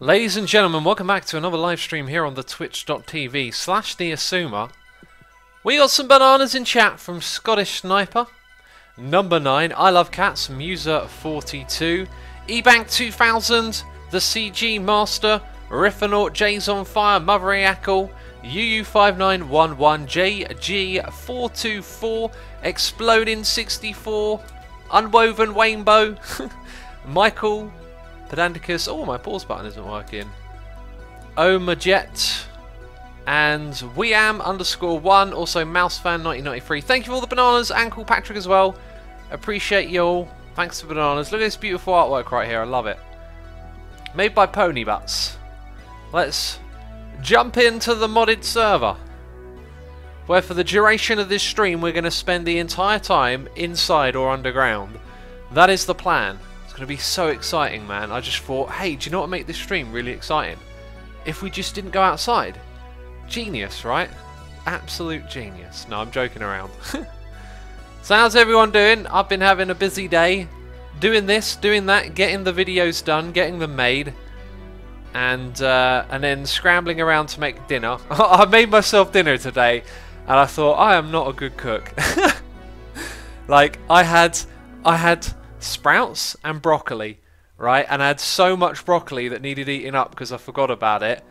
Ladies and gentlemen, welcome back to another live stream here on the twitch.tv/theassumer. We got some bananas in chat from Scottish Sniper, Number 9, I Love Cats, Muser42, eBank2000, The CG Master, Riffanaut, Jay's on Fire, Mother UU5911, JG424, Exploding64, Unwoven Rainbow, Michael Pedandicus. Oh, my pause button isn't working. Omajet and Weam_1. Also Mousefan1993. Thank you for all the bananas. Ankle Patrick as well. Appreciate you all. Thanks for bananas. Look at this beautiful artwork right here. I love it. Made by Pony Butts. Let's jump into the modded server, where for the duration of this stream we're going to spend the entire time inside or underground. That is the plan. It's going to be so exciting, man. I just thought, hey, do you know what would make this stream really exciting? If we just didn't go outside. Genius, right? Absolute genius. No, I'm joking around. So how's everyone doing? I've been having a busy day. Doing this, doing that, getting the videos done, getting them made. And then scrambling around to make dinner. I made myself dinner today. And I thought, I am not a good cook. Like, I had sprouts and broccoli, right? And I had so much broccoli that needed eating up because I forgot about it,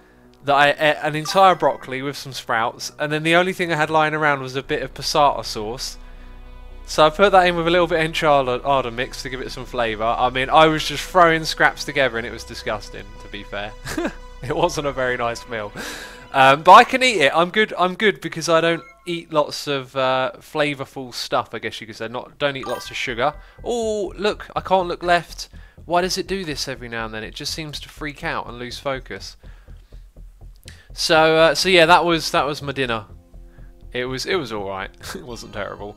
that I ate an entire broccoli with some sprouts, and then the only thing I had lying around was a bit of passata sauce. So I put that in with a little bit of enchilada mix to give it some flavour. I mean, I was just throwing scraps together and it was disgusting, to be fair. It wasn't a very nice meal. But I can eat it. I'm good because I don't eat lots of flavourful stuff, I guess you could say. Don't eat lots of sugar. Oh, look, I can't look left. Why does it do this every now and then? It just seems to freak out and lose focus. So yeah, that was my dinner. It was all right. It wasn't terrible.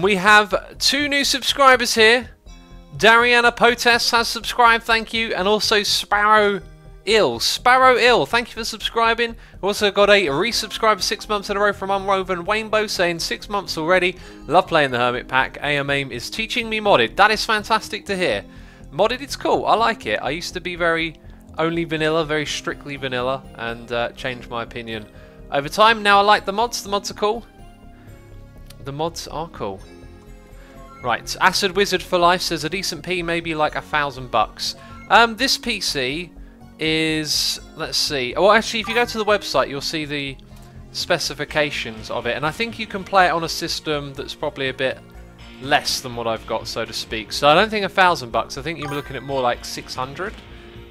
We have 2 new subscribers here. Dariana Potes has subscribed, thank you, and also Sparrow Ill, thank you for subscribing. We also got a resubscribe 6 months in a row from Unwoven Rainbow saying 6 months already. Love playing the Hermit Pack. AIM is teaching me modded. That is fantastic to hear. Modded, it's cool. I like it. I used to be very only vanilla, very strictly vanilla, and changed my opinion over time. Now I like the mods. The mods are cool. The mods are cool. Right, Acid Wizard for Life says a decent P, maybe like $1,000. This PC is, let's see, well actually if you go to the website you'll see the specifications of it, and I think you can play it on a system that's probably a bit less than what I've got, so to speak. So I don't think $1,000, I think you're looking at more like 600,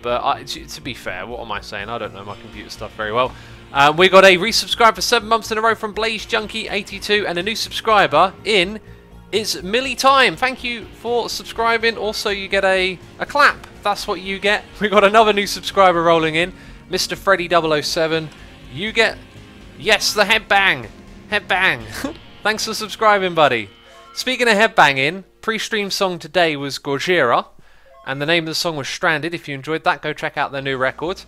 but to be fair, what am I saying? I don't know my computer stuff very well. We got a resubscribe for 7 months in a row from Blaze Junkie 82, and a new subscriber in is Millie Time. Thank you for subscribing. Also you get a clap. That's what you get. We got another new subscriber rolling in, Mr. Freddy 007. You get, yes, the headbang. Headbang. Thanks for subscribing, buddy. Speaking of headbanging, pre-stream song today was Gojira, and the name of the song was Stranded. If you enjoyed that, go check out their new record.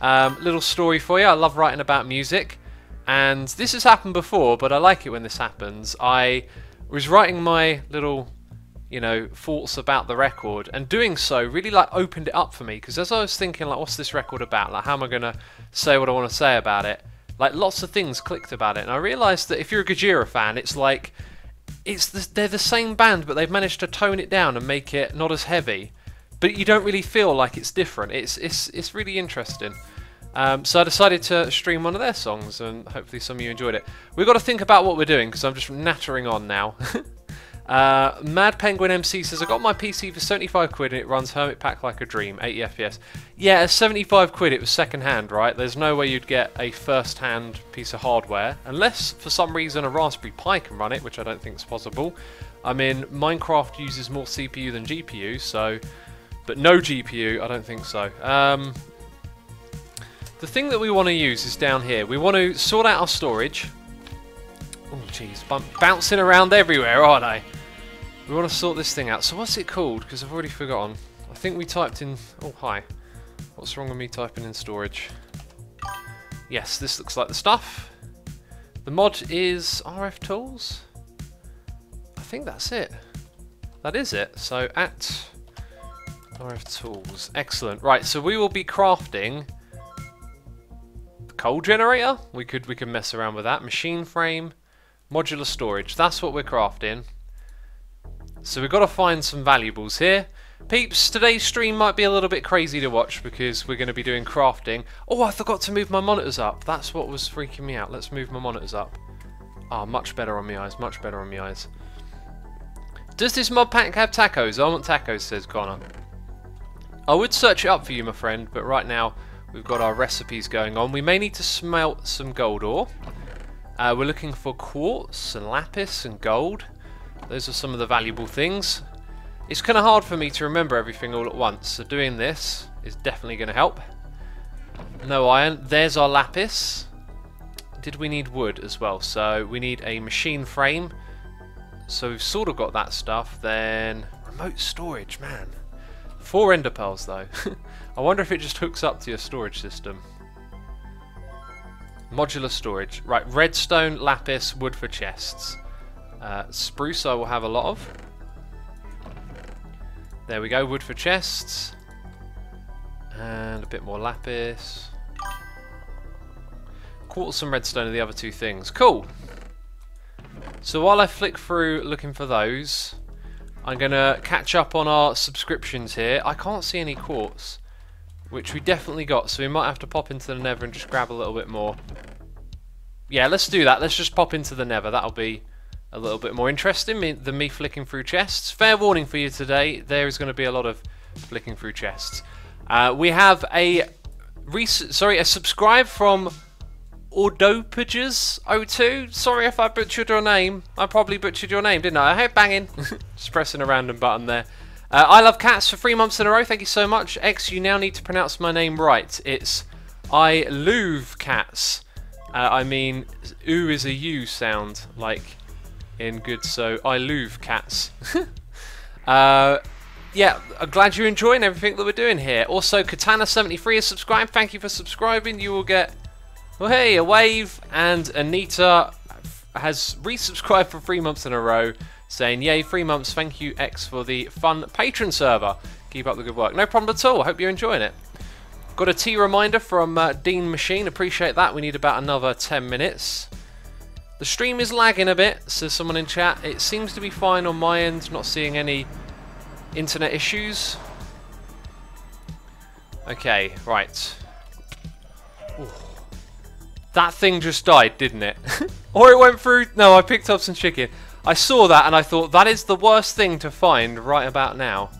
Little story for you. I love writing about music, and this has happened before, but I like it when this happens. I was writing my little, you know, thoughts about the record, and doing so really like opened it up for me, because as I was thinking like, what's this record about, like how am I gonna say what I want to say about it, like lots of things clicked about it, and I realised that if you're a Gojira fan, it's like they're the same band, but they've managed to tone it down and make it not as heavy, but you don't really feel like it's different. It's really interesting. So I decided to stream one of their songs, and hopefully some of you enjoyed it. We've got to think about what we're doing, because I'm just nattering on now. Mad Penguin MC says, I got my PC for 75 quid and it runs Hermit Pack like a dream, 80 FPS. Yeah, at 75 quid it was second hand, right? There's no way you'd get a first hand piece of hardware, unless for some reason a Raspberry Pi can run it, which I don't think is possible. I mean, Minecraft uses more CPU than GPU, so, but no GPU, I don't think so. The thing that we want to use is down here. We want to sort out our storage. Oh jeez, bouncing around everywhere, aren't I? We want to sort this thing out. So what's it called? Because I've already forgotten. I think we typed in... Oh, hi. What's wrong with me typing in storage? Yes, this looks like the stuff. The mod is RF Tools. I think that's it. That is it. So at RF tools. Excellent. Right, so we will be crafting the coal generator. We could mess around with that. Machine frame, modular storage. That's what we're crafting. So we've got to find some valuables here. Peeps, today's stream might be a little bit crazy to watch because we're going to be doing crafting. Oh, I forgot to move my monitors up. That's what was freaking me out. Let's move my monitors up. Ah, much better on my eyes. Much better on my eyes. Does this mod pack have tacos? I want tacos, says Connor. I would search it up for you, my friend, but right now we've got our recipes going on. We may need to smelt some gold ore. We're looking for quartz and lapis and gold. Those are some of the valuable things. It's kind of hard for me to remember everything all at once, so doing this is definitely going to help. No iron. There's our lapis. Did we need wood as well? So we need a machine frame. So we've sort of got that stuff. Then remote storage, man. 4 ender pearls though. I wonder if it just hooks up to your storage system. Modular storage. Right, redstone, lapis, wood for chests. Spruce I will have a lot of. There we go, wood for chests. And a bit more lapis. Quartz and redstone are the other 2 things. Cool. So while I flick through looking for those, I'm going to catch up on our subscriptions here. I can't see any quartz, which we definitely got, so we might have to pop into the nether and just grab a little bit more. Yeah, let's do that. Let's just pop into the nether. That'll be a little bit more interesting than me flicking through chests. Fair warning for you today, there is going to be a lot of flicking through chests. We have a subscribe from Ordopages02. Sorry if I butchered your name. I probably butchered your name, didn't I? I hate banging. Just pressing a random button there. I love cats for 3 months in a row. Thank you so much. X, you now need to pronounce my name right. It's I love cats. I mean, oo is a U sound, like in good, so I love cats. Yeah, I'm glad you're enjoying everything that we're doing here. Also, Katana73 is subscribed. Thank you for subscribing. You will get, well, hey, a wave. And Anita has resubscribed for 3 months in a row, saying, yay, 3 months. Thank you, X, for the fun patron server. Keep up the good work. No problem at all. I hope you're enjoying it. Got a tea reminder from Dean Machine. Appreciate that. We need about another 10 minutes. The stream is lagging a bit, says someone in chat. It seems to be fine on my end. Not seeing any internet issues. Okay, right. Ooh. That thing just died, didn't it? Or it went through... No, I picked up some chicken. I saw that and I thought, that is the worst thing to find right about now.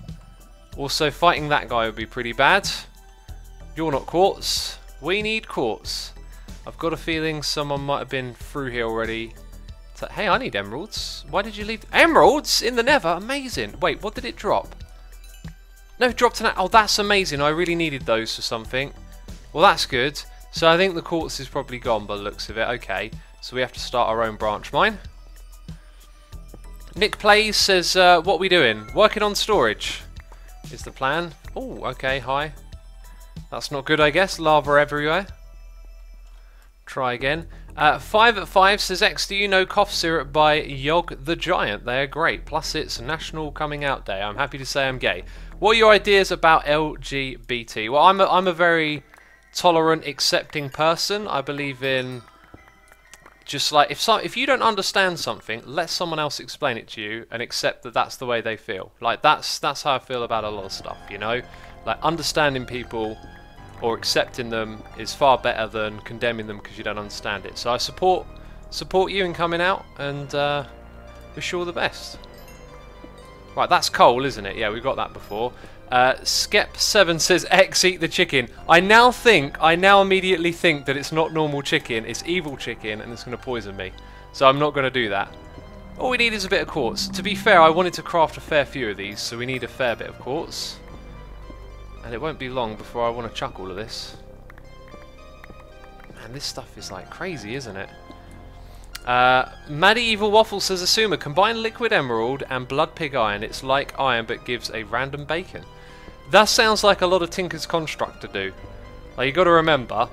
Also, fighting that guy would be pretty bad. You're not quartz. We need quartz. I've got a feeling someone might have been through here already. So, hey, I need emeralds. Why did you leave... Emeralds in the nether? Amazing. Wait, what did it drop? No, it dropped an... Oh, that's amazing. I really needed those for something. Well, that's good. So I think the quartz is probably gone by the looks of it. Okay, so we have to start our own branch mine. Nick Plays says, what are we doing? Working on storage is the plan. Oh, okay, hi. That's not good, I guess. Lava everywhere. Try again. 5 at 5 says, X, do you know Cough Syrup by Yog the Giant? They are great. Plus it's National Coming Out Day. I'm happy to say I'm gay. What are your ideas about LGBT? Well, I'm a very tolerant, accepting person. I believe in just like if you don't understand something, let someone else explain it to you and accept that that's the way they feel. Like that's how I feel about a lot of stuff, you know? Like understanding people or accepting them is far better than condemning them because you don't understand it. So I support you in coming out and wish you all the best. Right, that's coal, isn't it? Yeah, we got that before. Skep7 says, X, eat the chicken. I now immediately think that it's not normal chicken, it's evil chicken, and it's going to poison me. So I'm not going to do that. All we need is a bit of quartz. To be fair, I wanted to craft a fair few of these, so we need a fair bit of quartz. And it won't be long before I want to chuck all of this. Man, this stuff is like crazy, isn't it? Maddie Evil Waffle says, Asuma, combine liquid emerald and blood pig iron. It's like iron but gives a random bacon. That sounds like a lot of Tinker's Construct to do. Like, you got to remember,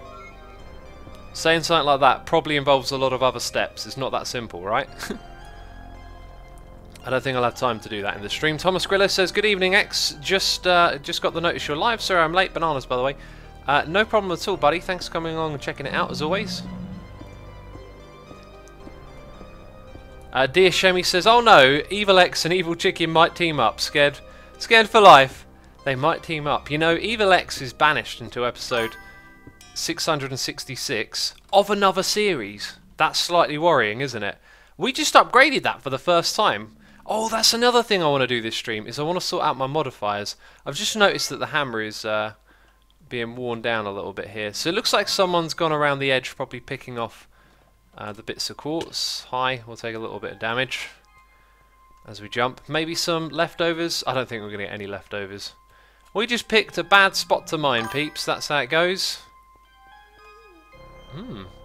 saying something like that probably involves a lot of other steps. It's not that simple, right? I don't think I'll have time to do that in the stream. Thomas Grillo says, good evening, X. Just got the notice you're live. Sorry, I'm late. Bananas, by the way. No problem at all, buddy. Thanks for coming along and checking it out, as always. Dear Shemi says, oh no, Evil X and Evil Chicken might team up. Scared for life. They might team up. You know, Evil X is banished into episode 666 of another series. That's slightly worrying, isn't it? We just upgraded that for the first time. Oh, that's another thing I want to do this stream, is I want to sort out my modifiers. I've just noticed that the hammer is being worn down a little bit here. So it looks like someone's gone around the edge, probably picking off the bits of quartz. Hi, we'll take a little bit of damage as we jump. Maybe some leftovers. I don't think we're going to get any leftovers. We just picked a bad spot to mine, peeps. That's how it goes.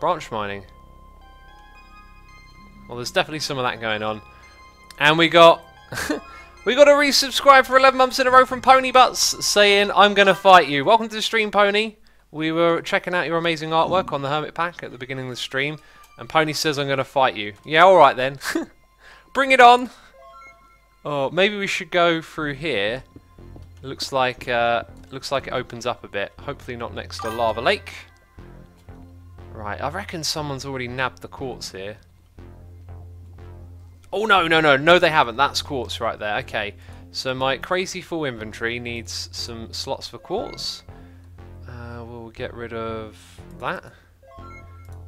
Branch mining. Well, there's definitely some of that going on. And we got we got a resubscribe for 11 months in a row from Pony Butts saying, I'm going to fight you. Welcome to the stream, Pony. We were checking out your amazing artwork on the Hermit Pack at the beginning of the stream. And Pony says, I'm going to fight you. Yeah, alright then. Bring it on. Oh, maybe we should go through here. Looks like it opens up a bit. Hopefully not next to Lava Lake. Right, I reckon someone's already nabbed the quartz here. Oh, no, they haven't. That's quartz right there. Okay, so my crazy full inventory needs some slots for quartz. We'll get rid of that.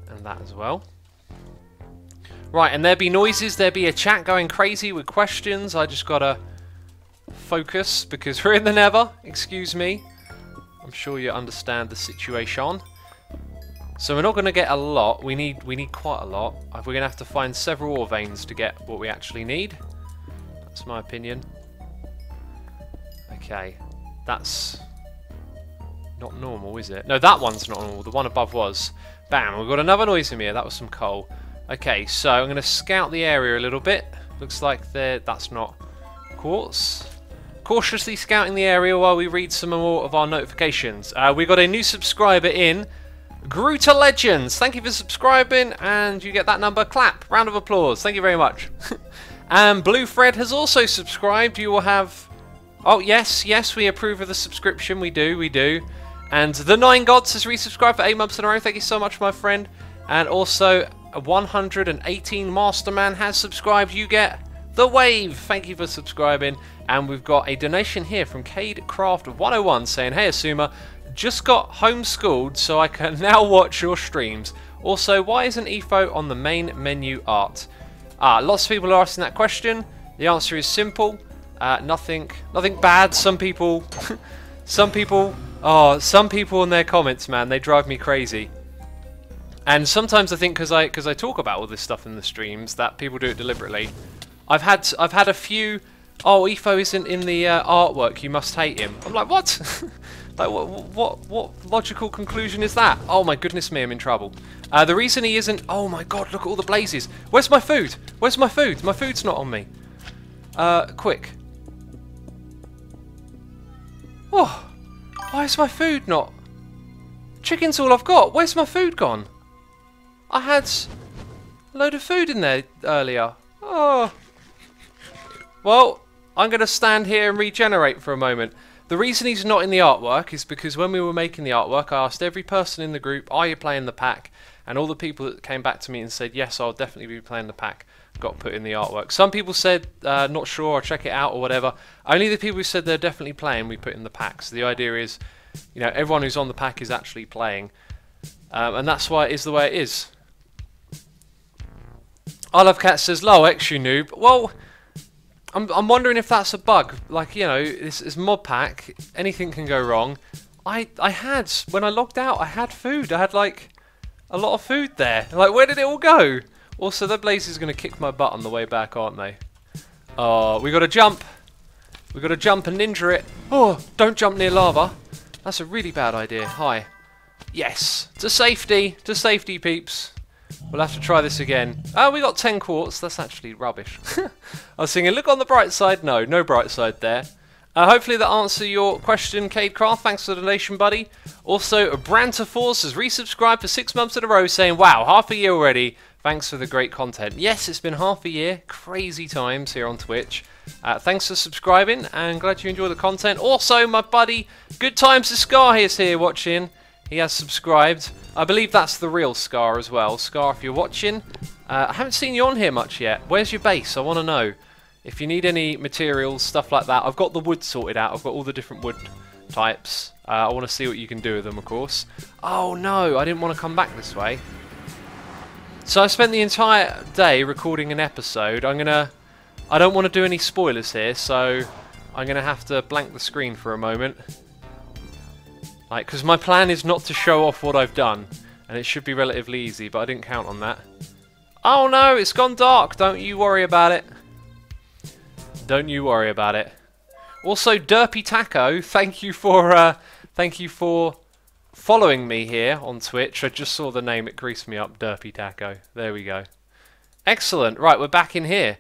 And that as well. Right, and there be noises. There be a chat going crazy with questions. I just gotta focus because we're in the Nether. Excuse me. I'm sure you understand the situation. So we're not going to get a lot. We need quite a lot. We're going to have to find several ore veins to get what we actually need. That's my opinion. Okay, that's not normal, is it? No, that one's not normal. The one above was. Bam, we've got another noise in here. That was some coal. Okay, so I'm going to scout the area a little bit. Looks like that's not quartz. Cautiously scouting the area while we read some more of our notifications. We got a new subscriber in. Gruta Legends, thank you for subscribing, and you get that number. Clap, round of applause, thank you very much. And Blue Fred has also subscribed. You will have, oh yes, we approve of the subscription. We do. And the Nine Gods has resubscribed for 8 months in a row. Thank you so much, my friend. And also 118 Masterman has subscribed. You get the Wave. Thank you for subscribing. And we've got a donation here from Cade Craft 101 saying, hey Asuma, just got homeschooled so I can now watch your streams. Also, why isn't EFO on the main menu art? Lots of people are asking that question. The answer is simple. Nothing bad. Some people in their comments, man, they drive me crazy. And sometimes I think because I talk about all this stuff in the streams that people do it deliberately. I've had a few. Oh, EFO isn't in the artwork. You must hate him. I'm like, what? Like, what logical conclusion is that? Oh my goodness me, I'm in trouble. The reason he isn't... Oh my god, look at all the blazes. Where's my food? Where's my food? My food's not on me. Quick. Oh, why is my food not... Chicken's all I've got. Where's my food gone? I had a load of food in there earlier. Oh. Well, I'm going to stand here and regenerate for a moment. The reason he's not in the artwork is because when we were making the artwork, I asked every person in the group, are you playing the pack? And all the people that came back to me and said, yes, I'll definitely be playing the pack, got put in the artwork. Some people said, not sure, I'll check it out or whatever. Only the people who said they're definitely playing, we put in the pack. So the idea is, you know, everyone who's on the pack is actually playing. And that's why it is the way it is. I Love Cat says, "Low X, you noob." Well, I'm wondering if that's a bug. Like, you know, this mod pack, anything can go wrong. I had, when I logged out, I had food. I had, like, a lot of food there. Like, where did it all go? Also, the Blaze is going to kick my butt on the way back, aren't they? Oh, we got to jump. We got to jump and ninja it. Oh, don't jump near lava. That's a really bad idea. Hi. Yes. To safety, peeps. We'll have to try this again. Oh, we got 10 quartz. That's actually rubbish. I was thinking, look on the bright side. No, no bright side there. Hopefully that answered your question, Cade Craft. Thanks for the donation, buddy. Also, Branta Force has resubscribed for 6 months in a row saying, wow, half a year already. Thanks for the great content. Yes, it's been half a year. Crazy times here on Twitch. Thanks for subscribing and glad you enjoy the content. Also, my buddy, Good Times to Scar is here watching. He has subscribed. I believe that's the real Scar as well. Scar, if you're watching. I haven't seen you on here much yet. Where's your base? I want to know. If you need any materials, stuff like that. I've got the wood sorted out. I've got all the different wood types. I want to see what you can do with them, of course. Oh no, I didn't want to come back this way. So I spent the entire day recording an episode. I don't want to do any spoilers here, so I'm going to have to blank the screen for a moment. Because my plan is not to show off what I've done, and it should be relatively easy, but I didn't count on that. Oh no, it's gone dark. Don't you worry about it. Don't you worry about it. Also, Derpy Taco, thank you for following me here on Twitch. I just saw the name, it greased me up. Derpy Taco. There we go. Excellent. Right, we're back in here.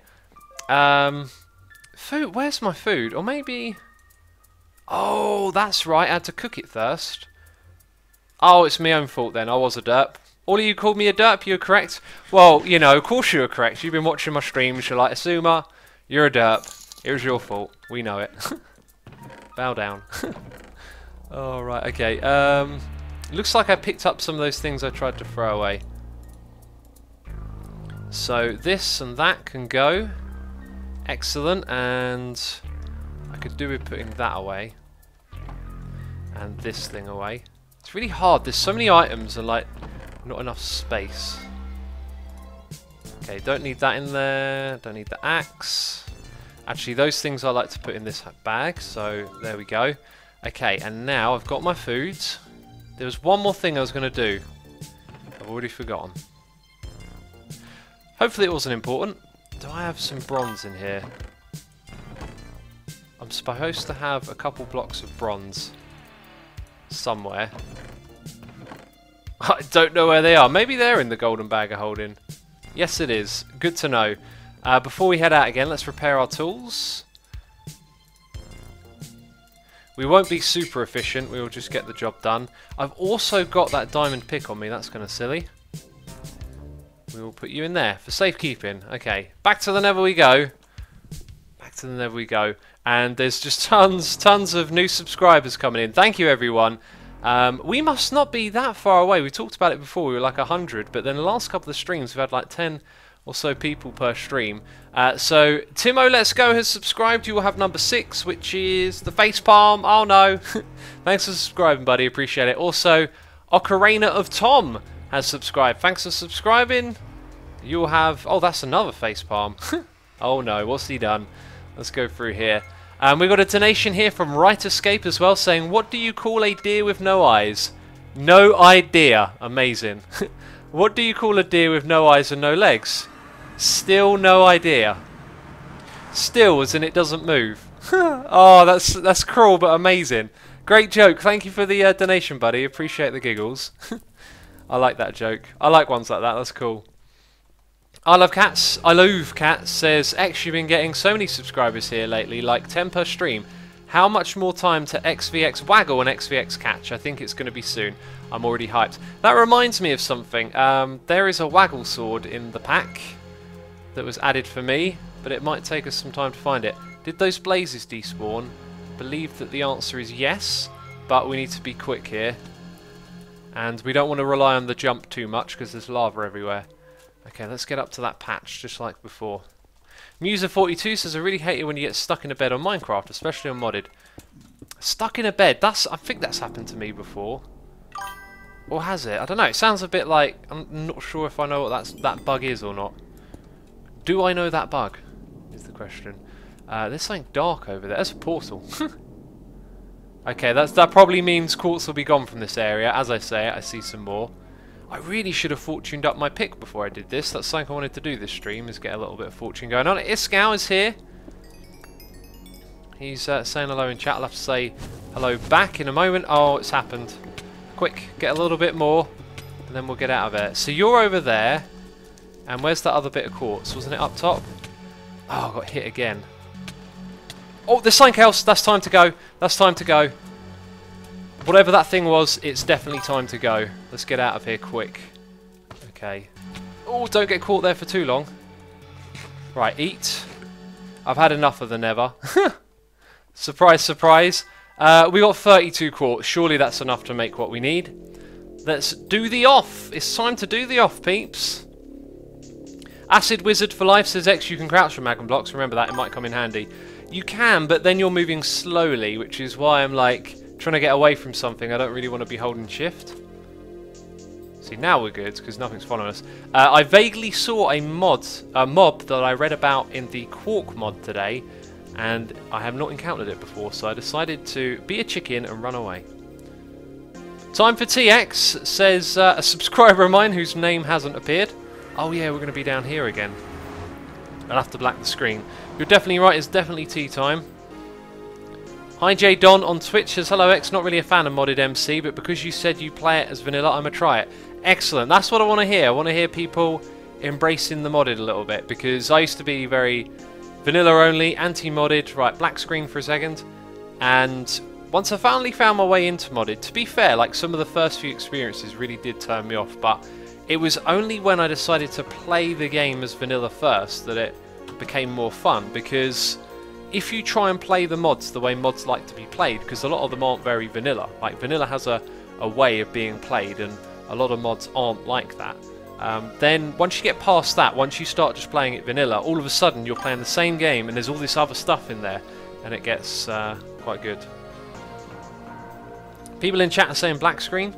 Food. Where's my food? Or maybe... Oh, that's right. I had to cook it first. Oh, it's my own fault then. I was a derp. All of you called me a derp. You're correct. Well, you know, of course you were correct. You've been watching my streams. You're like, Asuma, you're a derp. It was your fault. We know it. Bow down. Oh, right. Okay. Looks like I picked up some of those things I tried to throw away. So this and that can go. Excellent. And I could do with putting that away. And this thing away. It's really hard. There's so many items and like not enough space. Okay, don't need that in there. Don't need the axe. Actually, those things I like to put in this bag, so there we go. Okay, and now I've got my food. There was one more thing I was going to do. I've already forgotten. Hopefully it wasn't important. Do I have some bronze in here? I'm supposed to have a couple blocks of bronze somewhere. I don't know where they are. Maybe they're in the golden bag of holding. Yes, it is. Good to know. Before we head out again, let's repair our tools. We won't be super efficient, we will just get the job done. I've also got that diamond pick on me, that's kind of silly. We will put you in there for safekeeping. Okay, back to the Nether we go. Back to the Nether we go. And there's just tons of new subscribers coming in. Thank you, everyone. We must not be that far away. We talked about it before, we were like 100, but then the last couple of streams we've had like 10 or so people per stream. So Timo Let's Go has subscribed. You will have number 6, which is the facepalm. Oh no. Thanks for subscribing, buddy. Appreciate it. Also, Ocarina of Tom has subscribed. Thanks for subscribing. You'll have... Oh, that's another facepalm. Oh no, what's he done? Let's go through here. We got a donation here from Right Escape as well, saying, what do you call a deer with no eyes? No idea. Amazing. What do you call a deer with no eyes and no legs? Still no idea. Still, as in it doesn't move. Oh, that's cruel but amazing. Great joke. Thank you for the donation, buddy. Appreciate the giggles. I like that joke. I like ones like that. That's cool. I love cats. I love cats. Says X, you've been getting so many subscribers here lately, like 10 per stream. How much more time to XVX waggle and XVX catch? I think it's going to be soon. I'm already hyped. That reminds me of something. There is a waggle sword in the pack that was added for me, but it might take us some time to find it. Did those blazes despawn? Believe that the answer is yes, but we need to be quick here. And we don't want to rely on the jump too much because there's lava everywhere. Okay, let's get up to that patch just like before. Muser42 says, I really hate it when you get stuck in a bed on Minecraft, especially on modded. Stuck in a bed? I think that's happened to me before. Or has it? I don't know. It sounds a bit like... I'm not sure if I know what that bug is or not. Do I know that bug? Is the question. There's something dark over there. There's a portal. Okay, that probably means quartz will be gone from this area. As I say, I see some more. I really should have fortuned up my pick before I did this. That's something I wanted to do this stream, is get a little bit of fortune going on. Iskau is here. He's saying hello in chat. I'll have to say hello back in a moment. Oh, it's happened. Quick, get a little bit more, and then we'll get out of there. So you're over there, and where's that other bit of quartz? Wasn't it up top? Oh, I got hit again. Oh, there's something else. That's time to go. That's time to go. Whatever that thing was, it's definitely time to go. Let's get out of here quick. Okay. Oh, don't get caught there for too long. Right, eat. I've had enough of the Nether. Surprise, surprise. We got 32 quartz. Surely that's enough to make what we need. Let's do the off. It's time to do the off, peeps. Acid Wizard for life says X, you can crouch for magma blocks. Remember that, it might come in handy. You can, but then you're moving slowly, which is why I'm like trying to get away from something. I don't really want to be holding shift. See, now we're good because nothing's following us. I vaguely saw a mob that I read about in the Quark mod today, and I have not encountered it before, so I decided to be a chicken and run away. Time for TX, says a subscriber of mine whose name hasn't appeared. Oh yeah, we're going to be down here again. I'll have to black the screen. You're definitely right, it's definitely tea time. Hi J Don on Twitch says, hello X, not really a fan of modded MC, but because you said you play it as vanilla, I'm going to try it. Excellent, that's what I want to hear. I want to hear people embracing the modded a little bit, because I used to be very vanilla only, anti-modded. Right, black screen for a second. And once I finally found my way into modded, to be fair, like some of the first few experiences really did turn me off, but it was only when I decided to play the game as vanilla first that it became more fun, because if you try and play the mods the way mods like to be played, because a lot of them aren't very vanilla, like vanilla has a way of being played and a lot of mods aren't like that, then once you get past that, once you start just playing it vanilla, all of a sudden you're playing the same game and there's all this other stuff in there and it gets quite good. People in chat are saying black screen.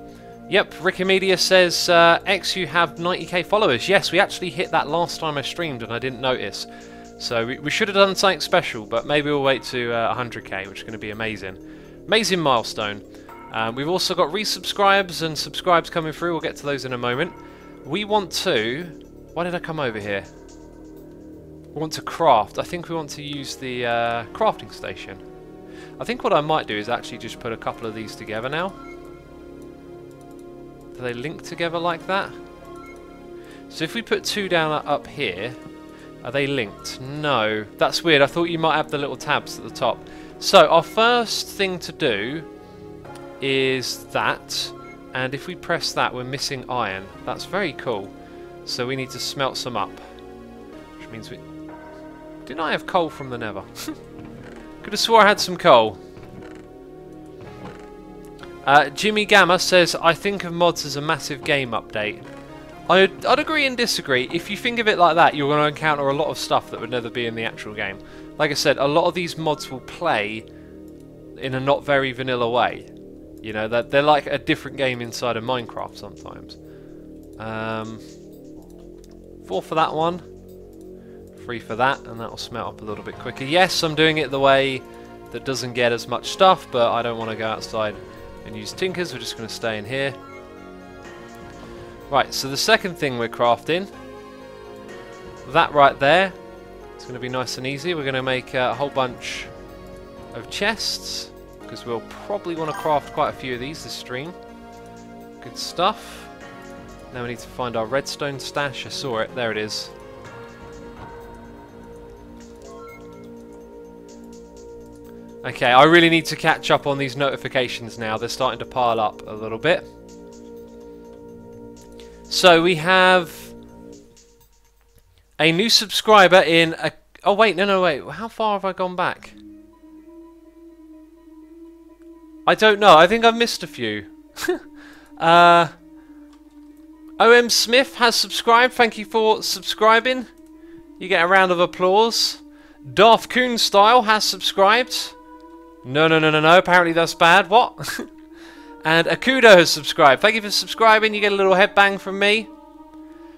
Yep, Rickimedia says, X, you have 90k followers. Yes, we actually hit that last time I streamed and I didn't notice. So we should have done something special, but maybe we'll wait to 100k, which is going to be amazing. Amazing milestone. We've also got resubscribes and subscribes coming through. We'll get to those in a moment. We want to... Why did I come over here? We want to craft. I think we want to use the crafting station. I think what I might do is actually just put a couple of these together now. Do they link together like that? So if we put two down up here, are they linked? No. That's weird. I thought you might have the little tabs at the top. So our first thing to do is that, and if we press that, we're missing iron. That's very cool. So we need to smelt some up, which means we... Didn't I have coal from the Nether? Could have swore I had some coal. Jimmy Gamma says, I think of mods as a massive game update. I'd agree and disagree. If you think of it like that, you're going to encounter a lot of stuff that would never be in the actual game. Like I said, a lot of these mods will play in a not very vanilla way. You know, they're like a different game inside of Minecraft sometimes. 4 for that one. 3 for that, and that'll smelt up a little bit quicker. Yes, I'm doing it the way that doesn't get as much stuff, but I don't want to go outside and use tinkers. We're just going to stay in here. Right, so the second thing we're crafting, that right there, it's going to be nice and easy. We're going to make a whole bunch of chests, because we'll probably want to craft quite a few of these this stream. Good stuff. Now we need to find our redstone stash. I saw it. There it is. Okay, I really need to catch up on these notifications now. They're starting to pile up a little bit. So we have a new subscriber in a... Oh wait, no, wait. How far have I gone back? I don't know. I think I've missed a few. OM Smith has subscribed. Thank you for subscribing. You get a round of applause. Darth Coon Style has subscribed. No. Apparently that's bad. What? And Akudo has subscribed. Thank you for subscribing. You get a little headbang from me.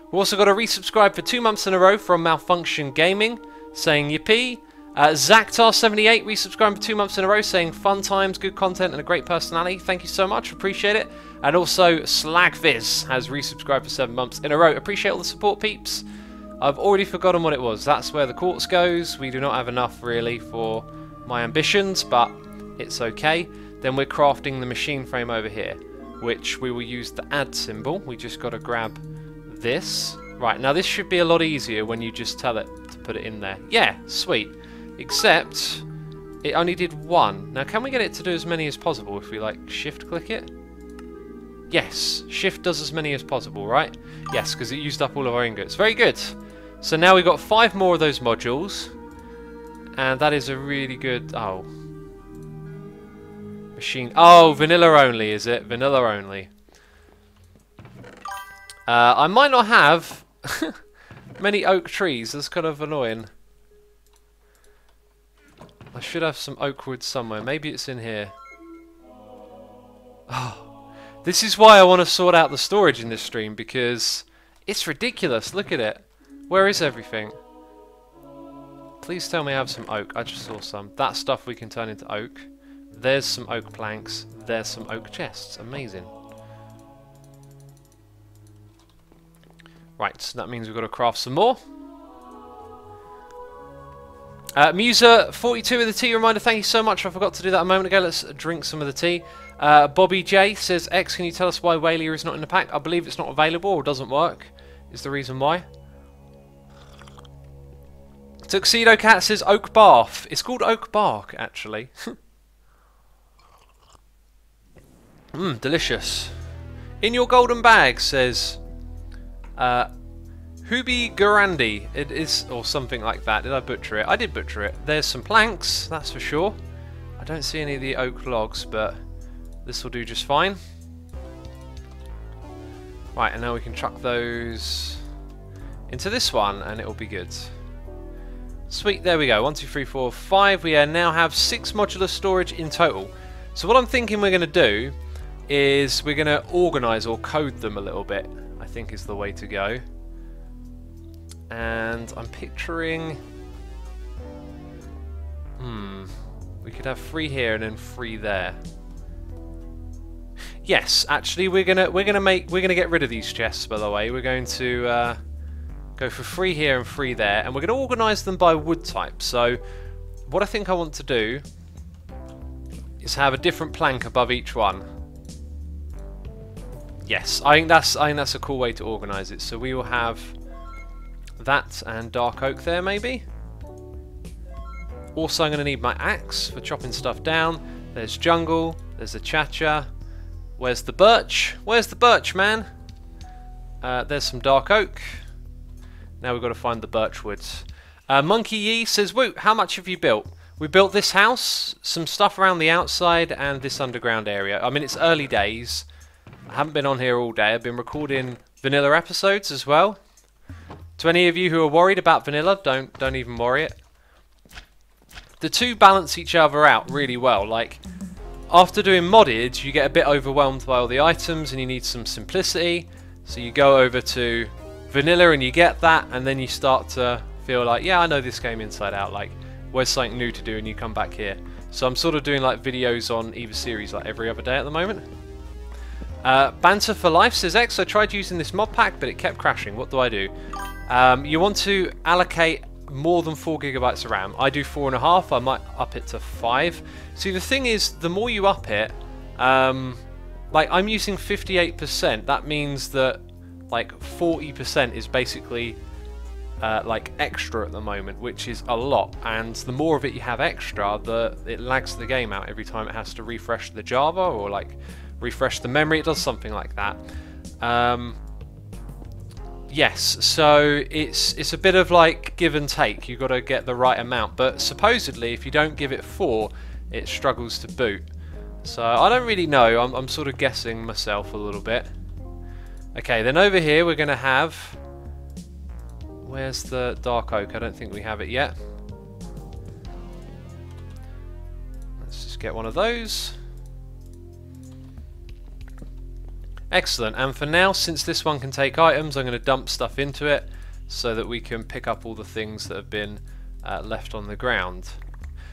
We've also got a resubscribe for 2 months in a row from Malfunction Gaming, saying yippee. Zactar78 resubscribed for 2 months in a row, saying fun times, good content, and a great personality. Thank you so much. Appreciate it. And also Slagviz has resubscribed for 7 months in a row. Appreciate all the support, peeps. I've already forgotten what it was. That's where the quartz goes. We do not have enough, really, for my ambitions, but it's okay. Then we're crafting the machine frame over here, which we will use the add symbol. We just got to grab this. Right, now this should be a lot easier when you just tell it to put it in there. Yeah, sweet. Except it only did 1. Now can we get it to do as many as possible if we like shift click it? Yes, shift does as many as possible, right? Yes, because it used up all of our ingots. Very good. So now we've got 5 more of those modules. And that is a really good... Oh. Machine... Oh, vanilla only, is it? Vanilla only. I might not have many oak trees. That's kind of annoying. I should have some oak wood somewhere. Maybe it's in here. Oh. This is why I want to sort out the storage in this stream, because it's ridiculous. Look at it. Where is everything? Please tell me I have some oak. I just saw some. That stuff we can turn into oak. There's some oak planks. There's some oak chests. Amazing. Right, so that means we've got to craft some more. Musa42 with the tea reminder. Thank you so much. I forgot to do that a moment ago. Let's drink some of the tea. Bobby J says, X, can you tell us why Walia is not in the pack? I believe it's not available or doesn't work, is the reason why. Tuxedo Cat says Oak Bath. It's called Oak Bark, actually. Delicious. In your golden bag, says Hubi Garandi. It is, or something like that. Did I butcher it? I did butcher it. There's some planks, that's for sure. I don't see any of the oak logs, but this will do just fine. Right, and now we can chuck those into this one, and it will be good. Sweet, there we go. 1, 2, 3, 4, 5. We now have 6 modular storage in total. So what I'm thinking we're going to do is we're going to organise or code them a little bit, I think is the way to go. And I'm picturing... we could have 3 here and then 3 there. Yes, actually we're gonna get rid of these chests, by the way. We're going to go for 3 here and 3 there, and we're going to organise them by wood type. So what I think I want to do is have a different plank above each one. Yes, I think that's a cool way to organise it. So we will have that and dark oak there, maybe. Also, I'm going to need my axe for chopping stuff down. There's jungle. There's the cha-cha. Where's the birch? Where's the birch, man? There's some dark oak. Now we've got to find the birch woods. Monkey Yee says, "Woo! How much have you built?" We built this house, some stuff around the outside, and this underground area. I mean, it's early days. I haven't been on here all day. I've been recording vanilla episodes as well. To any of you who are worried about vanilla, don't even worry it. The two balance each other out really well. Like, after doing modded, you get a bit overwhelmed by all the items and you need some simplicity. So you go over to vanilla and you get that, and then you start to feel like, yeah, I know this game inside out. Like, where's something new to do? And you come back here. So I'm sort of doing like videos on either series like every other day at the moment. Banter for Life says, X, I tried using this mod pack, but it kept crashing. What do I do? You want to allocate more than 4 GB of RAM. I do 4.5. I might up it to 5. See, the thing is, the more you up it, like I'm using 58%. That means that like 40% is basically like extra at the moment, which is a lot. And the more of it you have extra, it lags the game out every time it has to refresh the Java or like refresh the memory. It does something like that. Yes, so it's a bit of like give and take. You've got to get the right amount, but supposedly if you don't give it 4, it struggles to boot. So I don't really know. I'm sort of guessing myself a little bit. Okay, then over here we're going to have... Where's the dark oak? I don't think we have it yet. Let's just get one of those. Excellent, and for now, since this one can take items, I'm going to dump stuff into it so that we can pick up all the things that have been left on the ground.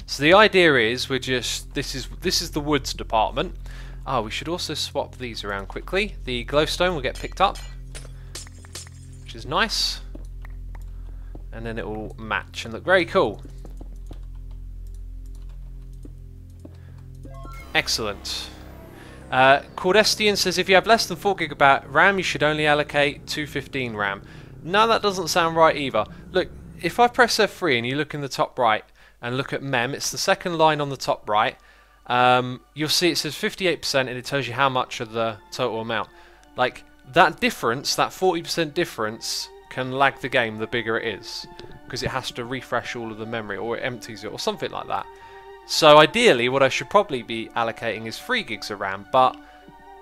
So the idea is this is the woods department. We should also swap these around quickly. The glowstone will get picked up, which is nice, and then it will match and look very cool. Excellent. Cordestian says, if you have less than 4 GB RAM, you should only allocate 215 RAM. No, that doesn't sound right either. Look, if I press F3 and you look in the top right and look at mem, it's the second line on the top right. you'll see it says 58% and it tells you how much of the total amount. Like, that difference, that 40% difference, can lag the game the bigger it is, because it has to refresh all of the memory, or it empties it, or something like that. So ideally, what I should probably be allocating is 3 gigs of RAM, but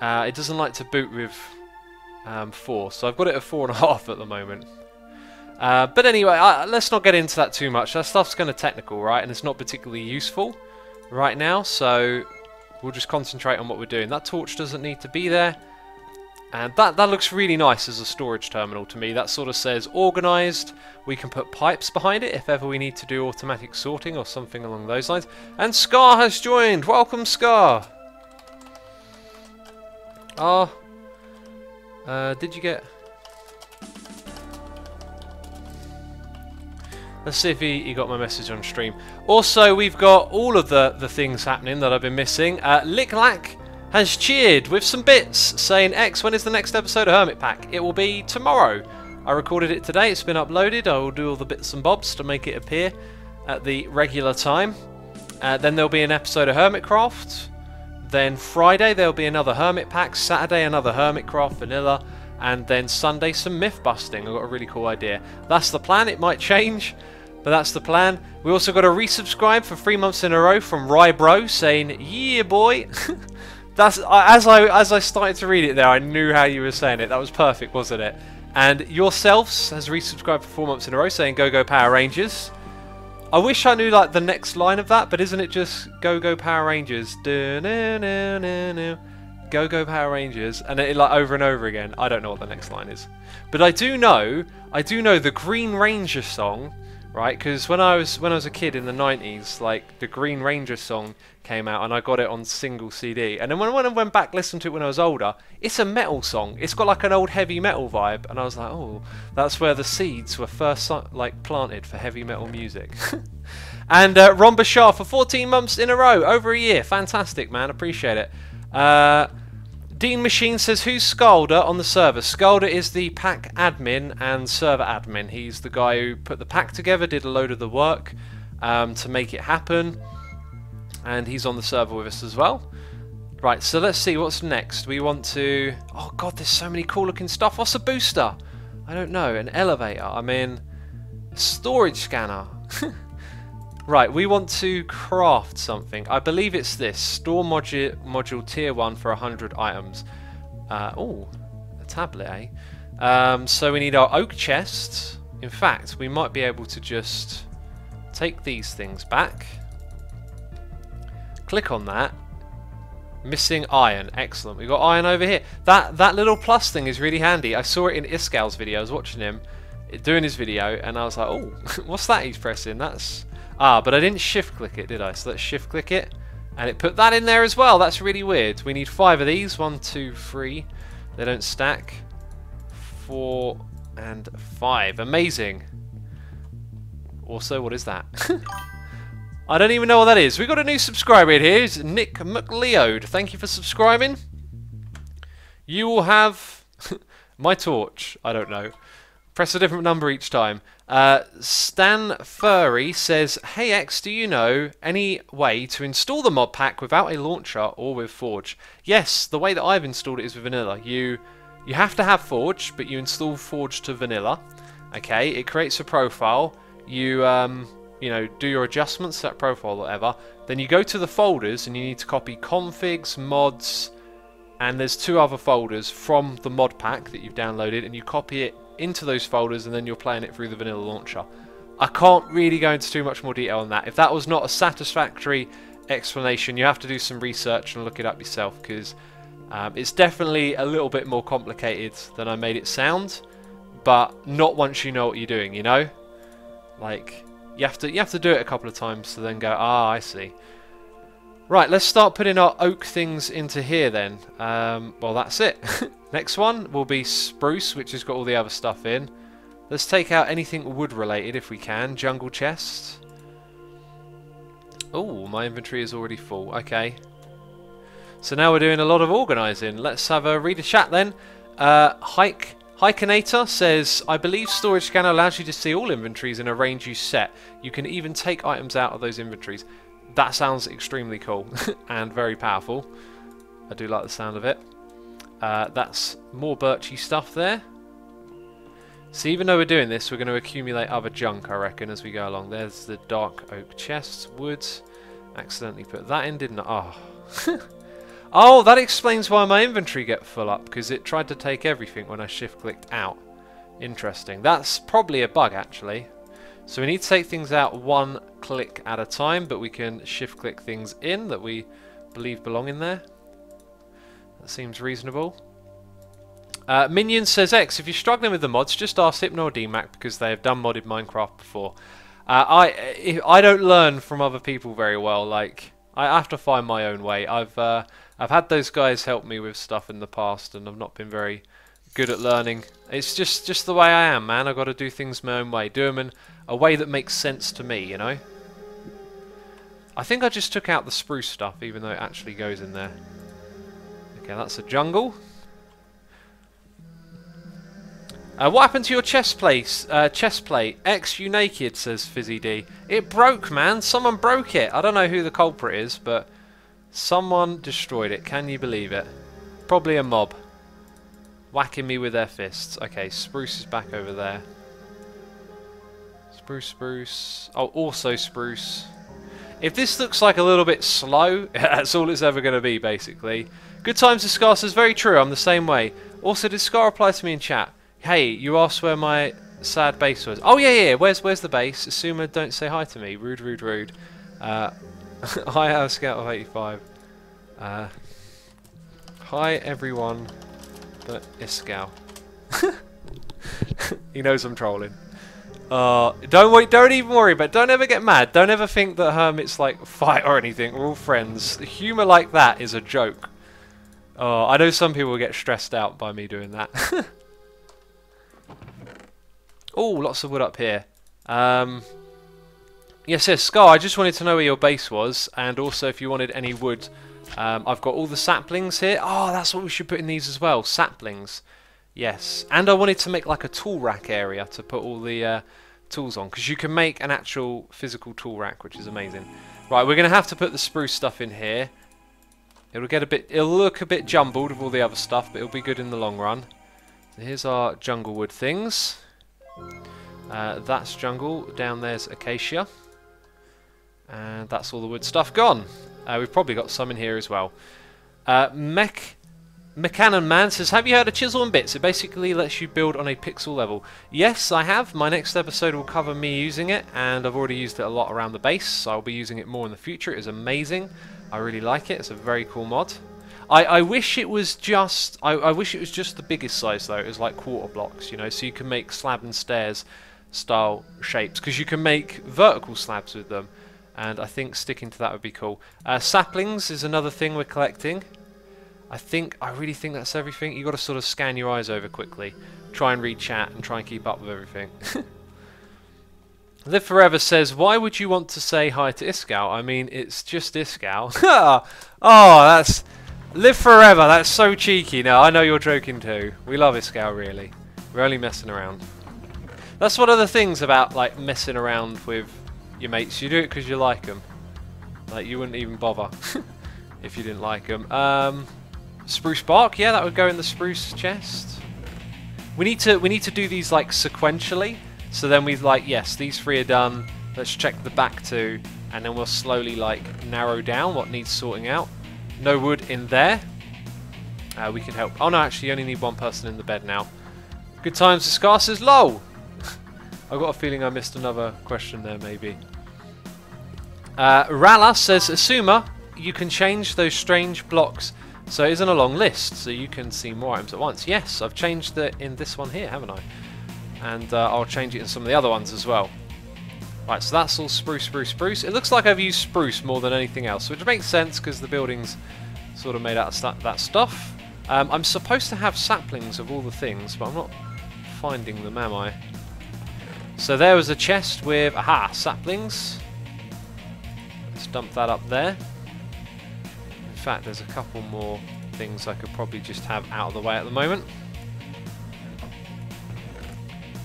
it doesn't like to boot with 4, so I've got it at 4.5 at the moment. But anyway, let's not get into that too much. That stuff's kind of technical, right, and it's not particularly useful right now, so we'll just concentrate on what we're doing. That torch doesn't need to be there. And that looks really nice as a storage terminal to me. That sort of says organised. We can put pipes behind it if ever we need to do automatic sorting or something along those lines. And Scar has joined. Welcome, Scar. Did you get... Let's see if he got my message on stream. Also, we've got all of the things happening that I've been missing. Licklack has cheered with some bits, saying, X, when is the next episode of Hermit Pack? It will be tomorrow. I recorded it today, it's been uploaded. I will do all the bits and bobs to make it appear at the regular time. Then there'll be an episode of Hermitcraft. Then Friday there'll be another Hermit Pack. Saturday another Hermitcraft Vanilla. And then Sunday some myth busting. I've got a really cool idea. That's the plan. It might change, but that's the plan. We also got a resubscribe for 3 months in a row from Rybro saying, yeah boy. That's as I started to read it there, I knew how you were saying it. That was perfect, wasn't it? And Yourselves has resubscribed for 4 months in a row, saying "Go Go Power Rangers." I wish I knew like the next line of that, but isn't it just "Go Go Power Rangers"? Go Go Power Rangers, and it like over and over again. I don't know what the next line is, but I do know the Green Ranger song, right? Because when I was a kid in the 90s, like the Green Ranger song came out and I got it on single CD, and then when I went back listened to it when I was older, it's a metal song. It's got like an old heavy metal vibe, and I was like, oh, that's where the seeds were first like planted for heavy metal music. And Ron Bashar for 14 months in a row, over a year. Fantastic, man, appreciate it. Dean Machine says, who's Scalder on the server? Scalder is the pack admin and server admin. He's the guy who put the pack together, did a load of the work to make it happen. And he's on the server with us as well. Right, so let's see what's next. We want to... Oh god, there's so many cool looking stuff. What's a booster? I don't know. An elevator. I mean, a storage scanner. Right, we want to craft something. I believe it's this. Store module tier 1 for 100 items. Oh, a tablet, eh? So we need our oak chests. In fact, we might be able to just take these things back. Click on that. Missing iron. Excellent. We've got iron over here. That little plus thing is really handy. I saw it in Iscal's video. I was watching him doing his video, and I was like, oh, what's that he's pressing? That's... Ah, but I didn't shift click it, did I? So let's shift click it. And it put that in there as well. That's really weird. We need 5 of these. 1, 2, 3. They don't stack. 4 and 5. Amazing. Also, what is that? I don't even know what that is. We've got a new subscriber in here. It's Nick McLeod. Thank you for subscribing. You will have my torch. I don't know. Press a different number each time. Stan Furry says, hey X, do you know any way to install the mod pack without a launcher or with Forge? Yes, the way that I've installed it is with vanilla. You have to have Forge, but you install Forge to vanilla. Okay, it creates a profile. You know, do your adjustments to that profile or whatever. Then you go to the folders and you need to copy configs, mods, and there's 2 other folders from the mod pack that you've downloaded, and you copy it into those folders and then you're playing it through the vanilla launcher. I can't really go into too much more detail on that. If that was not a satisfactory explanation, you have to do some research and look it up yourself, because it's definitely a little bit more complicated than I made it sound, but not once you know what you're doing, you know? Like, you have to do it a couple of times to then go, ah, I see. Right, let's start putting our oak things into here then. Well, that's it. Next one will be spruce, which has got all the other stuff in. Let's take out anything wood related if we can. Jungle chest. Oh, my inventory is already full. Okay. So now we're doing a lot of organising. Let's have a read a chat then. Hikenator says, I believe storage scanner allows you to see all inventories in a range you set. You can even take items out of those inventories. That sounds extremely cool and very powerful. I do like the sound of it. That's more birchy stuff there. So even though we're doing this, we're going to accumulate other junk, I reckon, as we go along. There's the dark oak chest, woods. Accidentally put that in, didn't I? Oh. Oh, that explains why my inventory get full up, because it tried to take everything when I shift-clicked out. Interesting. That's probably a bug, actually. So we need to take things out one click at a time, but we can shift-click things in that we believe belong in there. That seems reasonable. Minion says, X, if you're struggling with the mods, just ask Hypno or DMAC because they have done modded Minecraft before. I don't learn from other people very well. Like, I have to find my own way. I've had those guys help me with stuff in the past, and I've not been very good at learning. It's just the way I am, man. I've got to do things my own way. Do them in a way that makes sense to me, you know? I think I just took out the spruce stuff, even though it actually goes in there. Okay, that's a jungle. What happened to your chest plate? X, you naked, says Fizzy D. It broke, man. Someone broke it. I don't know who the culprit is, but someone destroyed it. Can you believe it? Probably a mob. Whacking me with their fists. Okay, spruce is back over there. Spruce. Oh, also spruce. If this looks like a little bit slow, that's all it's ever going to be, basically. Good times to Scar says, very true, I'm the same way. Also, did Scar reply to me in chat? Hey, you asked where my sad base was. Oh, yeah. Where's the base? Asuma, don't say hi to me. Rude. Hi, House Scout of 85. Hi, everyone, but Iskal. He knows I'm trolling. Don't even worry, but don't ever get mad. Don't ever think that Hermit's like fight or anything. We're all friends. Humour like that is a joke. I know some people will get stressed out by me doing that. Oh, lots of wood up here. Yes, Scar, I just wanted to know where your base was, and also if you wanted any wood. I've got all the saplings here. Oh, that's what we should put in these as well, saplings. Yes, and I wanted to make like a tool rack area to put all the tools on, because you can make an actual physical tool rack, which is amazing. Right, we're going to have to put the spruce stuff in here. It'll look a bit jumbled with all the other stuff, but it'll be good in the long run. So here's our jungle wood things. That's jungle. Down there's acacia. And that's all the wood stuff gone. We've probably got some in here as well. Mechanic Man says, have you heard of Chisel and Bits? It basically lets you build on a pixel level. Yes, I have. My next episode will cover me using it, and I've already used it a lot around the base, so I'll be using it more in the future. It is amazing. I really like it. It's a very cool mod. I wish it was just I wish it was just the biggest size though. It was like quarter blocks, you know, so you can make slab and stairs style shapes, because you can make vertical slabs with them, and I think sticking to that would be cool. Saplings is another thing we're collecting. I really think that's everything. You got to sort of scan your eyes over quickly, try and read chat, and try and keep up with everything. Live Forever says, why would you want to say hi to Iskal? I mean, it's just Iskal. Oh, that's... Live Forever, that's so cheeky. No, I know you're joking too. We love Iskal, really. We're only messing around. That's one of the things about, like, messing around with your mates. You do it because you like them. Like, you wouldn't even bother if you didn't like them. Spruce bark, yeah, that would go in the spruce chest. We need to do these, like, sequentially. So then we've like, yes, these three are done. Let's check the back two, and then we'll slowly like narrow down what needs sorting out. No wood in there. We can help. Oh no, actually, you only need one person in the bed now. Good times to Scar says, lol. I've got a feeling I missed another question there, maybe. Rala says, Asuma, you can change those strange blocks so it isn't a long list, so you can see more items at once. Yes, I've changed it in this one here, haven't I? And I'll change it in some of the other ones as well. Right, so that's all spruce. It looks like I've used spruce more than anything else, which makes sense because the building's sort of made out of that stuff. I'm supposed to have saplings of all the things, but I'm not finding them, am I? So there was a chest with, aha, saplings. Let's dump that up there. In fact, there's a couple more things I could probably just have out of the way at the moment.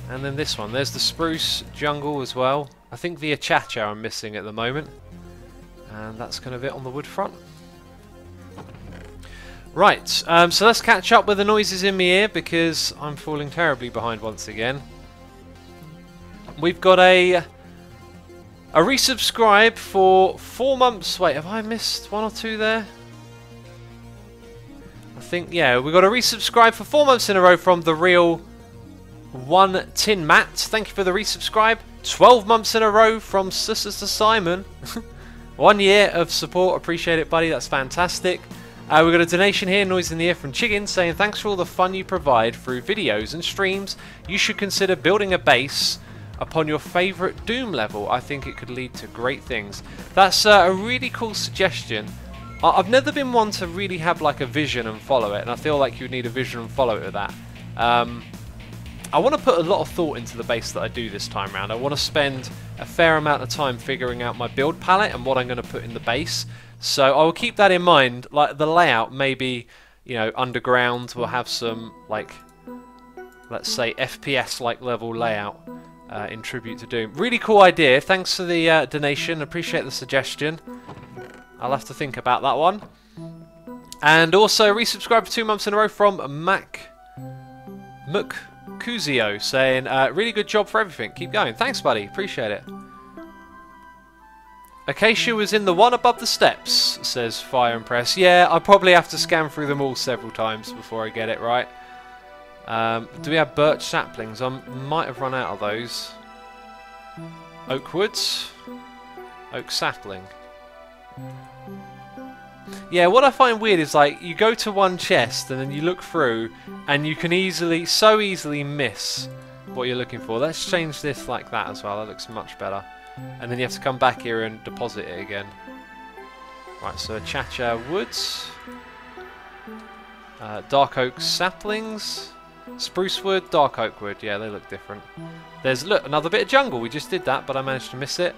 And then this one, there's the spruce jungle as well. I think the achacha I'm missing at the moment. And that's kind of it on the wood front. Right, so let's catch up with the noises in my ear because I'm falling terribly behind once again. We've got a resubscribe for 4 months. Wait, have I missed 1 or 2 there? I think, yeah, we got a resubscribe for 4 months in a row from the real One Tin Matt. Thank you for the resubscribe. 12 months in a row from Sister Simon. 1 year of support. Appreciate it, buddy. That's fantastic. We've got a donation here, Noise in the Ear from Chiggin, saying thanks for all the fun you provide through videos and streams. You should consider building a base upon your favourite Doom level. I think it could lead to great things. That's a really cool suggestion. I've never been one to really have like a vision and follow it, and I feel like you need a vision and follow it with that. I want to put a lot of thought into the base that I do this time around. I want to spend a fair amount of time figuring out my build palette and what I'm going to put in the base. So I will keep that in mind. Like the layout, maybe, you know, underground will have some, like, let's say FPS-like level layout in tribute to Doom. Really cool idea. Thanks for the donation. Appreciate the suggestion. I'll have to think about that one. And also resubscribe for 2 months in a row from Mukuzio saying, really good job for everything. Keep going. Thanks, buddy. Appreciate it. Acacia was in the one above the steps, says Fire and Press. Yeah, I probably have to scan through them all several times before I get it right. Do we have birch saplings? I might have run out of those. Oak woods. Oak sapling. Yeah, what I find weird is like you go to one chest and then you look through and you can so easily miss what you're looking for. Let's change this like that as well. That looks much better. And then you have to come back here and deposit it again. Right, so Chacha woods, dark oak saplings, spruce wood, dark oak wood. Yeah, they look different. There's, look, another bit of jungle. We just did that, but I managed to miss it.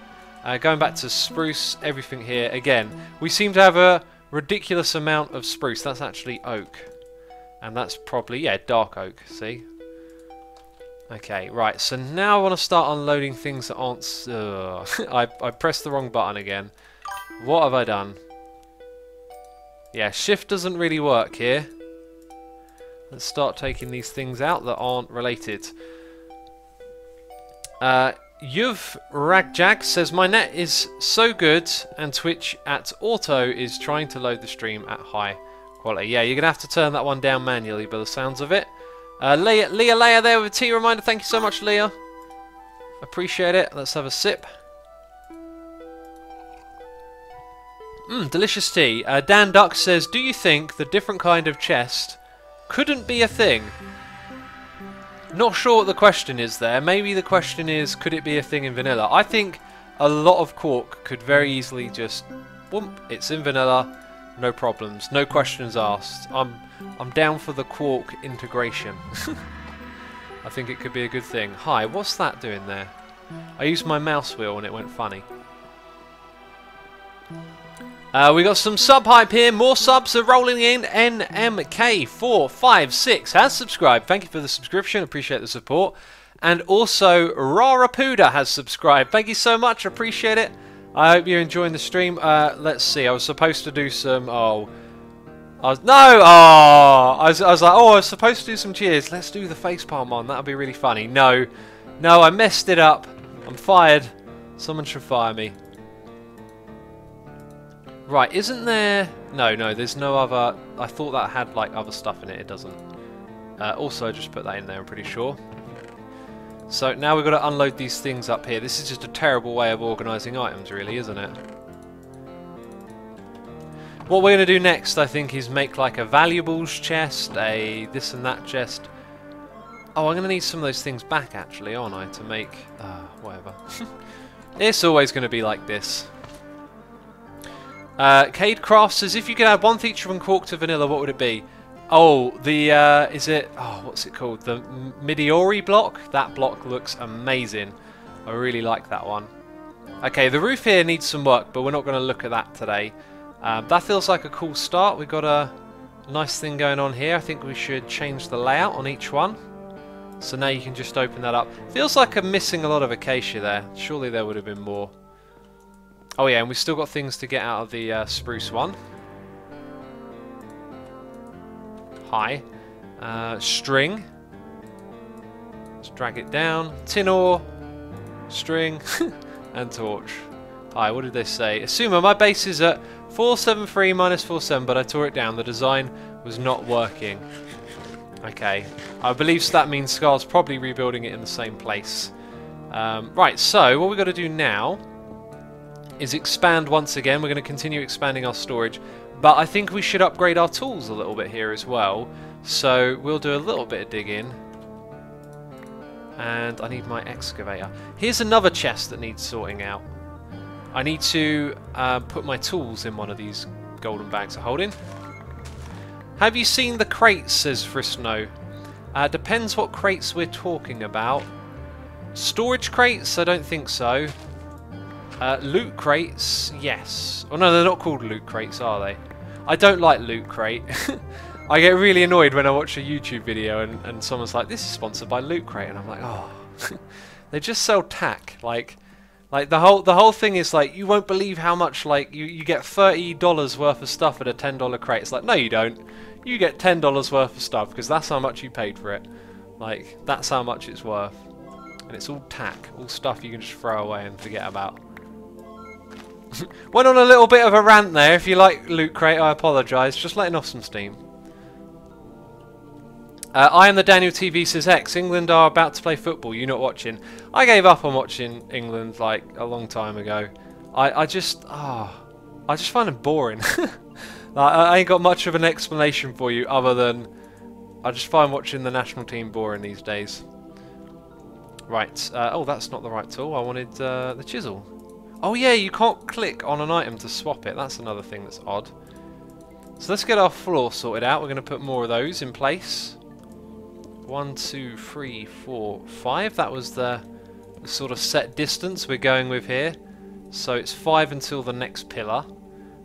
Going back to spruce, everything here again. We seem to have a ridiculous amount of spruce. That's actually oak, and that's probably, yeah, dark oak. See. Okay, right, so now I want to start unloading things that aren't... I pressed the wrong button again. What have I done? Yeah, shift doesn't really work here. Let's start taking these things out that aren't related. Yuv Ragjag says, my net is so good and Twitch at auto is trying to load the stream at high quality. Yeah, you're going to have to turn that one down manually by the sounds of it. Leah there with a tea reminder. Thank you so much, Leah. Appreciate it. Let's have a sip. Delicious tea. Dan Duck says, do you think the different kind of chest couldn't be a thing? Not sure what the question is there. Maybe the question is, could it be a thing in vanilla? I think a lot of quark could very easily just, whoomp, it's in vanilla. No problems, no questions asked. I'm down for the quark integration. I think it could be a good thing. Hi, what's that doing there? I used my mouse wheel and it went funny. We got some sub hype here. More subs are rolling in. NMK456 has subscribed. Thank you for the subscription. Appreciate the support. And also Rarapuda has subscribed. Thank you so much. Appreciate it. I hope you're enjoying the stream. Let's see. I was supposed to do some... I was like, I was supposed to do some cheers. Let's do the facepalm on. That'll be really funny. No, I messed it up. I'm fired. Someone should fire me. Right, isn't there... No, there's no other... I thought that had, like, other stuff in it. It doesn't. Also, just put that in there, I'm pretty sure. So, now we've got to unload these things up here. This is just a terrible way of organising items, really, isn't it? What we're going to do next, I think, is make, like, a valuables chest, a this and that chest. Oh, I'm going to need some of those things back, actually, aren't I, to make... whatever. It's always going to be like this. Cade Craft says, if you could add one feature from Quark to vanilla, what would it be? Oh, the, is it, what's it called? The Midori block? That block looks amazing. I really like that one. Okay, the roof here needs some work, but we're not going to look at that today. That feels like a cool start. We've got a nice thing going on here. I think we should change the layout on each one. So now you can just open that up. Feels like I'm missing a lot of acacia there. Surely there would have been more. Oh yeah, and we've still got things to get out of the spruce one. Hi. String. Let's drag it down. Tin ore. String. And torch. Hi, what did they say? Assumer, my base is at 473 minus 47, but I tore it down. The design was not working. Okay. I believe that means Scar's probably rebuilding it in the same place. Right, so what we've got to do now is expand once again. We're going to continue expanding our storage, but I think we should upgrade our tools a little bit here as well. So we'll do a little bit of digging. And I need my excavator. Here's another chest that needs sorting out. I need to put my tools in one of these golden bags of holding. Have you seen the crates, says Frisno. Depends what crates we're talking about. Storage crates? I don't think so. Loot crates? Yes. Oh no, they're not called loot crates, are they? I don't like Loot Crate. I get really annoyed when I watch a YouTube video and someone's like, this is sponsored by Loot Crate, and I'm like, oh. They just sell tack. Like the whole thing is like, you won't believe how much, like, you get $30 worth of stuff at a $10 crate. It's like, no you don't. You get $10 worth of stuff because that's how much you paid for it. Like, that's how much it's worth. And it's all tack, all stuff you can just throw away and forget about. Went on a little bit of a rant there. If you like Loot Crate, I apologise. Just letting off some steam. I am the Daniel TV says X. England are about to play football. You not watching? I gave up on watching England like a long time ago. I just find it boring. I ain't got much of an explanation for you other than I just find watching the national team boring these days. Right. Oh, that's not the right tool. I wanted the chisel. Oh yeah, you can't click on an item to swap it. That's another thing that's odd. So let's get our floor sorted out. We're going to put more of those in place. 1, 2, 3, 4, 5. That was the sort of set distance we're going with here. So it's 5 until the next pillar.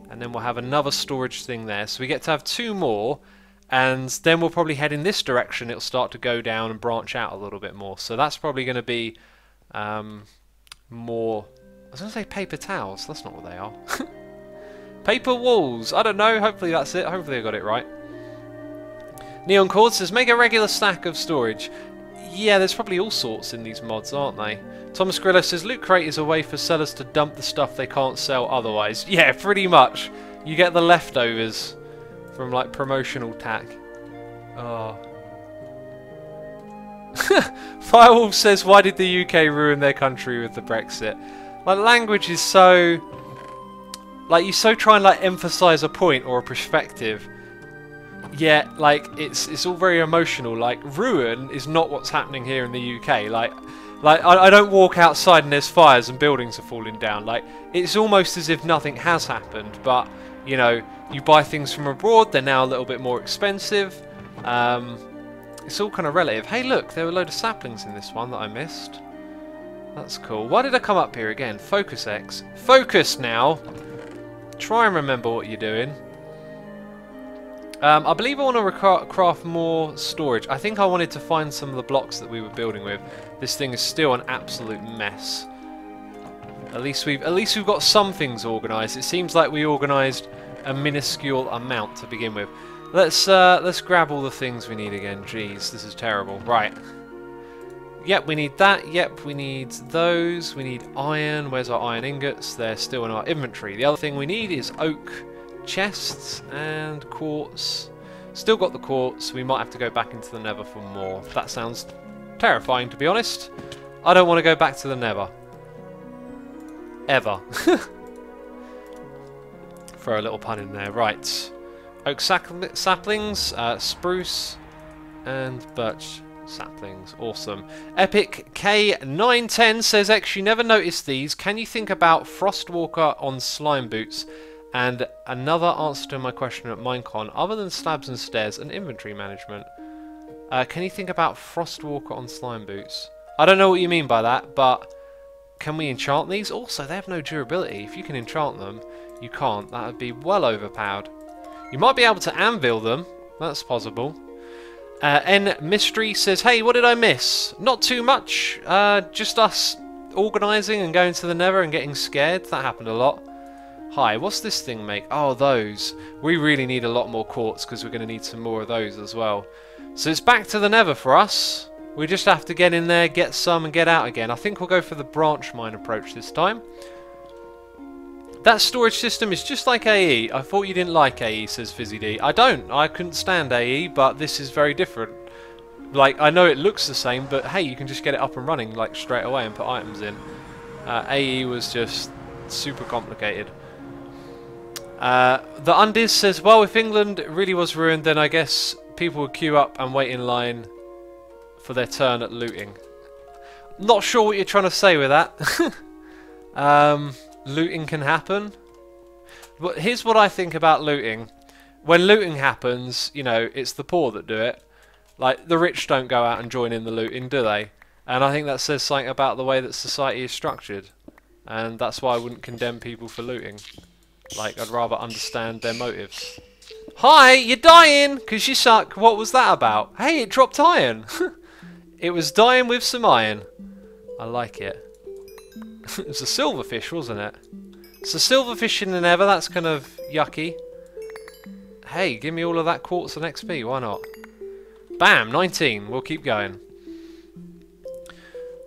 And then we'll have another storage thing there. So we get to have 2 more. And then we'll probably head in this direction. It'll start to go down and branch out a little bit more. So that's probably going to be more... I was going to say paper towels. That's not what they are. Paper walls. I don't know. Hopefully that's it. Hopefully I got it right. Neon Cord says, make a regular stack of storage. Yeah, there's probably all sorts in these mods, aren't they? Thomas Grillo says, Loot Crate is a way for sellers to dump the stuff they can't sell otherwise. Yeah, pretty much. You get the leftovers from, like, promotional tack. Oh. Firewolf says, why did the UK ruin their country with the Brexit? Like, language is so... Like, you so try and, like, emphasise a point or a perspective. Yeah, like, it's all very emotional. Like, ruin is not what's happening here in the UK. Like I don't walk outside and there's fires and buildings are falling down. Like, it's almost as if nothing has happened. But, you know, you buy things from abroad, they're now a little bit more expensive. It's all kind of relative. Hey, look, there were a load of saplings in this one that I missed. That's cool. Why did I come up here again? Focus X. Focus now! Try and remember what you're doing. I believe I want to craft more storage. I think I wanted to find some of the blocks that we were building with. This thing is still an absolute mess. At least we've got some things organised. It seems like we organised a minuscule amount to begin with. Let's grab all the things we need again. Jeez, this is terrible. Right. Yep, we need that. Yep, we need those. We need iron. Where's our iron ingots? They're still in our inventory. The other thing we need is oak chests and quartz. Still got the quartz. We might have to go back into the Nether for more. That sounds terrifying, to be honest. I don't want to go back to the Nether. Ever. Throw a little pun in there. Right. Oak saplings, spruce, and birch saplings. Awesome. Epic K910 says, X, you never noticed these. Can you think about Frostwalker on slime boots? And another answer to my question at Minecon, other than slabs and stairs and inventory management. Can you think about Frostwalker on slime boots? I don't know what you mean by that, but can we enchant these? Also, they have no durability. If you can enchant them, you can't. That would be well overpowered. You might be able to anvil them. That's possible. N Mystery says, hey, what did I miss? Not too much. Just us organising and going to the Nether and getting scared. That happened a lot. Hi, what's this thing make? Oh, those. We really need a lot more quartz because we're going to need some more of those as well. So it's back to the Nether for us. We just have to get in there, get some, and get out again. I think we'll go for the branch mine approach this time. That storage system is just like AE. I thought you didn't like AE, says Fizzy D. I don't. I couldn't stand AE, but this is very different. Like, I know it looks the same, but hey, you can just get it up and running like straight away and put items in. AE was just super complicated. The Undiz says, well, if England really was ruined, then I guess people would queue up and wait in line for their turn at looting. Not sure what you're trying to say with that. Looting can happen. But here's what I think about looting. When looting happens, you know, it's the poor that do it. Like, the rich don't go out and join in the looting, do they? And I think that says something about the way that society is structured. And that's why I wouldn't condemn people for looting. Like, I'd rather understand their motives. Hi, you're dying because you suck. What was that about? Hey, it dropped iron. It was dying with some iron. I like it. It was a silverfish, wasn't it? It's a silverfish in the Nether. That's kind of yucky. Hey, give me all of that quartz and XP. Why not? Bam, 19. We'll keep going.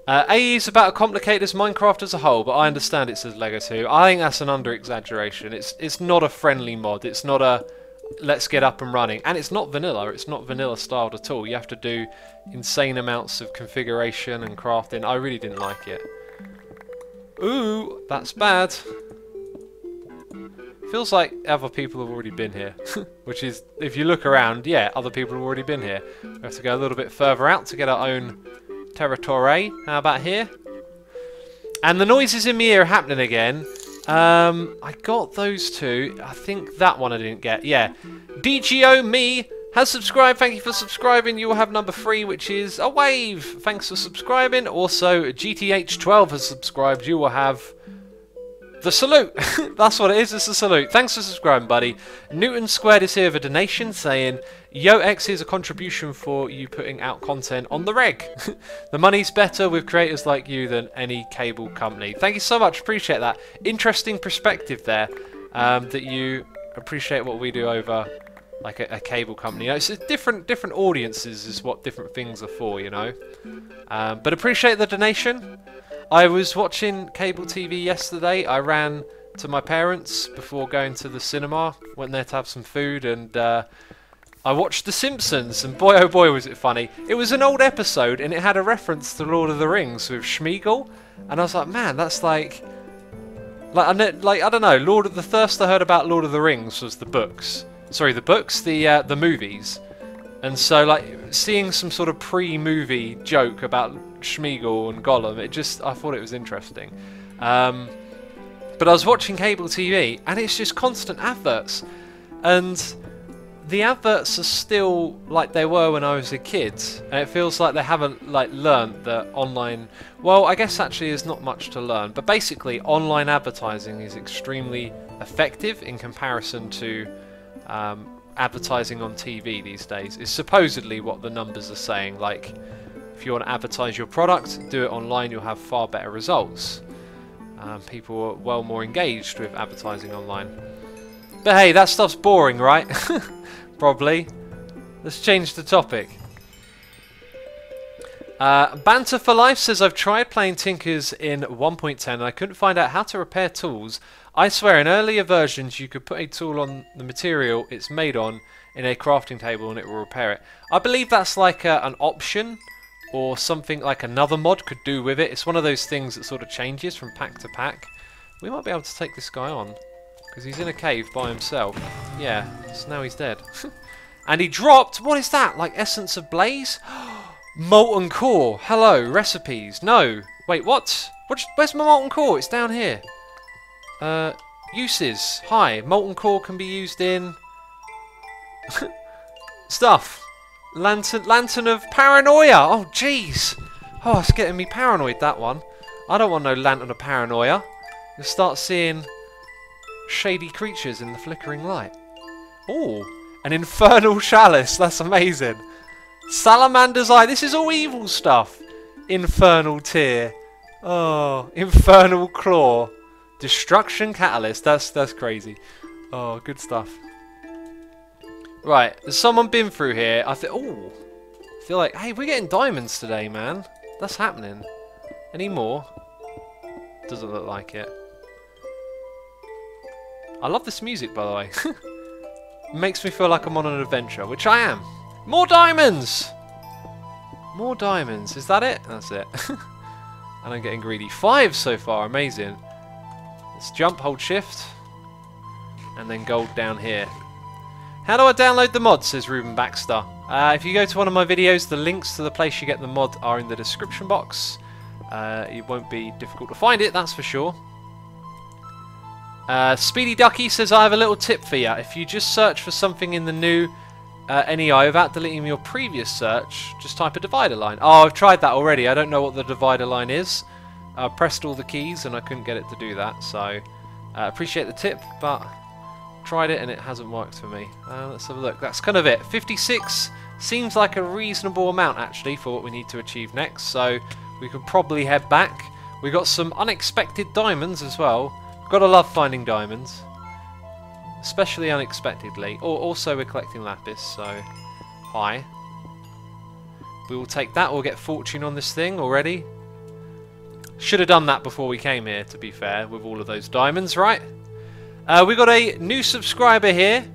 AE is about as complicated as Minecraft as a whole, but I understand it says Lego 2. I think that's an under-exaggeration. It's not a friendly mod. It's not a let's get up and running. And it's not vanilla. It's not vanilla styled at all. You have to do insane amounts of configuration and crafting. I really didn't like it. Ooh, that's bad. Feels like other people have already been here. Which is, if you look around, yeah, other people have already been here. We have to go a little bit further out to get our own territory. How about here? And the noises in my ear are happening again. I got those two. I think that one I didn't get. Yeah. DGO Me has subscribed. Thank you for subscribing. You will have number 3, which is a wave. Thanks for subscribing. Also, GTH12 has subscribed. You will have the salute. That's what it is. It's a salute. Thanks for subscribing, buddy. Newton Squared is here with a donation saying, Yo X is a contribution for you putting out content on the reg. The money's better with creators like you than any cable company. Thank you so much. Appreciate that. Interesting perspective there. That you appreciate what we do over like a cable company. You know, it's a different audiences is what different things are for, you know. But appreciate the donation. I was watching cable TV yesterday. I ran to my parents before going to the cinema. Went there to have some food, and I watched The Simpsons, and boy oh boy was it funny. It was an old episode, and it had a reference to Lord of the Rings with Schmeagol, and I was like, man, that's like I don't know. The first I heard about Lord of the Rings was the books. Sorry, the movies. And so, like, seeing some sort of pre-movie joke about Schmeagol and Gollum, I thought it was interesting. But I was watching cable TV, and it's just constant adverts. And the adverts are still like they were when I was a kid. And it feels like they haven't, like, learnt that online... Well, I guess actually there's not much to learn. But basically, online advertising is extremely effective in comparison to... advertising on TV these days is supposedly what the numbers are saying. Like, if you want to advertise your product, do it online, you'll have far better results. People are well more engaged with advertising online. But hey, that stuff's boring, right? Probably. Let's change the topic. Banter for Life says, I've tried playing Tinkers in 1.10 and I couldn't find out how to repair tools. I swear, in earlier versions, you could put a tool on the material it's made on in a crafting table and it will repair it. I believe that's like an option or something like another mod could do with it. It's one of those things that sort of changes from pack to pack. We might be able to take this guy on because he's in a cave by himself. Yeah, so now he's dead. And he dropped, what is that? Like Essence of Blaze? Molten Core. Hello, recipes. No. Wait, what? Where's my Molten Core? It's down here. Uses. Hi. Molten Core can be used in... stuff. Lantern of Paranoia. Oh, jeez. Oh, it's getting me paranoid, that one. I don't want no Lantern of Paranoia. You'll start seeing shady creatures in the flickering light. Oh, an Infernal Chalice. That's amazing. Salamander's Eye. This is all evil stuff. Infernal Tear. Oh, Infernal Claw. Destruction Catalyst. That's crazy. Oh, good stuff. Right, there's someone been through here. I feel like, hey, we're getting diamonds today, man. That's happening. Any more? Doesn't look like it. I love this music, by the way. It makes me feel like I'm on an adventure, which I am. More diamonds! More diamonds. Is that it? That's it. And I'm getting greedy. 5 so far. Amazing. Let's jump, hold shift. And then gold down here. How do I download the mod, says Ruben Baxter. If you go to one of my videos, the links to the place you get the mod are in the description box. It won't be difficult to find it, that's for sure. Speedy Ducky says, I have a little tip for you. If you just search for something in the new NEI without deleting your previous search, just type a divider line. Oh, I've tried that already. I don't know what the divider line is. I pressed all the keys and I couldn't get it to do that. So, appreciate the tip, but tried it and it hasn't worked for me. Let's have a look. That's kind of it. 56 seems like a reasonable amount, actually, for what we need to achieve next. So, we could probably head back. We got some unexpected diamonds as well. Gotta love finding diamonds. Especially unexpectedly. Also we're collecting lapis, so hi. We will take that. We'll get fortune on this thing already. Should have done that before we came here, to be fair, with all of those diamonds, right? We got a new subscriber here.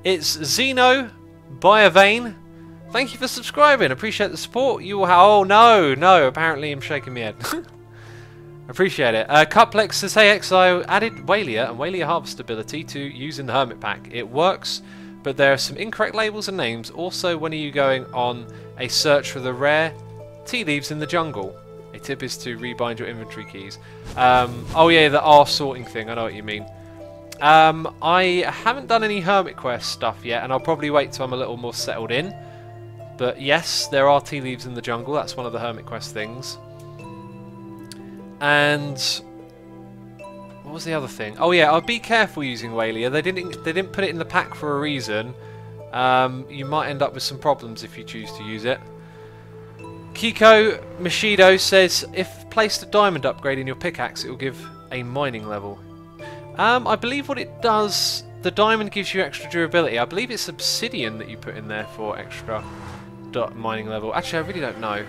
It's Zeno Biavane. Thank you for subscribing. Appreciate the support. You will have... Oh, no. Apparently I'm shaking my head. Appreciate it. Cuplex says, hey X, I added Walia and Walia Harvest ability to use in the Hermit Pack. It works, but there are some incorrect labels and names. Also, when are you going on a search for the rare tea leaves in the jungle? A tip is to rebind your inventory keys. Oh yeah, the R sorting thing. I know what you mean. I haven't done any Hermit Quest stuff yet, and I'll probably wait till I'm a little more settled in. But yes, there are tea leaves in the jungle. That's one of the Hermit Quest things. And what was the other thing? Oh yeah, I'll be careful using Walia. They didn't put it in the pack for a reason. You might end up with some problems if you choose to use it. Kiko Mashido says, if placed a diamond upgrade in your pickaxe, it will give a mining level. I believe what it does, the diamond gives you extra durability. I believe it's obsidian that you put in there for extra mining level. Actually, I really don't know.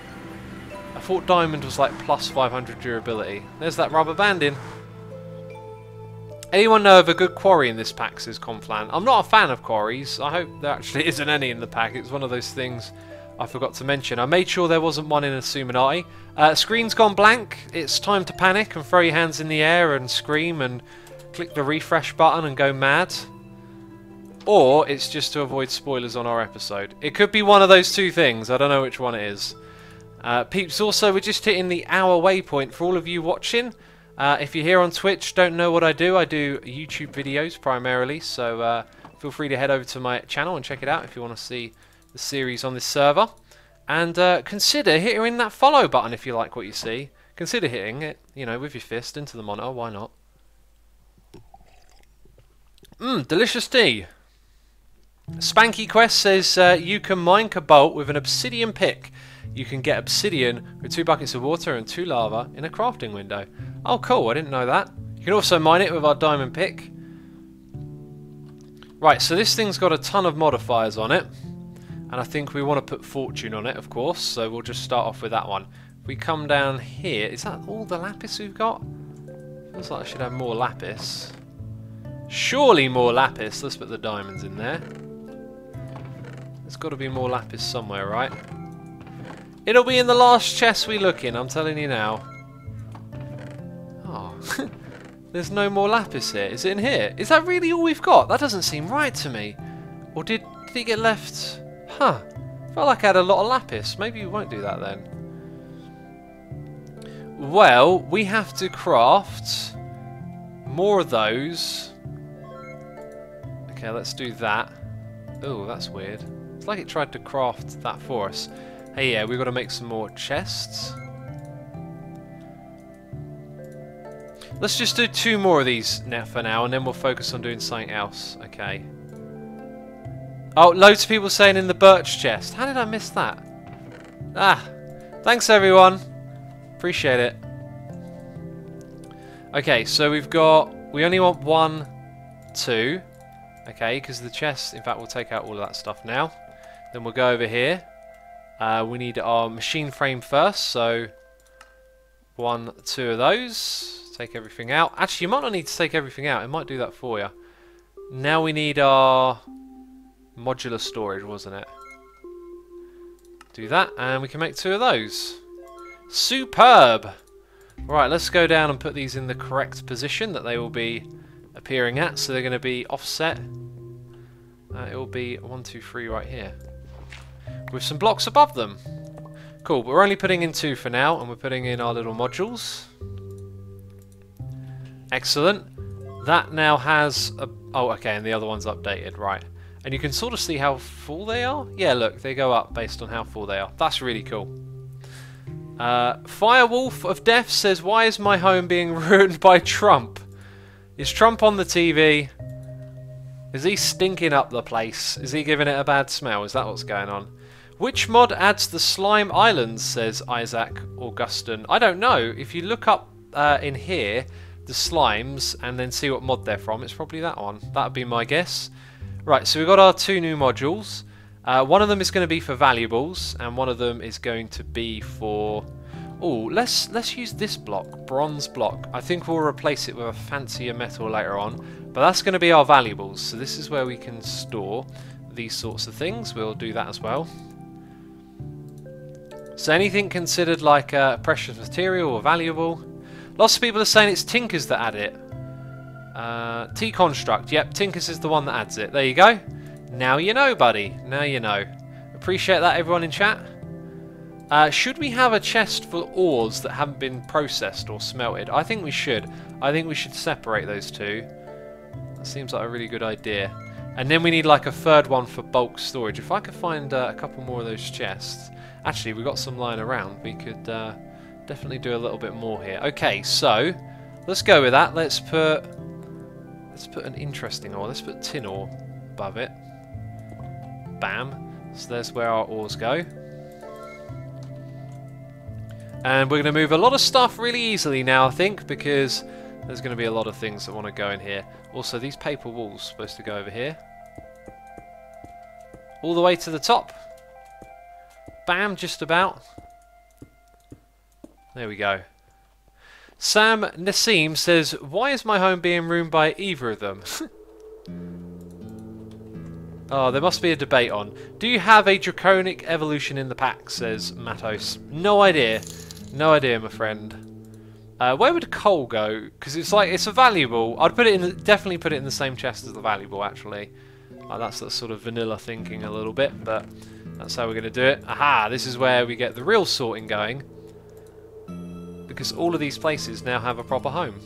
I thought diamond was like plus 500 durability. There's that rubber banding. Anyone know of a good quarry in this pack, says Conflan. I'm not a fan of quarries. I hope there actually isn't any in the pack. It's one of those things I forgot to mention. I made sure there wasn't one in Asuminati. Screen's gone blank. It's time to panic and throw your hands in the air and scream and click the refresh button and go mad. Or it's just to avoid spoilers on our episode. It could be one of those two things. I don't know which one it is. Peeps, also, we're just hitting the hour waypoint for all of you watching. If you're here on Twitch, don't know what I do YouTube videos primarily, so feel free to head over to my channel and check it out if you want to see the series on this server. And consider hitting that follow button if you like what you see. Consider hitting it, you know, with your fist into the monitor, why not? Delicious tea. Spanky Quest says you can mine cobalt with an obsidian pick. You can get obsidian with 2 buckets of water and 2 lava in a crafting window. Oh cool, I didn't know that. You can also mine it with our diamond pick. Right, so this thing's got a ton of modifiers on it. And I think we want to put fortune on it, of course. So we'll just start off with that one. If we come down here, is that all the lapis we've got? Feels like I should have more lapis. Surely more lapis. Let's put the diamonds in there. There's got to be more lapis somewhere, right? It'll be in the last chest we look in, I'm telling you now. Oh, there's no more lapis here. Is it in here? Is that really all we've got? That doesn't seem right to me. Or did it get left? Huh. Felt like I had a lot of lapis. Maybe we won't do that then. Well, we have to craft more of those. Okay, let's do that. Oh, that's weird. It's like it tried to craft that for us. Hey, yeah, we've got to make some more chests. Let's just do 2 more of these for now, and then we'll focus on doing something else. Okay. Oh, loads of people saying in the birch chest. How did I miss that? Ah, thanks everyone. Appreciate it. Okay, so we only want 1, 2. Okay, because the chest, in fact, we'll take out all of that stuff now. Then we'll go over here. We need our machine frame first, so 1, 2 of those. Take everything out. Actually, you might not need to take everything out. It might do that for you. Now we need our modular storage, wasn't it? Do that, and we can make 2 of those. Superb! Right, let's go down and put these in the correct position that they will be appearing at. So they're going to be offset. It will be 1, 2, 3 right here, with some blocks above them. Cool, but we're only putting in 2 for now, and we're putting in our little modules. Excellent. That now has a... Oh, okay, and the other one's updated, right. And you can sort of see how full they are. Yeah, look, they go up based on how full they are. That's really cool. Firewolf of Death says, why is my home being ruined by Trump? Is Trump on the TV? Is he stinking up the place? Is he giving it a bad smell? Is that what's going on? Which mod adds the slime islands, says Isaac Augustin. I don't know. If you look up in here, the slimes, and then see what mod they're from, it's probably that one. That would be my guess. Right, so we've got our 2 new modules. One of them is going to be for valuables, and one of them is going to be for... Oh, let's use this block, bronze block. I think we'll replace it with a fancier metal later on, but that's going to be our valuables. So this is where we can store these sorts of things. We'll do that as well. So anything considered like a precious material or valuable. Lots of people are saying it's Tinkers that add it. T-Construct, yep, Tinkers is the one that adds it. There you go. Now you know, buddy. Now you know. Appreciate that, everyone in chat. Should we have a chest for ores that haven't been processed or smelted? I think we should. I think we should separate those 2. That seems like a really good idea. And then we need like a 3rd one for bulk storage. If I could find a couple more of those chests. Actually, we've got some lying around. We could definitely do a little bit more here. Okay, so let's go with that. Let's put an interesting ore. Let's put tin ore above it. Bam. So there's where our ores go. And we're going to move a lot of stuff really easily now, I think, because there's going to be a lot of things that want to go in here. Also, these paper walls are supposed to go over here. All the way to the top. Bam, just about. There we go. Sam Nassim says, why is my home being ruined by either of them? Oh, there must be a debate on. Do you have a draconic evolution in the pack, says Matos. No idea. No idea, my friend. Where would coal go? Because it's a valuable. I'd put it in definitely put it in the same chest as the valuable, actually. That's sort of vanilla thinking a little bit, but that's how we're going to do it. Aha, this is where we get the real sorting going. Because all of these places now have a proper home.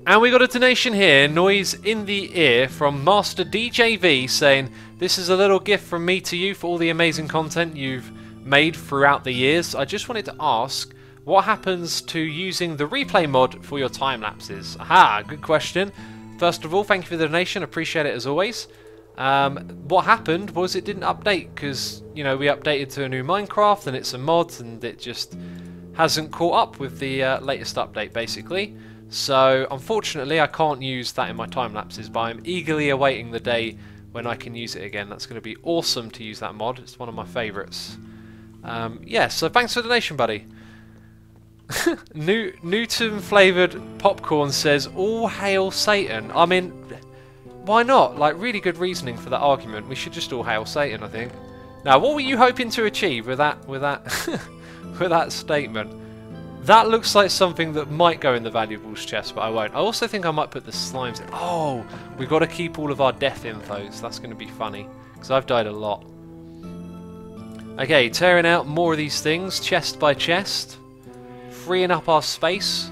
And we got a donation here, Noise in the Ear, from Master DJV, saying, this is a little gift from me to you for all the amazing content you've made throughout the years. I just wanted to ask, what happens to using the replay mod for your time lapses? Aha, good question. First of all, thank you for the donation, appreciate it as always. What happened was it didn't update, because, you know, we updated to a new Minecraft, and it's a mod, and it just hasn't caught up with the latest update, basically. So, unfortunately, I can't use that in my time lapses, but I'm eagerly awaiting the day when I can use it again. That's going to be awesome to use that mod. It's one of my favourites. Yeah, so thanks for the donation, buddy. Newton flavoured popcorn says, all hail Satan. I mean, why not? Like, really good reasoning for that argument. We should just all hail Satan, I think. Now, what were you hoping to achieve with that with that statement? That looks like something that might go in the valuables chest, but I won't. I also think I might put the slimes in. Oh, we've got to keep all of our death infos. That's going to be funny, because I've died a lot. Okay, tearing out more of these things, chest by chest. Freeing up our space.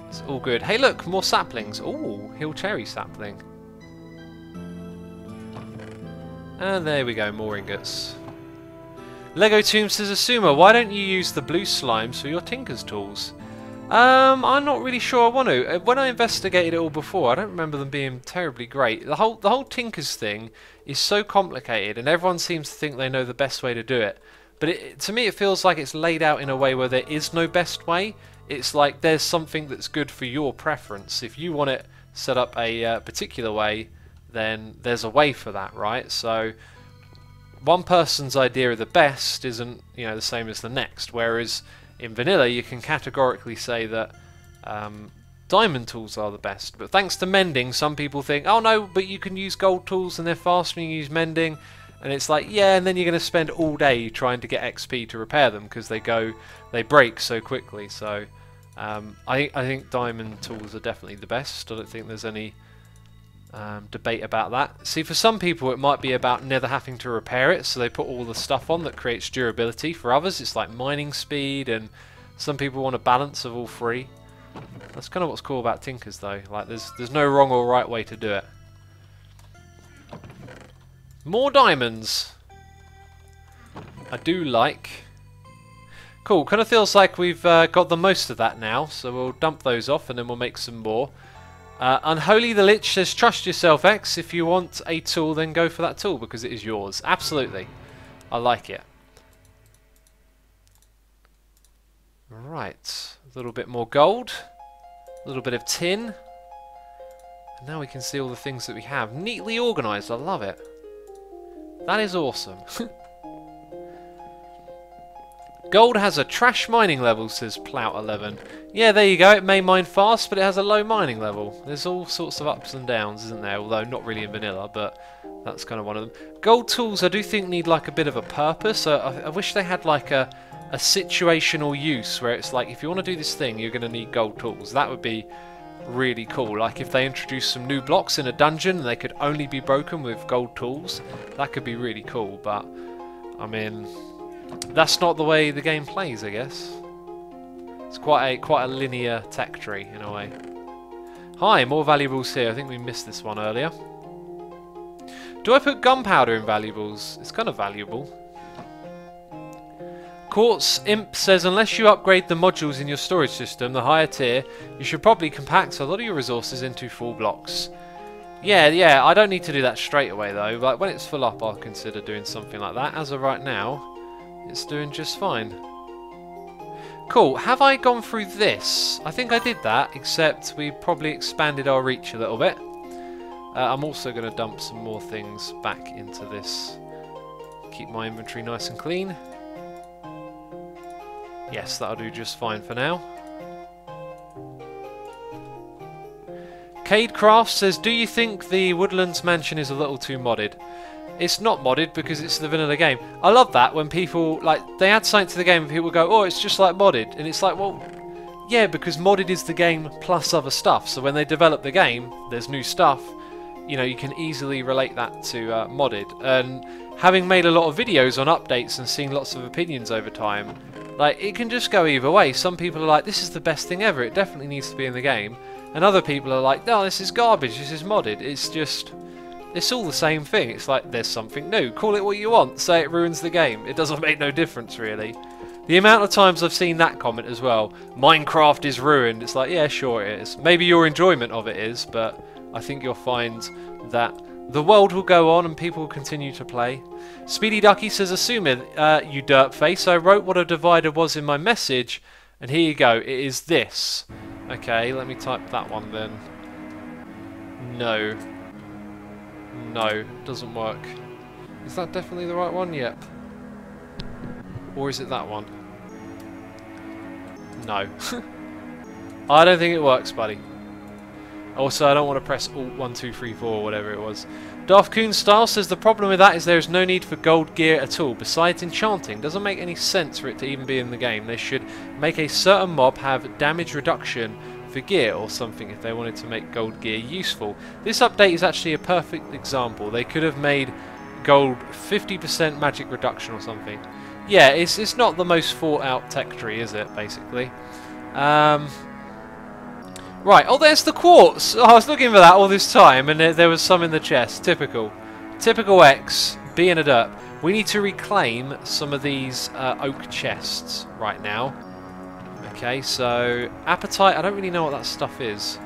It's all good. Hey look, more saplings. Ooh, hill cherry sapling. And there we go, more ingots. Lego Tomb says, Asuma, why don't you use the blue slimes for your Tinker's tools? I'm not really sure I want to. When I investigated it all before, I don't remember them being terribly great. The whole Tinker's thing is so complicated, and everyone seems to think they know the best way to do it. But to me, it feels like it's laid out in a way where there is no best way. It's like there's something that's good for your preference. If you want it set up a particular way, then there's a way for that, right? So one person's idea of the best isn't, you know, the same as the next. Whereas in vanilla, you can categorically say that diamond tools are the best. But thanks to mending, some people think, oh no, but you can use gold tools and they're faster when you use mending. And it's like, yeah, and then you're going to spend all day trying to get XP to repair them because they break so quickly. So I think diamond tools are definitely the best. I don't think there's any debate about that. See, for some people it might be about never having to repair it, so they put all the stuff on that creates durability. For others it's like mining speed, and some people want a balance of all three. That's kind of what's cool about Tinkers though. Like there's no wrong or right way to do it. More diamonds. I do like. Cool, kind of feels like we've got the most of that now, so we'll dump those off and then we'll make some more. Unholy the Lich says, trust yourself, X. If you want a tool, then go for that tool because it is yours. Absolutely. I like it. Right, a little bit more gold, a little bit of tin. And now we can see all the things that we have. Neatly organised, I love it. That is awesome. Gold has a trash mining level, says Plout11. Yeah, there you go. It may mine fast, but it has a low mining level. There's all sorts of ups and downs, isn't there? Although not really in vanilla, but that's kind of one of them. Gold tools, I do think, need like a bit of a purpose. I wish they had like a situational use where it's like, if you want to do this thing, you're going to need gold tools. That would be really cool. Like if they introduced some new blocks in a dungeon and they could only be broken with gold tools, that could be really cool. But I mean, that's not the way the game plays, I guess. It's quite a linear tech tree in a way. Hi, more valuables here. I think we missed this one earlier. Do I put gunpowder in valuables? It's kind of valuable. Quartz Imp says, unless you upgrade the modules in your storage system, the higher tier, you should probably compact a lot of your resources into full blocks. Yeah, I don't need to do that straight away though. Like when it's full up, I'll consider doing something like that. As of right now, it's doing just fine. Cool, have I gone through this? I think I did that, except we probably expanded our reach a little bit. I'm also going to dump some more things back into this. Keep my inventory nice and clean. Yes, that'll do just fine for now. Cade Craft says, do you think the Woodlands mansion is a little too modded? It's not modded because it's the vanilla game. I love that when people, like, they add something to the game and people go, oh, it's just like modded. And it's like, well, yeah, because modded is the game plus other stuff. So when they develop the game, there's new stuff. You know, you can easily relate that to modded. And having made a lot of videos on updates and seeing lots of opinions over time, like, it can just go either way. Some people are like, this is the best thing ever. It definitely needs to be in the game. And other people are like, no, this is garbage. This is modded. It's just... it's all the same thing. It's like, there's something new. Call it what you want. Say it ruins the game. It doesn't make no difference, really. The amount of times I've seen that comment as well, Minecraft is ruined. It's like, yeah, sure it is. Maybe your enjoyment of it is, but I think you'll find that the world will go on and people will continue to play. Speedy Ducky says, assume it, you derpface. I wrote what a divider was in my message, and here you go. It is this. Okay, let me type that one then. No. No, doesn't work. Is that definitely the right one? Yep. Or is it that one? No. I don't think it works, buddy. Also, I don't want to press Alt 1, 2, 3, 4 or whatever it was. Darth Coon Style says the problem with that is there is no need for gold gear at all. Besides enchanting, doesn't make any sense for it to even be in the game. They should make a certain mob have damage reduction for gear or something if they wanted to make gold gear useful. This update is actually a perfect example. They could have made gold 50% magic reduction or something. Yeah, it's not the most thought out tech tree, is it, basically? Right, oh, there's the quartz! Oh, I was looking for that all this time, and there was some in the chest. Typical. Typical X, being a derp. We need to reclaim some of these oak chests right now. Okay, so apatite, I don't really know what that stuff is,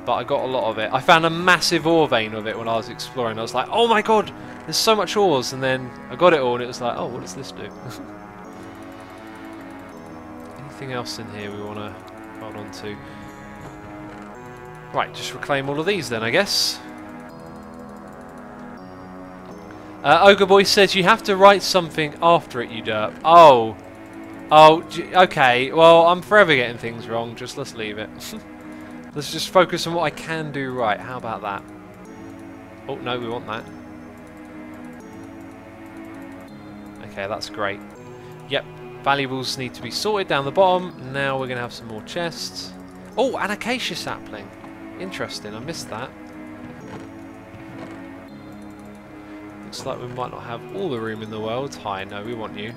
but I got a lot of it. I found a massive ore vein of it when I was exploring. I was like, oh my god, there's so much ores, and then I got it all, and it was like, oh, what does this do? anything else in here we want to hold on to? Right, just reclaim all of these then, I guess. Ogre Boy says you have to write something after it, you derp. Oh. Oh, okay. Well, I'm forever getting things wrong. Just let's leave it. Let's just focus on what I can do right. How about that? Oh, no, we want that. Okay, that's great. Yep, valuables need to be sorted down the bottom. Now we're going to have some more chests. Oh, an acacia sapling. Interesting, I missed that. Looks like we might not have all the room in the world. Hi, no, we want you.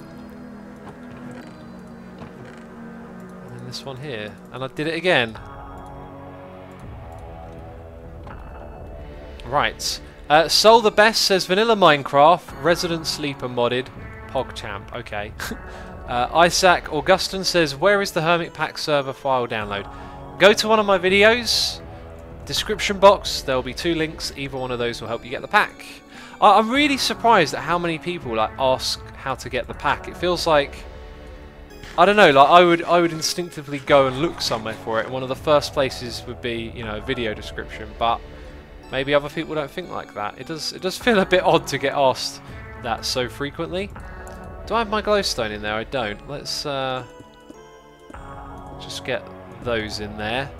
And then this one here. And I did it again. Right. Soul the Best says Vanilla Minecraft, Resident Sleeper modded, PogChamp. Okay. Isaac Augustin says, where is the Hermit Pack server file download? Go to one of my videos, description box, there'll be 2 links, either one of those will help you get the pack. I'm really surprised at how many people like ask how to get the pack. It feels like, I don't know, like I would instinctively go and look somewhere for it, and one of the first places would be, you know, a video description, but maybe other people don't think like that. It does feel a bit odd to get asked that so frequently. Do I have my glowstone in there? I don't. Let's just get those in there.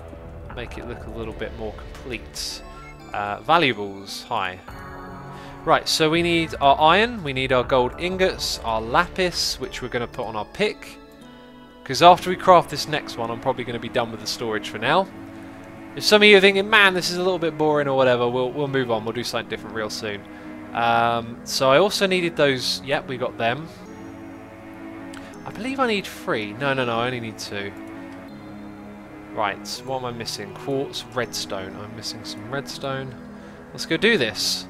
Make it look a little bit more complete. Valuables. Hi. Right, so we need our iron, we need our gold ingots, our lapis, which we're going to put on our pick. Because after we craft this next one, I'm probably going to be done with the storage for now. If some of you are thinking, man, this is a little bit boring or whatever, we'll move on. We'll do something different real soon. So I also needed those. Yep, we got them. I believe I need 3. No, I only need 2. Right, what am I missing? Quartz, redstone. I'm missing some redstone. Let's go do this.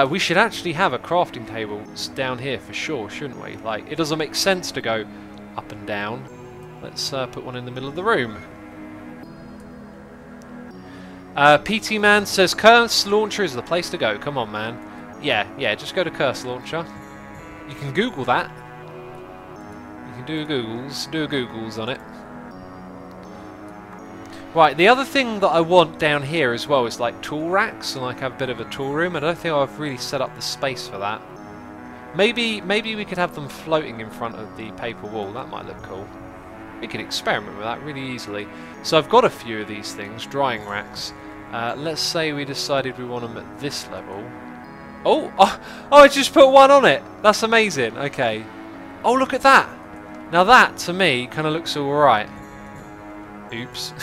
We should actually have a crafting table down here for sure, shouldn't we? Like, it doesn't make sense to go up and down. Let's put one in the middle of the room. PT Man says Curse Launcher is the place to go. Come on, man. Yeah, just go to Curse Launcher. You can Google that. You can do Googles on it. Right, the other thing that I want down here as well is like tool racks and like have a bit of a tool room. I don't think I've really set up the space for that. Maybe we could have them floating in front of the paper wall. That might look cool. We could experiment with that really easily. So I've got a few of these things, drying racks. Let's say we decided we want them at this level. Oh, I just put one on it. That's amazing. Okay. Oh, look at that. Now that, to me, kind of looks alright. Oops.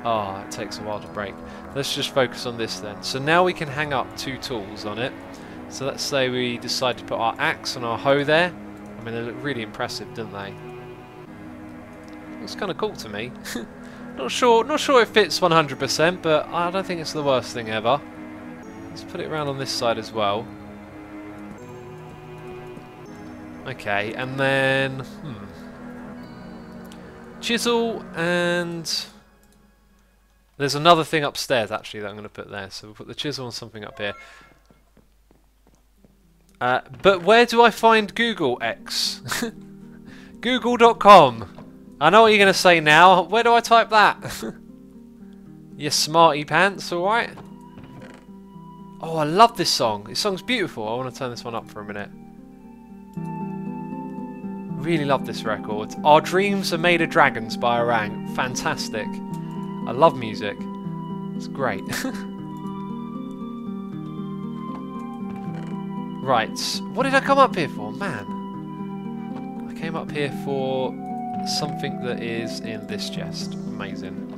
Oh, it takes a while to break. Let's just focus on this then. So now we can hang up 2 tools on it. So let's say we decide to put our axe and our hoe there. I mean, they look really impressive, don't they? Looks kind of cool to me. Not sure it fits 100%, but I don't think it's the worst thing ever. Let's put it around on this side as well. Okay, and then chisel, and there's another thing upstairs actually that I'm going to put there. So we'll put the chisel and something up here. But where do I find Google X? Google.com. I know what you're going to say now. Where do I type that? You smarty pants, alright? Oh, I love this song. This song's beautiful. I want to turn this one up for a minute. Really love this record. Our Dreams Are Made of Dragons by Orang. Fantastic. I love music. It's great. Right. What did I come up here for? Man. I came up here for something that is in this chest. Amazing.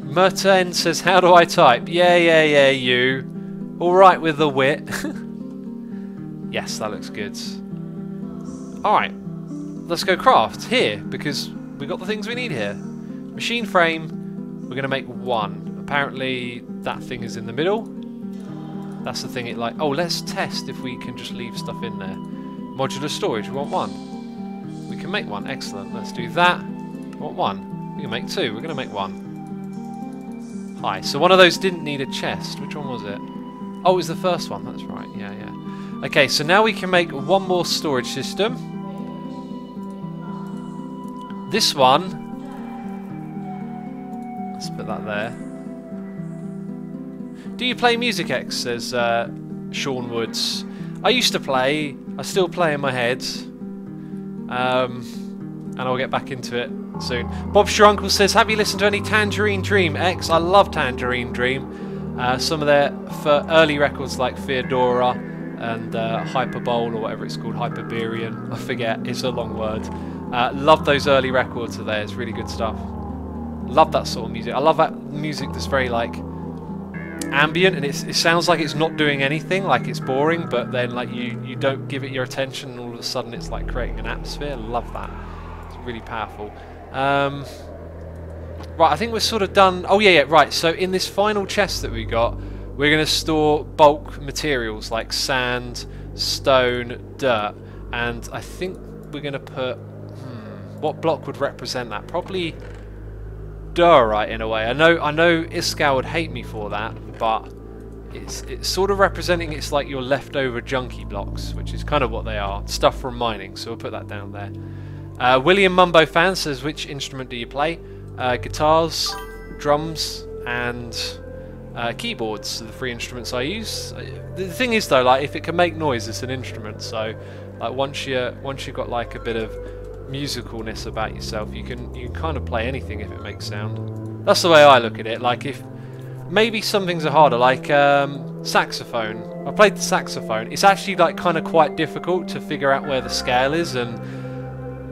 Merten says, how do I type? Yeah, you. Alright with the wit. Yes, that looks good. Alright. Let's go craft here, because we got the things we need here. Machine frame, we're going to make 1. Apparently that thing is in the middle. That's the thing it like... Oh, let's test if we can just leave stuff in there. Modular storage, we want 1. We can make 1, excellent. Let's do that. We want 1. We can make 2, we're going to make 1. Hi, so one of those didn't need a chest. Which one was it? Oh, it was the first one, that's right, yeah. Okay, so now we can make 1 more storage system. This one, let's put that there. Do you play Music X? Says Sean Woods. I used to play. I still play in my head. And I'll get back into it soon. Bob Schrunkle says, have you listened to any Tangerine Dream X? I love Tangerine Dream. Some of their early records like Theodora and Hyperbole or whatever it's called, Hyperbarian. I forget, it's a long word. Love those early records of theirs, really good stuff. Love that sort of music. I love that music that's very like ambient, and it sounds like it's not doing anything, like it's boring, but then like you don't give it your attention and all of a sudden it's like creating an atmosphere. Love that. It's really powerful. Right, I think we're sort of done. Oh yeah, right, so in this final chest that we got, we're going to store bulk materials like sand, stone, dirt, and I think we're going to put what block would represent that? Probably Diorite in a way. I know Iskall would hate me for that, but it's sort of representing it's like your leftover junky blocks, which is kind of what they are. Stuff from mining, so we'll put that down there. William Mumbo Fan says, which instrument do you play? Guitars, drums, and keyboards are the three instruments I use. The thing is though, like if it can make noise, it's an instrument. So like once you've got like a bit of musicalness about yourself, you can kind of play anything if it makes sound. That's the way I look at it. Like if maybe some things are harder, like saxophone. I played the saxophone. It's actually like kind of quite difficult to figure out where the scale is, and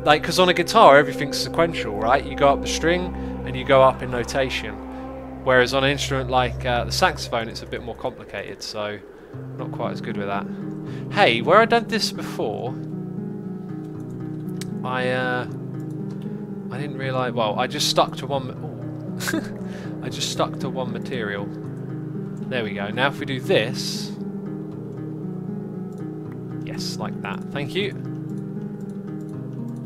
like because on a guitar everything's sequential, right? You go up the string and you go up in notation, whereas on an instrument like the saxophone it's a bit more complicated, so not quite as good with that. Hey, where I done this before, I didn't realise. Well, I just stuck to one. I just stuck to one material. There we go. Now if we do this, yes, like that. Thank you.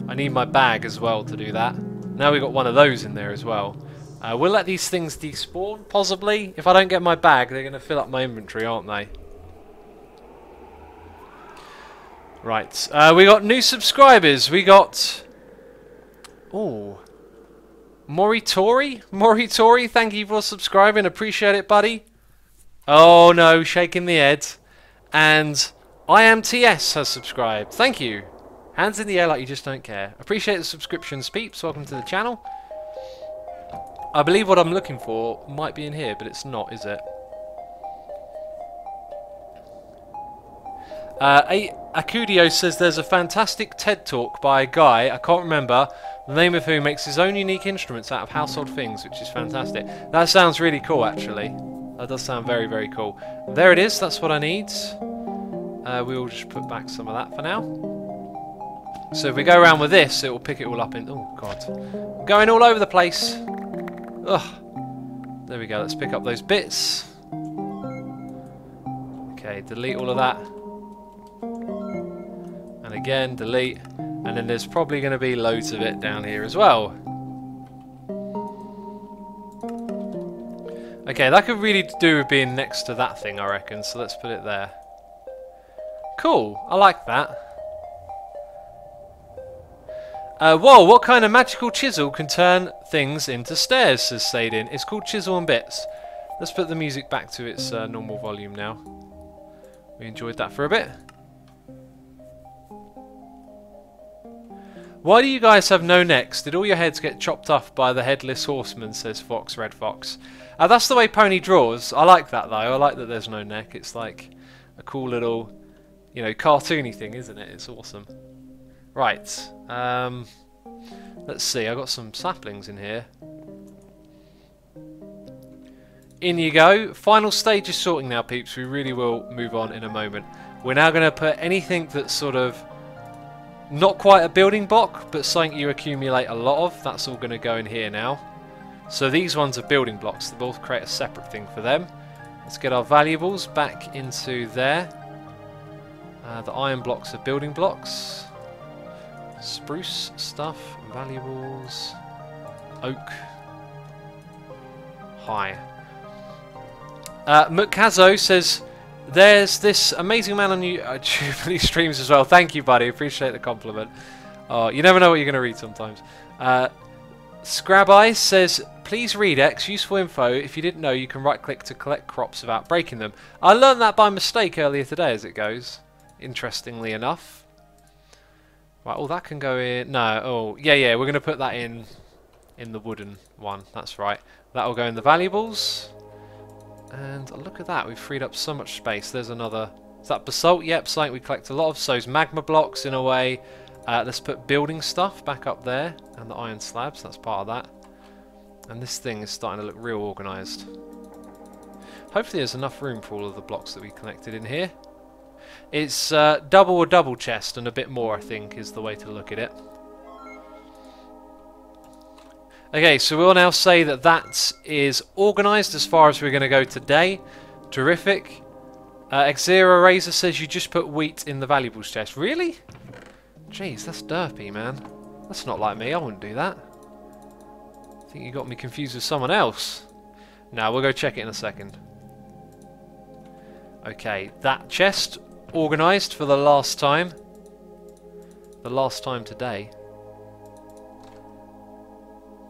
I need my bag as well to do that. Now we've got one of those in there as well. We'll let these things despawn, possibly. If I don't get my bag, they're going to fill up my inventory, aren't they? Right, we got new subscribers. We got... Oh. Moritori, thank you for subscribing. Appreciate it, buddy. Oh, no, shaking the head. And IamTS has subscribed. Thank you. Hands in the air like you just don't care. Appreciate the subscriptions, peeps. Welcome to the channel. I believe what I'm looking for might be in here, but it's not, is it? Akudio says there's a fantastic TED talk by a guy, I can't remember the name of who, makes his own unique instruments out of household things, which is fantastic. That sounds really cool, actually. That does sound very, very cool. There it is, that's what I need. We'll just put back some of that for now. So if we go around with this, it will pick it all up in... Oh, God. I'm going all over the place. Ugh. There we go, let's pick up those bits. Okay, delete all of that. And again, delete. And then there's probably going to be loads of it down here as well. Okay, that could really do with being next to that thing, I reckon. So let's put it there. Cool, I like that. Whoa, what kind of magical chisel can turn things into stairs, says Sadin. It's called Chisel and Bits. Let's put the music back to its normal volume now. We enjoyed that for a bit. Why do you guys have no necks? Did all your heads get chopped off by the headless horseman, says Fox Red Fox. That's the way Pony draws. I like that though. I like that there's no neck. It's like a cool little, you know, cartoony thing, isn't it? It's awesome. Right. Let's see. I've got some saplings in here. In you go. Final stage of sorting now, peeps. We really will move on in a moment. We're now going to put anything that's sort of not quite a building block, but something you accumulate a lot of. That's all going to go in here now. So these ones are building blocks. They both create a separate thing for them. Let's get our valuables back into there. The iron blocks are building blocks. Spruce stuff, valuables, oak, high. Mukhazo says, there's this amazing man on YouTube and he streams as well. Thank you, buddy. Appreciate the compliment. Oh, you never know what you're going to read sometimes. Scrab Eyes says, please read X, useful info. If you didn't know, you can right click to collect crops without breaking them. I learned that by mistake earlier today as it goes, interestingly enough. Right, oh, that can go in. No, oh, yeah, we're going to put that in the wooden one. That's right. That will go in the valuables. And look at that, we've freed up so much space. There's another. Is that basalt? Yep, something we collect a lot of. So it's magma blocks in a way. Let's put building stuff back up there, and the iron slabs, that's part of that. And this thing is starting to look real organised. Hopefully there's enough room for all of the blocks that we collected in here. It's double a double chest and a bit more, I think, is the way to look at it. Okay, so we'll now say that that is organised as far as we're going to go today. Terrific. Xero Razor says you just put wheat in the valuables chest. Really? Jeez, that's derpy, man. That's not like me. I wouldn't do that. I think you got me confused with someone else. Now we'll go check it in a second. Okay, that chest organised for the last time. The last time today.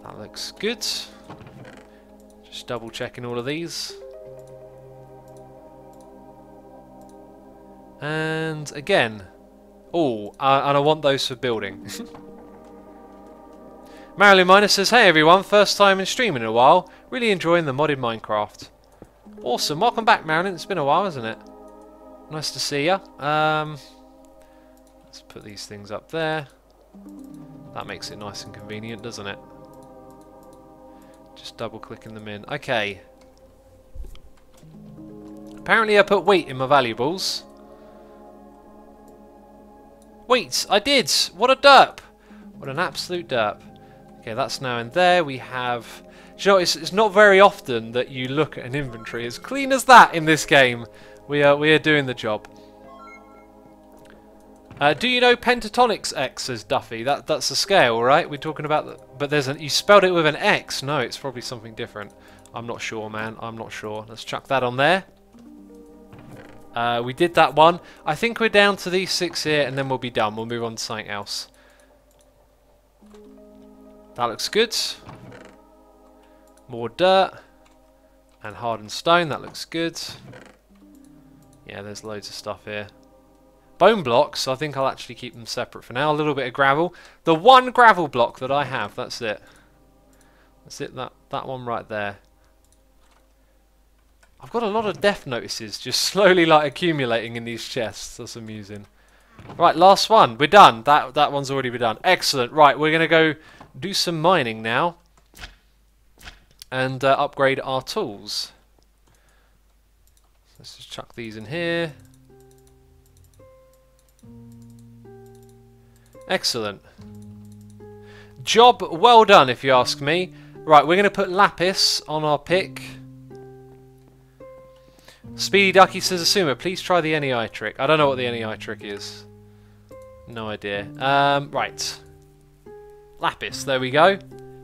That looks good. Just double checking all of these. And again. Oh, and I want those for building. Marilyn Miner says, hey everyone, first time in streaming in a while. Really enjoying the modded Minecraft. Awesome, welcome back Marilyn, it's been a while, hasn't it? Nice to see ya. Let's put these things up there. That makes it nice and convenient, doesn't it? Just double clicking them in. Okay. Apparently I put wheat in my valuables. Wheat! I did! What a derp! What an absolute derp. Okay, that's now in there. We have... Do you know, it's not very often that you look at an inventory as clean as that in this game. We are doing the job. Do you know Pentatonix X, says Duffy? That's a scale, right? We're talking about... But there's you spelled it with an X. No, it's probably something different. I'm not sure, man. I'm not sure. Let's chuck that on there. We did that one. I think we're down to these 6 here, and then we'll be done. We'll move on to something else. That looks good. More dirt. And hardened stone. That looks good. Yeah, there's loads of stuff here. Bone blocks, I think I'll actually keep them separate for now. A little bit of gravel. The one gravel block that I have, that's it. That's it, that one right there. I've got a lot of death notices just slowly like accumulating in these chests. That's amusing. Right, last one. We're done. That one's already been done. Excellent. Right, we're going to go do some mining now. And upgrade our tools. Let's just chuck these in here. Excellent. Job well done, if you ask me. Right, we're going to put lapis on our pick. Speedy Ducky says, Asuma, please try the NEI trick. I don't know what the NEI trick is. No idea. Right. Lapis, there we go.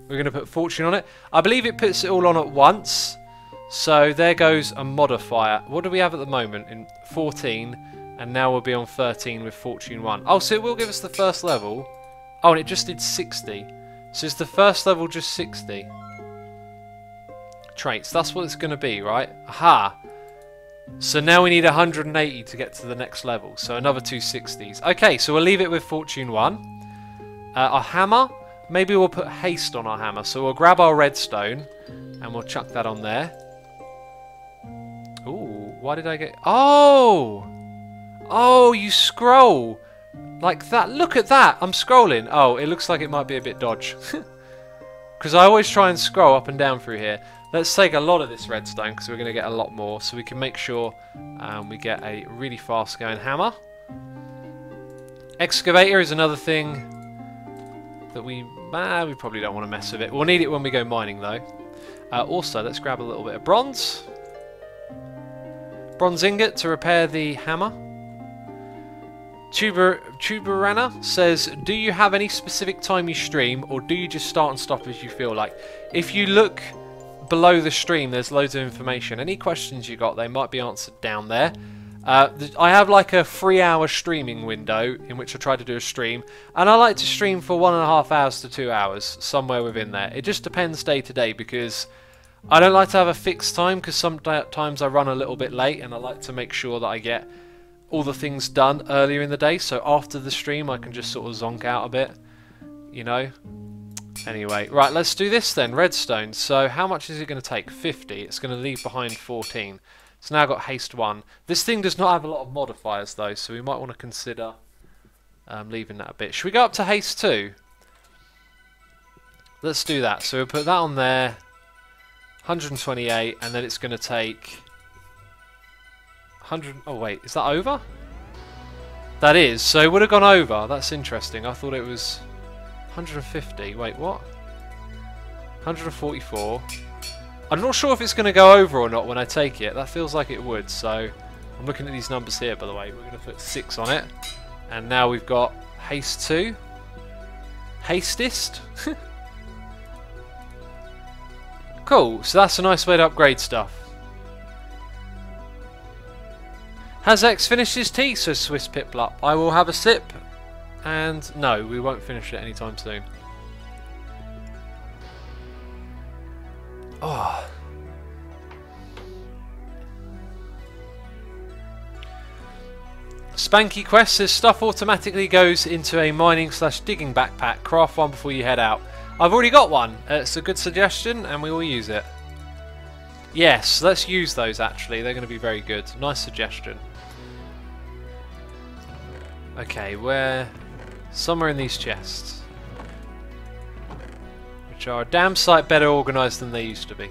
We're going to put fortune on it. I believe it puts it all on at once. So there goes a modifier. What do we have at the moment? In 14. And now we'll be on 13 with fortune 1. Oh, so it will give us the first level. Oh, and it just did 60. So is the first level just 60? Traits, that's what it's going to be, right? Aha! So now we need 180 to get to the next level. So another 2 60s. Okay, so we'll leave it with fortune 1. Our hammer. Maybe we'll put haste on our hammer. So we'll grab our redstone. And we'll chuck that on there. Ooh, why did I get... Oh! Oh, you scroll. Like that. Look at that. I'm scrolling. Oh, it looks like it might be a bit dodge. Because I always try and scroll up and down through here. Let's take a lot of this redstone because we're going to get a lot more. So we can make sure we get a really fast going hammer. Excavator is another thing that we probably don't want to mess with it. We'll need it when we go mining though. Also, let's grab a little bit of bronze. Bronze ingot to repair the hammer. Tuberana says, do you have any specific time you stream or do you just start and stop as you feel like? If you look below the stream, there's loads of information. Any questions you got, they might be answered down there. I have like a 3-hour streaming window in which I try to do a stream, and I like to stream for 1.5 hours to 2 hours, somewhere within there. It just depends day to day, because I don't like to have a fixed time, because sometimes I run a little bit late, and I like to make sure that I get all the things done earlier in the day, so after the stream I can just sort of zonk out a bit, you know. Anyway, right, let's do this then. Redstone. So how much is it going to take? 50. It's going to leave behind 14. So now I've got haste 1. This thing does not have a lot of modifiers though, so we might want to consider leaving that a bit. Should we go up to haste 2? Let's do that. So we'll put that on there. 128, and then it's going to take 100. Oh wait, is that over? That is. So it would have gone over. That's interesting. I thought it was 150. Wait, what? 144. I'm not sure if it's going to go over or not when I take it. That feels like it would. So I'm looking at these numbers here, by the way. We're going to put 6 on it. And now we've got haste 2. Hastest. Cool. So that's a nice way to upgrade stuff. Has X finished his tea? Says Swiss Piplup. I will have a sip. And no, we won't finish it anytime soon. Oh. Spanky Quest says stuff automatically goes into a mining / digging backpack. Craft one before you head out. I've already got one. It's a good suggestion and we will use it. Yes, let's use those actually. They're going to be very good. Nice suggestion. Okay, where... somewhere in these chests, which are a damn sight better organised than they used to be.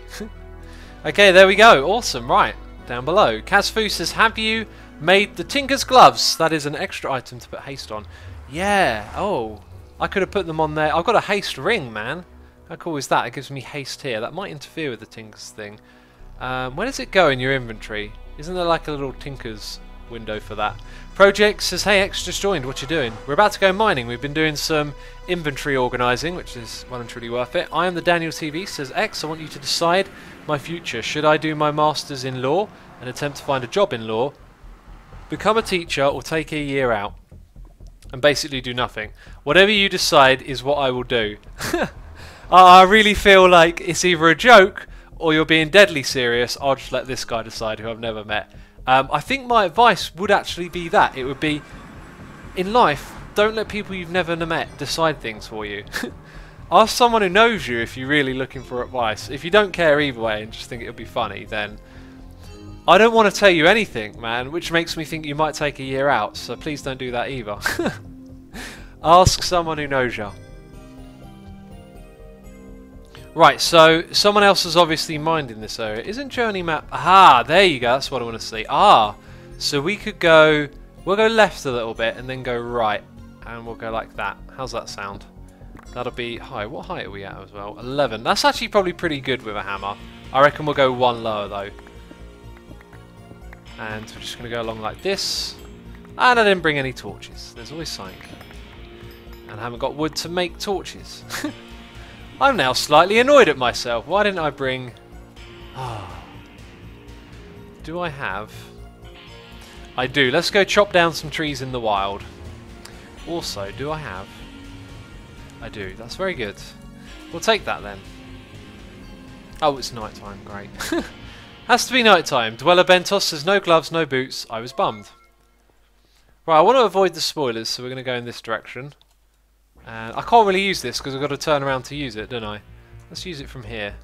Okay, there we go. Awesome. Right, down below. Kazfu says, have you made the Tinker's Gloves? That is an extra item to put haste on. Yeah. Oh, I could have put them on there. I've got a haste ring, man. How cool is that? It gives me haste here. That might interfere with the Tinker's thing. Where does it go in your inventory? Isn't there like a little Tinker's window for that? Project says, hey X, just joined, what you doing? We're about to go mining. We've been doing some inventory organising, which is well and truly worth it. I am the Daniel TV, says X, I want you to decide my future. Should I do my masters in law and attempt to find a job in law, become a teacher, or take a year out and basically do nothing? Whatever you decide is what I will do. I really feel like it's either a joke or you're being deadly serious. I'll just let this guy decide, who I've never met. I think my advice would actually be that. It would be, in life, don't let people you've never met decide things for you. Ask someone who knows you if you're really looking for advice. If you don't care either way and just think it'll be funny, then I don't want to tell you anything, man, which makes me think you might take a year out, so please don't do that either. Ask someone who knows you. Right, so someone else is obviously mined in this area. Isn't journey map... Aha, there you go. That's what I want to see. Ah, so we could go... We'll go left a little bit and then go right. And we'll go like that. How's that sound? That'll be high. What height are we at as well? 11. That's actually probably pretty good with a hammer. I reckon we'll go one lower though. And we're just going to go along like this. And I didn't bring any torches. There's always something. And I haven't got wood to make torches. I'm now slightly annoyed at myself. Why didn't I bring... Oh. Do I have... I do. Let's go chop down some trees in the wild. Also, do I have... I do. That's very good. We'll take that then. Oh, it's night time. Great. Has to be night time. Dweller Bentos says no gloves, no boots. I was bummed. Right, I want to avoid the spoilers, so we're going to go in this direction. And I can't really use this because I've got to turn around to use it, don't I? Let's use it from here.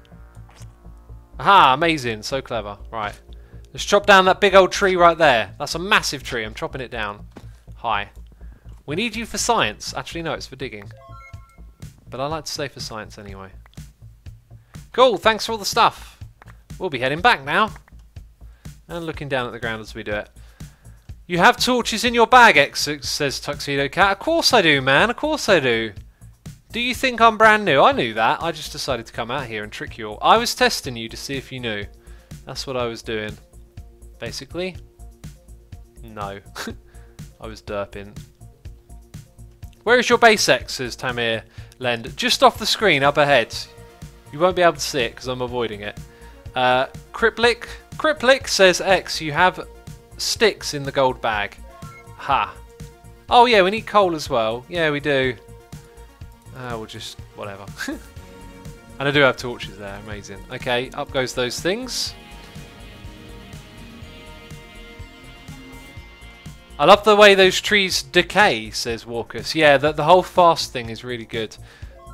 Aha, amazing. So clever. Right. Let's chop down that big old tree right there. That's a massive tree. I'm chopping it down. Hi. We need you for science. Actually, no, it's for digging. But I like to stay for science anyway. Cool. Thanks for all the stuff. We'll be heading back now. And looking down at the ground as we do it. You have torches in your bag, X, says Tuxedo Cat. Of course I do, man. Of course I do. Do you think I'm brand new? I knew that. I just decided to come out here and trick you all. I was testing you to see if you knew. That's what I was doing. Basically. No. I was derping. Where is your base, X, says Tamir Lend. Just off the screen, up ahead. You won't be able to see it because I'm avoiding it. Kriplick says, X, you have sticks in the gold bag. Ha. Oh yeah, we need coal as well. Yeah, we do. We'll just, whatever. And I do have torches there, amazing. Okay, up goes those things. I love the way those trees decay, says Walkus. Yeah, the whole fast thing is really good.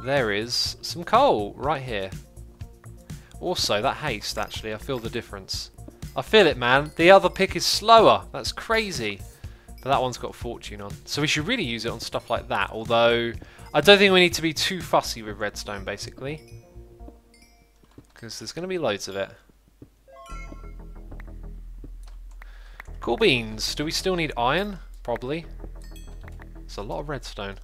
There is some coal right here. Also, that haste, actually, I feel the difference. I feel it, man. The other pick is slower. That's crazy. But that one's got a fortune on. So we should really use it on stuff like that. Although, I don't think we need to be too fussy with redstone, basically. Because there's going to be loads of it. Cool beans. Do we still need iron? Probably. It's a lot of redstone.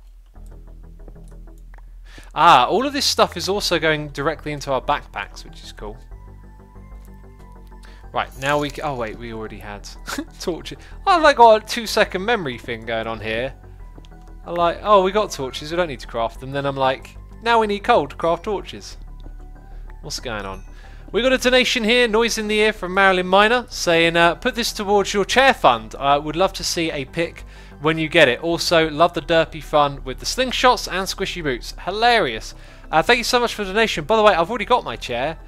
Ah, all of this stuff is also going directly into our backpacks, which is cool. Right, now we... Oh, wait, we already had torches. I've like got a 2-second memory thing going on here. I'm like, oh, we got torches, we don't need to craft them. Then I'm like, now we need coal to craft torches. What's going on? We got a donation here, Noise in the Ear from Marilyn Miner, saying, put this towards your chair fund. I would love to see a pic when you get it. Also, love the derpy fun with the slingshots and squishy boots. Hilarious. Thank you so much for the donation. By the way, I've already got my chair.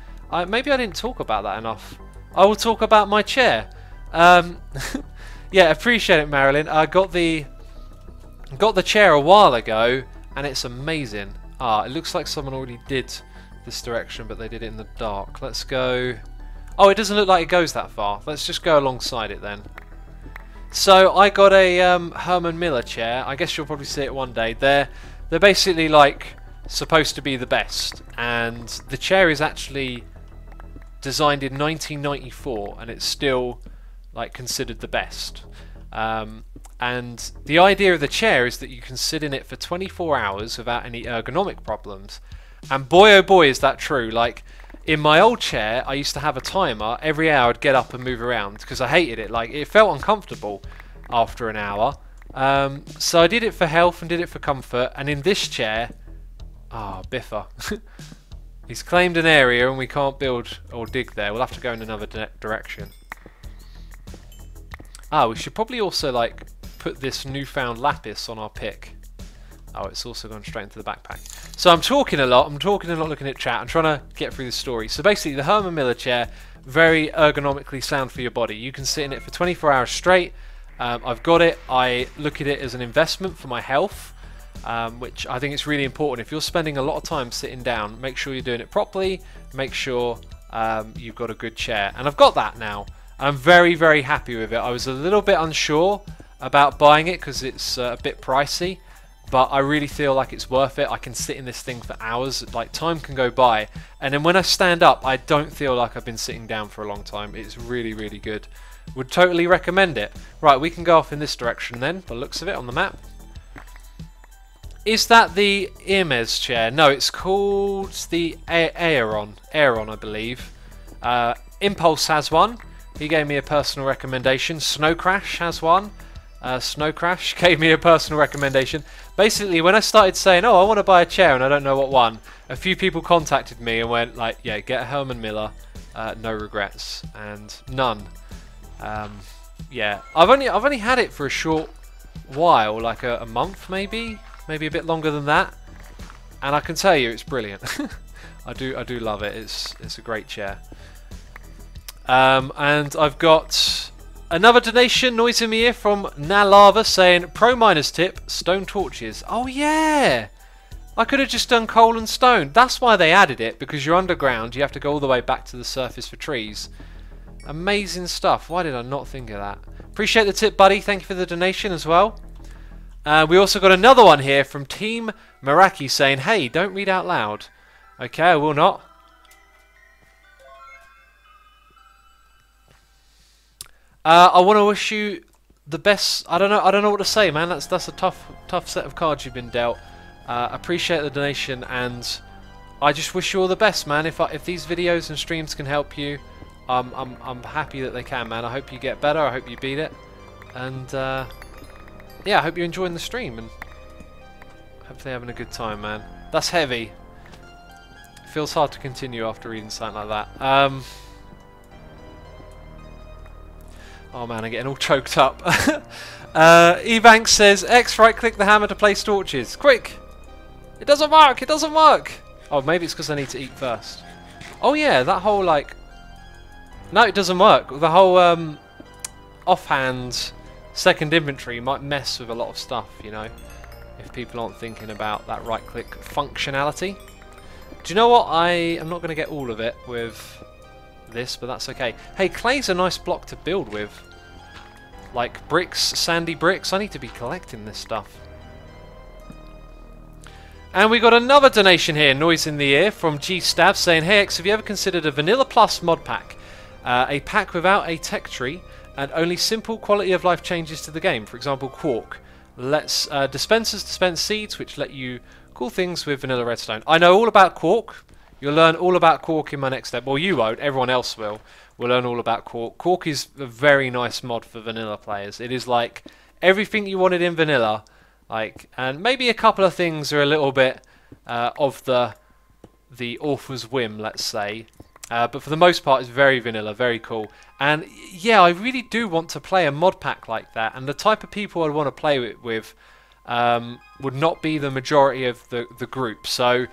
Maybe I didn't talk about that enough. I will talk about my chair. Yeah, appreciate it, Marilyn. I got the chair a while ago, and it's amazing. Ah, it looks like someone already did this direction, but they did it in the dark. Let's go. Oh, it doesn't look like it goes that far. Let's just go alongside it then. So I got a Herman Miller chair. I guess you'll probably see it one day. They're basically like supposed to be the best, and the chair is actually designed in 1994, and it's still like considered the best. And the idea of the chair is that you can sit in it for 24 hours without any ergonomic problems. And boy oh boy is that true. Like in my old chair I used to have a timer. Every hour I'd get up and move around because I hated it. Like it felt uncomfortable after an hour. So I did it for health and did it for comfort. And in this chair, Biffa. He's claimed an area and we can't build or dig there. We'll have to go in another direction. We should probably also like put this newfound lapis on our pick. Oh, it's also gone straight into the backpack. So I'm talking a lot. I'm talking and not looking at chat. I'm trying to get through the story. So basically, the Herman Miller chair, very ergonomically sound for your body. You can sit in it for 24 hours straight. I've got it. I look at it as an investment for my health, which I think it's really important. If you're spending a lot of time sitting down, make sure you're doing it properly. Make sure you've got a good chair. And I've got that now. I'm very, very happy with it. I was a little bit unsure about buying it because it's a bit pricey. But I really feel like it's worth it. I can sit in this thing for hours. Like, time can go by. And then when I stand up, I don't feel like I've been sitting down for a long time. It's really, really good. Would totally recommend it. Right, we can go off in this direction then, by the looks of it on the map. Is that the Hermes chair? No, it's called the Aeron. Aeron, I believe. Impulse has one. He gave me a personal recommendation. Snow Crash has one. Snow Crash gave me a personal recommendation. Basically, when I started saying, oh, I want to buy a chair and I don't know what one, a few people contacted me and went like, yeah, get a Herman Miller, no regrets, and none. Yeah, I've only had it for a short while, like a month maybe a bit longer than that, and I can tell you it's brilliant. I do love it. It's a great chair. And I've got another donation, Noise in the Ear from Nalava, saying, pro miners tip, stone torches. Oh yeah! I could have just done coal and stone. That's why they added it, because you're underground, you have to go all the way back to the surface for trees. Amazing stuff. Why did I not think of that? Appreciate the tip, buddy. Thank you for the donation as well. We also got another one here from Team Meraki saying, hey, don't read out loud. Okay, I will not. I want to wish you the best. I don't know what to say, man. That's a tough set of cards you've been dealt. Appreciate the donation, and I just wish you all the best, man. If these videos and streams can help you, I'm happy that they can, man. I hope you get better. I hope you beat it, and yeah, I hope you're enjoying the stream and hopefully having a good time, man. That's heavy. It feels hard to continue after reading something like that. Oh man, I'm getting all choked up. Ebank says, X right click the hammer to place torches. Quick! It doesn't work! It doesn't work! Oh, maybe it's because I need to eat first. Oh yeah, that whole like... No, it doesn't work. The whole offhand second inventory might mess with a lot of stuff, you know, if people aren't thinking about that right click functionality. Do you know what? I'm not going to get all of it with this, but that's okay. Hey, clay's a nice block to build with. Like bricks, sandy bricks. I need to be collecting this stuff. And we got another donation here, noise in the ear, from G-Stab saying, hey X, have you ever considered a Vanilla Plus mod pack? A pack without a tech tree and only simple quality of life changes to the game. For example, Quark. Dispensers dispense seeds which let you cool things with vanilla redstone. I know all about Quark. You'll learn all about Quark in my next step. Well, you won't. Everyone else will. We'll learn all about Quark. Quark is a very nice mod for vanilla players. It is like everything you wanted in vanilla. And maybe a couple of things are a little bit of the author's whim, let's say. But for the most part, it's very vanilla, very cool. And yeah, I really do want to play a mod pack like that. And the type of people I'd want to play it with would not be the majority of the group. So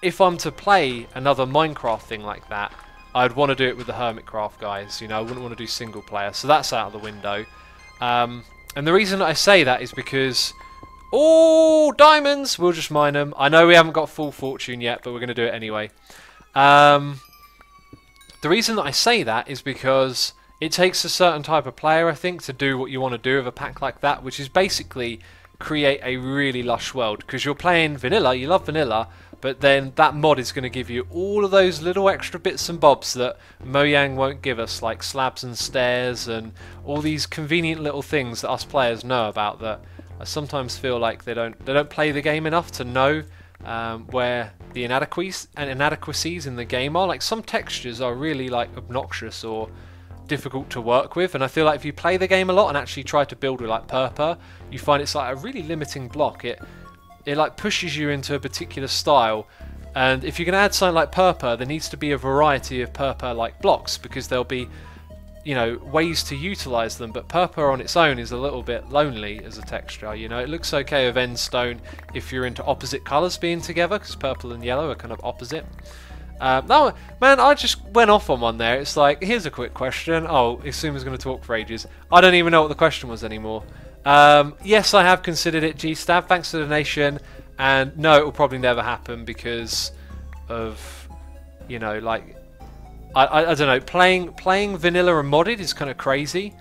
if I'm to play another Minecraft thing like that, I'd want to do it with the Hermitcraft guys. You know, I wouldn't want to do single player. So that's out of the window. And the reason I say that is because... Oh, diamonds! We'll just mine them. I know we haven't got full fortune yet, but we're going to do it anyway. The reason that I say that is because it takes a certain type of player, I think, to do what you want to do with a pack like that, which is basically create a really lush world. Because you're playing vanilla, you love vanilla, but then that mod is going to give you all of those little extra bits and bobs that Mojang won't give us, like slabs and stairs and all these convenient little things that us players know about that I sometimes feel like they don't play the game enough to know where the inadequacies in the game are. Like some textures are really like obnoxious or difficult to work with, and I feel like if you play the game a lot and actually try to build with like Purpur, you find it's like a really limiting block. It like pushes you into a particular style, and if you can add something like Purpur, there needs to be a variety of Purpur like blocks, because there'll be, you know, ways to utilize them, but Purpur on its own is a little bit lonely as a texture. You know, it looks okay with Endstone if you're into opposite colors being together, because purple and yellow are kind of opposite. No, man, I just went off on one there. It's like, here's a quick question. Oh, Isuma's going to talk for ages. I don't even know what the question was anymore. Yes, I have considered it, G-Stab. Thanks for the donation. And no, it will probably never happen because of, you know, like, I don't know, playing vanilla and modded is kind of crazy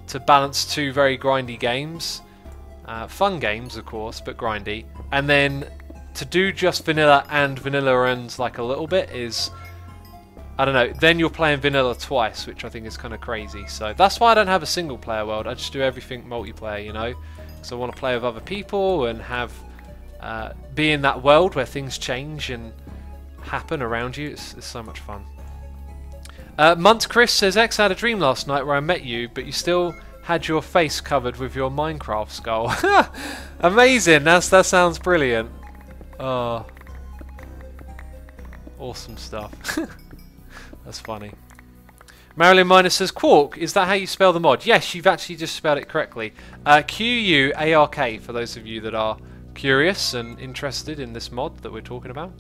to balance two very grindy games. Fun games, of course, but grindy. And then to do just vanilla and like a little bit is, I don't know, then you're playing vanilla twice, which I think is kind of crazy. So that's why I don't have a single player world. I just do everything multiplayer, you know, because I want to play with other people and have be in that world where things change and happen around you. It's so much fun. Munt Chris says, X had a dream last night where I met you, but you still had your face covered with your Minecraft skull. Amazing, that sounds brilliant. Oh, awesome stuff. That's funny. Marilyn Miner says, Quark, is that how you spell the mod? Yes, you've actually just spelled it correctly. Q-U-A-R-K, for those of you that are curious and interested in this mod that we're talking about.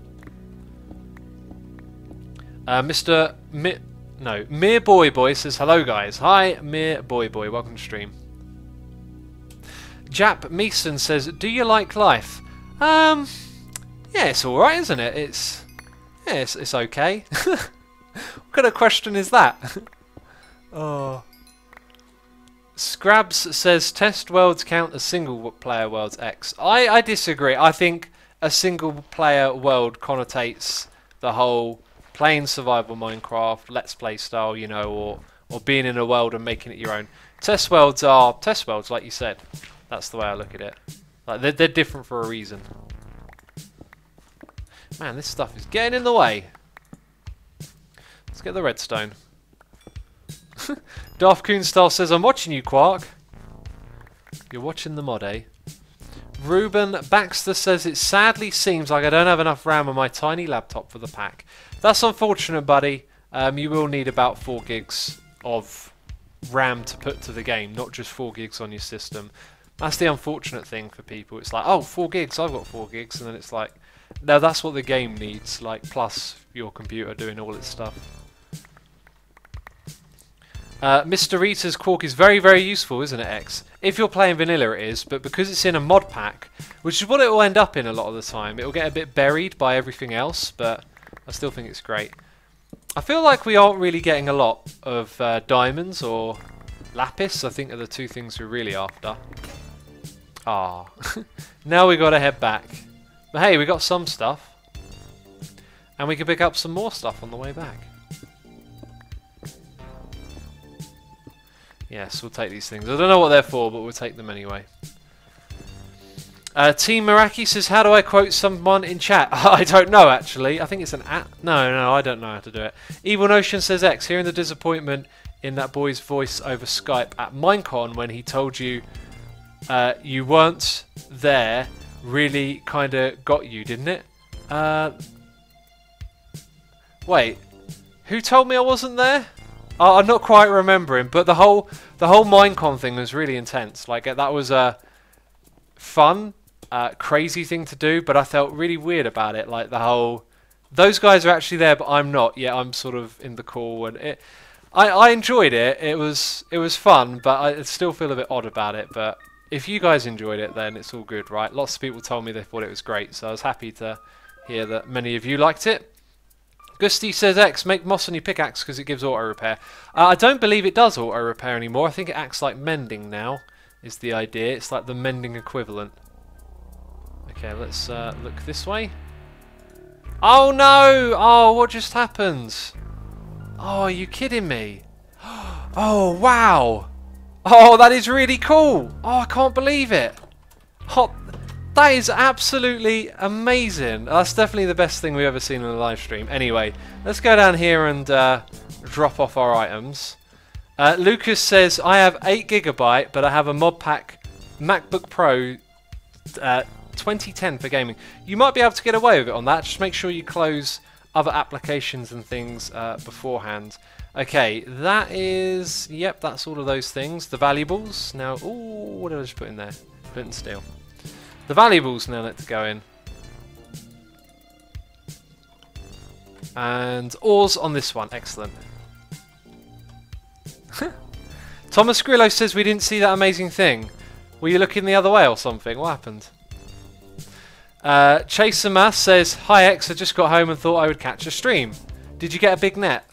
Mere Boy says, hello guys. Hi, Mere Boy, welcome to stream. Jap Meeson says, do you like life? Yeah, it's alright, isn't it? It's okay. What kind of question is that? Oh. Scrabs says, test worlds count as single player worlds, X. I disagree. I think a single player world connotates the whole playing survival Minecraft, let's play style, you know, or being in a world and making it your own. Test worlds are test worlds, like you said. That's the way I look at it. Like they're different for a reason. Man, this stuff is getting in the way. Let's get the redstone. Darth Coonstyle says, I'm watching you, Quark. You're watching the mod, eh? Ruben Baxter says, it sadly seems like I don't have enough RAM on my tiny laptop for the pack. That's unfortunate, buddy. You will need about 4 gigs of RAM to put to the game, not just 4 gigs on your system. That's the unfortunate thing for people. It's like, oh, 4 gigs, I've got 4 gigs, and then it's like, no, that's what the game needs, like, plus your computer doing all its stuff. Mr. Rita's Quark is very, very useful, isn't it, X? If you're playing vanilla it is, but because it's in a mod pack, which is what it will end up in a lot of the time, it will get a bit buried by everything else, but I still think it's great. I feel like we aren't really getting a lot of diamonds or lapis, I think are the two things we're really after. Ah, now we got to head back. But hey, we got some stuff. And we can pick up some more stuff on the way back. Yes, we'll take these things. I don't know what they're for, but we'll take them anyway. Team Meraki says, how do I quote someone in chat? I don't know, actually. I think it's an at. No, I don't know how to do it. Evil Notion says, X, hearing the disappointment in that boy's voice over Skype at Minecon when he told you you weren't there really kind of got you, didn't it? Wait, who told me I wasn't there? I'm not quite remembering, but the whole Minecon thing was really intense. Like, that was a fun, crazy thing to do, but I felt really weird about it. Like, the whole, those guys are actually there, but I'm not. Yeah, I'm sort of in the call, and I enjoyed it. It was fun, but I still feel a bit odd about it. But if you guys enjoyed it, then it's all good, right? Lots of people told me they thought it was great, so I was happy to hear that many of you liked it. Gusty says, X, make moss on your pickaxe because it gives auto repair. I don't believe it does auto repair anymore. I think it acts like mending now, is the idea. It's like the mending equivalent. Okay, let's look this way. Oh no! Oh, what just happened? Oh, are you kidding me? Oh, wow! Oh, that is really cool! Oh, I can't believe it! Oh, that is absolutely amazing. That's definitely the best thing we've ever seen on a live stream. Anyway, let's go down here and drop off our items. Lucas says, I have 8 GB, but I have a mod pack MacBook Pro 2010 for gaming. You might be able to get away with it on that. Just make sure you close other applications and things beforehand. Okay, that is... Yep, that's all of those things. The valuables. Now, ooh, what did I just put in there? Flint and steel. The valuables now need to go in. And ores on this one. Excellent. Thomas Grillo says we didn't see that amazing thing. Were you looking the other way or something? What happened? Chaser Mass says, hi X, I just got home and thought I would catch a stream. Did you get a big net?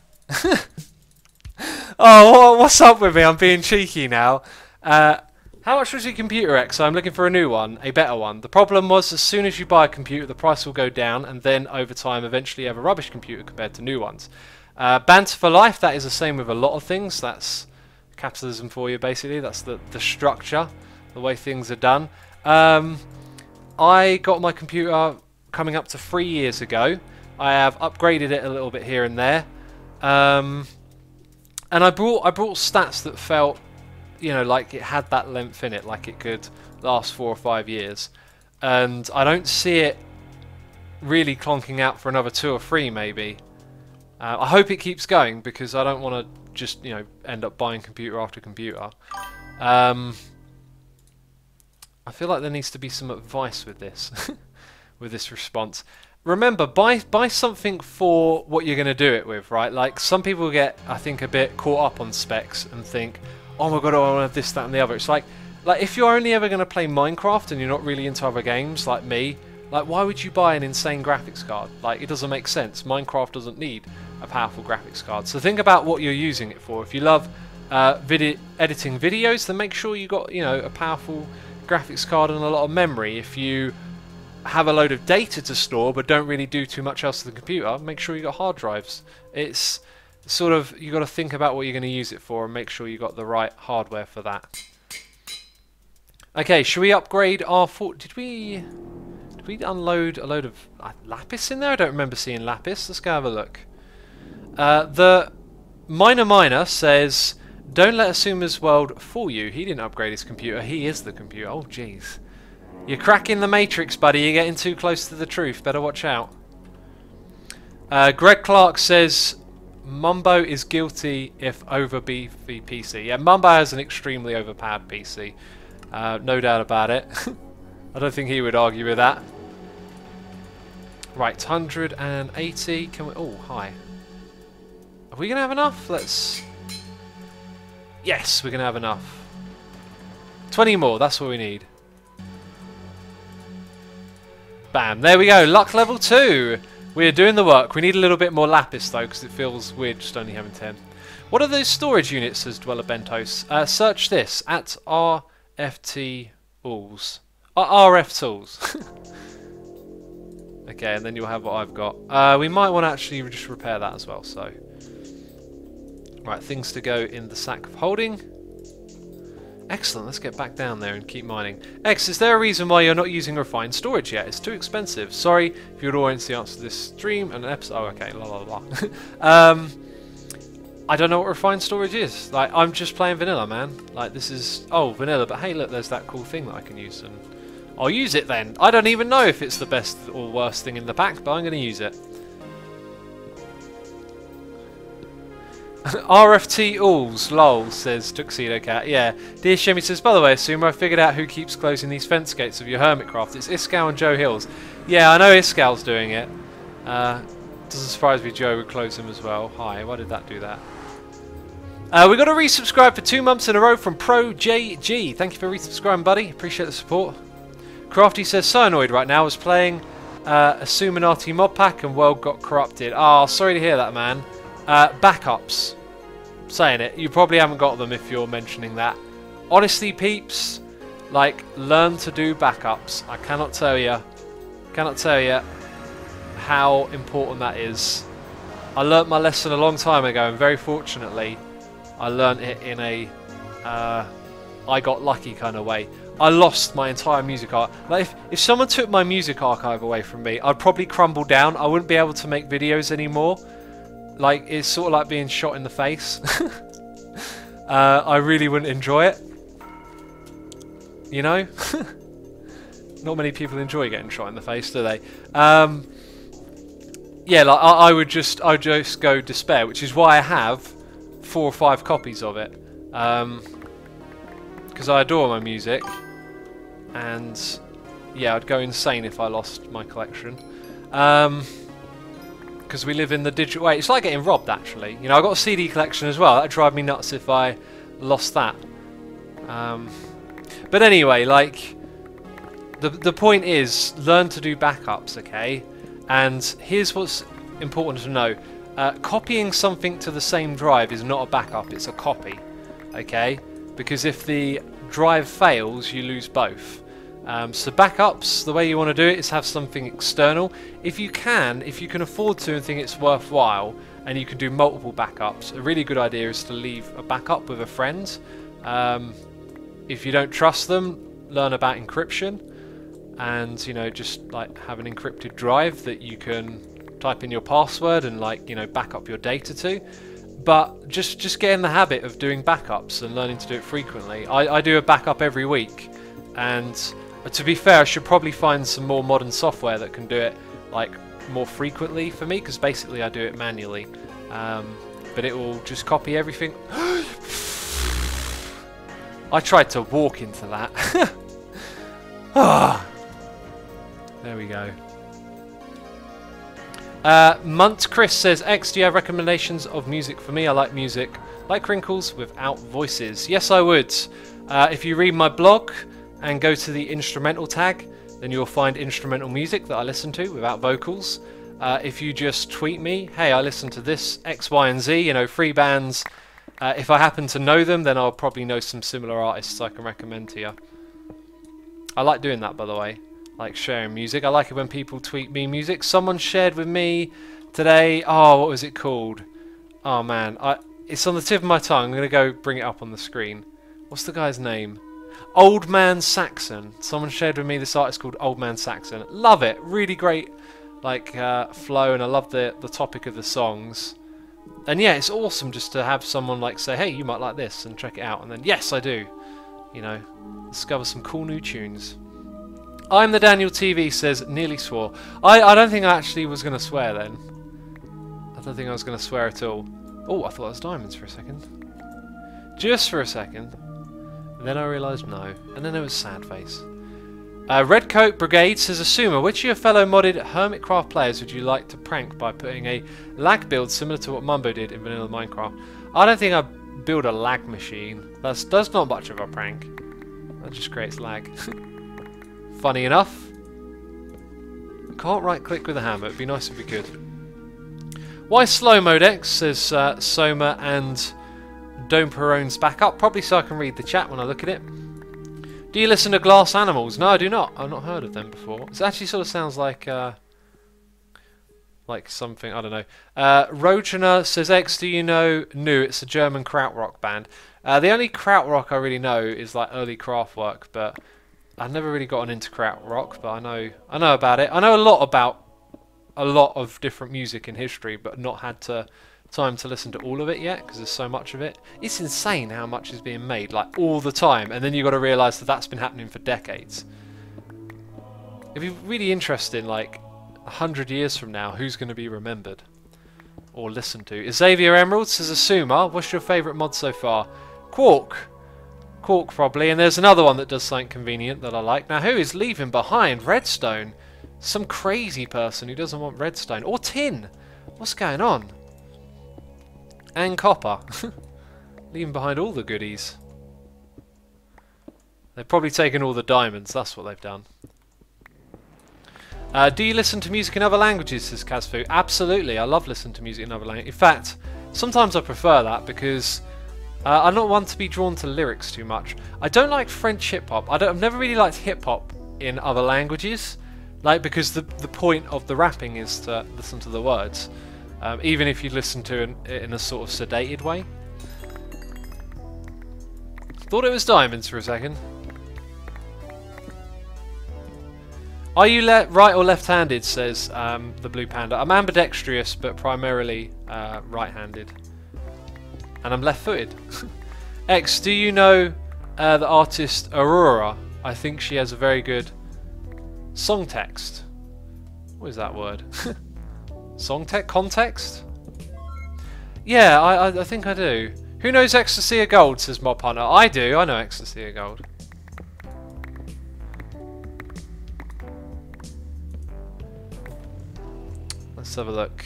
Oh, what's up with me? I'm being cheeky now. How much was your computer, X? I'm looking for a new one, a better one. The problem was as soon as you buy a computer, the price will go down, and then over time, eventually you have a rubbish computer compared to new ones. Banter for life, that is the same with a lot of things. That's capitalism for you, basically. That's the structure, the way things are done. I got my computer coming up to 3 years ago. I have upgraded it a little bit here and there. And I brought stats that felt, you know, like it had that length in it, like it could last 4 or 5 years. And I don't see it really clonking out for another 2 or 3 maybe. I hope it keeps going because I don't want to just, you know, end up buying computer after computer. I feel like there needs to be some advice with this, with this response. Remember, buy something for what you're going to do it with, right? Like, some people get, I think, a bit caught up on specs and think, oh my god, I want to have this, that and the other. It's like if you're only ever going to play Minecraft and you're not really into other games, like me, like, why would you buy an insane graphics card? Like, it doesn't make sense. Minecraft doesn't need a powerful graphics card. So think about what you're using it for. If you love editing videos, then make sure you got, you know, a powerful graphics card and a lot of memory. If you have a load of data to store but don't really do too much else to the computer, make sure you got hard drives. It's sort of, you got to think about what you're going to use it for and make sure you got the right hardware for that. Okay, should we upgrade our did we unload a load of lapis in there? I don't remember seeing lapis. Let's go have a look. The Miner says, don't let Asuma's world fool you. He didn't upgrade his computer. He is the computer. Oh, jeez. You're cracking the matrix, buddy. You're getting too close to the truth. Better watch out. Greg Clark says, Mumbo is guilty if over beefy PC. Yeah, Mumbo has an extremely overpowered PC. No doubt about it. I don't think he would argue with that. Right, 180. Can we? Oh, hi. Are we gonna have enough? Let's. Yes, we're gonna have enough. 20 more. That's what we need. Bam. There we go. Luck level 2. We're doing the work. We need a little bit more lapis though, because it feels weird just only having 10. What are those storage units? Says Dweller Bentos. Search this at RFT Tools. RF Tools. Okay, and then you'll have what I've got. We might want to actually just repair that as well. So, right, things to go in the sack of holding. Excellent. Let's get back down there and keep mining. X, is there a reason why you're not using refined storage yet? It's too expensive. Sorry if you'd audience the answer to this stream and an episode. Oh, okay. La la la. I don't know what refined storage is. Like, I'm just playing vanilla, man. Like, this is vanilla. But hey, look, there's that cool thing that I can use, and I'll use it then. I don't even know if it's the best or worst thing in the pack, but I'm going to use it. RFT Alls, lol, says Tuxedo Cat. Yeah. Dear Shemmy says, by the way, Sumo, I figured out who keeps closing these fence gates of your Hermitcraft. It's Iskall and Joe Hills. Yeah, I know Iskall's doing it. Doesn't surprise me Joe would close them as well. Hi, why did that do that? We got a resubscribe for 2 months in a row from Pro JG. Thank you for resubscribing, buddy. Appreciate the support. Crafty says, so annoyed right now. I was playing a Suminati mod pack and world got corrupted. Oh, sorry to hear that, man. Backups. Saying it. You probably haven't got them if you're mentioning that. Honestly, peeps, like, learn to do backups. I cannot tell you how important that is. I learnt my lesson a long time ago, and very fortunately, I learnt it in a I got lucky kind of way. I lost my entire music archive. Like, if someone took my music archive away from me, I'd probably crumble down. I wouldn't be able to make videos anymore. Like, it's sort of like being shot in the face. I really wouldn't enjoy it. You know? Not many people enjoy getting shot in the face, do they? Yeah, like I would just go despair, which is why I have 4 or 5 copies of it. Because I adore my music, and yeah, I'd go insane if I lost my collection. Because we live in the digital age. It's like getting robbed, actually. You know, I've got a CD collection as well. That'd drive me nuts if I lost that. But anyway, like, the point is, learn to do backups, okay? And here's what's important to know. Copying something to the same drive is not a backup, it's a copy, okay? Because if the drive fails, you lose both. So backups, the way you want to do it is have something external. If you can afford to and think it's worthwhile, and you can do multiple backups, a really good idea is to leave a backup with a friend. If you don't trust them, learn about encryption, and, you know, just like have an encrypted drive that you can type in your password and, like, you know, back up your data to. But just get in the habit of doing backups and learning to do it frequently. I do a backup every week, and to be fair, I should probably find some more modern software that can do it, like, more frequently for me, because basically I do it manually. But it will just copy everything. I tried to walk into that. There we go. Munt Chris says, X, do you have recommendations of music for me? I like music like Crinkles without voices. Yes, I would. If you read my blog and go to the instrumental tag, then you'll find instrumental music that I listen to without vocals. If you just tweet me, hey, I listen to this, X, Y, and Z, you know, free bands. If I happen to know them, then I'll probably know some similar artists I can recommend to you. I like doing that, by the way. Like sharing music. I like it when people tweet me music. Someone shared with me today. Oh, what was it called? Oh man, it's on the tip of my tongue. I'm gonna go bring it up on the screen. What's the guy's name? Old Man Saxon. Someone shared with me this artist called Old Man Saxon. Love it. Really great, like, flow, and I love the topic of the songs. And yeah, it's awesome just to have someone like say, hey, you might like this, and check it out. And then yes, I do. You know, discover some cool new tunes. I'm the Daniel TV says, nearly swore. I don't think I actually was going to swear then. I don't think I was going to swear at all. Oh, I thought it was diamonds for a second. Just for a second. Then I realised no. And then there was sad face. Redcoat Brigade says, Asuma, which of your fellow modded Hermitcraft players would you like to prank by putting a lag build similar to what Mumbo did in vanilla Minecraft? I don't think I'd build a lag machine. That's not much of a prank. That just creates lag. Funny enough. Can't right click with a hammer. It'd be nice if we could. Why slow mode X, says Soma, and Domeperone's back up. Probably so I can read the chat when I look at it. Do you listen to Glass Animals? No, I do not. I've not heard of them before. It actually sort of sounds like something, I don't know. Rojana says, X, do you know Nu? It's a German krautrock band. The only krautrock I really know is like early Kraftwerk, but I've never really gotten into krautrock, but I know about it. I know a lot about a lot of different music in history, but not had time to listen to all of it yet because there's so much of it. It's insane how much is being made, like all the time, and then you've got to realise that that's been happening for decades. It'd be really interesting, like 100 years from now, who's going to be remembered or listened to. Xavier Emerald says, Asuma, what's your favourite mod so far? Quark probably, and there's another one that does something convenient that I like. Now, who is leaving behind Redstone? Some crazy person who doesn't want Redstone or tin. What's going on? And copper. Leaving behind all the goodies. They've probably taken all the diamonds, that's what they've done. Do you listen to music in other languages, says Kazfu? Absolutely, I love listening to music in other languages. In fact, sometimes I prefer that because I'm not one to be drawn to lyrics too much. I don't like French hip-hop. I've never really liked hip-hop in other languages, like because the point of the rapping is to listen to the words. Even if you listen to it in a sort of sedated way. Thought it was diamonds for a second. Are you right or left-handed, says the Blue Panda. I'm ambidextrous, but primarily right-handed. And I'm left-footed. X, do you know the artist Aurora? I think she has a very good song text. What is that word? Song text? Context? Yeah, I think I do. Who knows Ecstasy of Gold, says Mob Hunter. I do, I know Ecstasy of Gold. Let's have a look.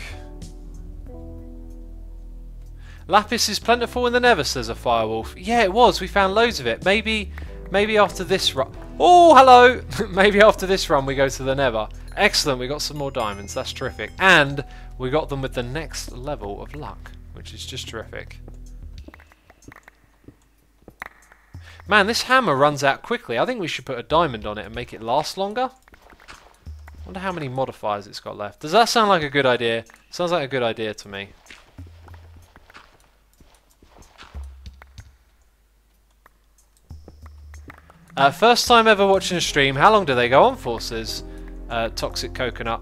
Lapis is plentiful in the Nether, says a Firewolf. Yeah, it was. We found loads of it. Maybe after this run... Oh, hello! Maybe after this run we go to the Nether. Excellent, we got some more diamonds. That's terrific. And we got them with the next level of luck, which is just terrific. Man, this hammer runs out quickly. I think we should put a diamond on it and make it last longer. Wonder how many modifiers it's got left. Does that sound like a good idea? Sounds like a good idea to me. First time ever watching a stream. How long do they go on for, says Toxic Coconut.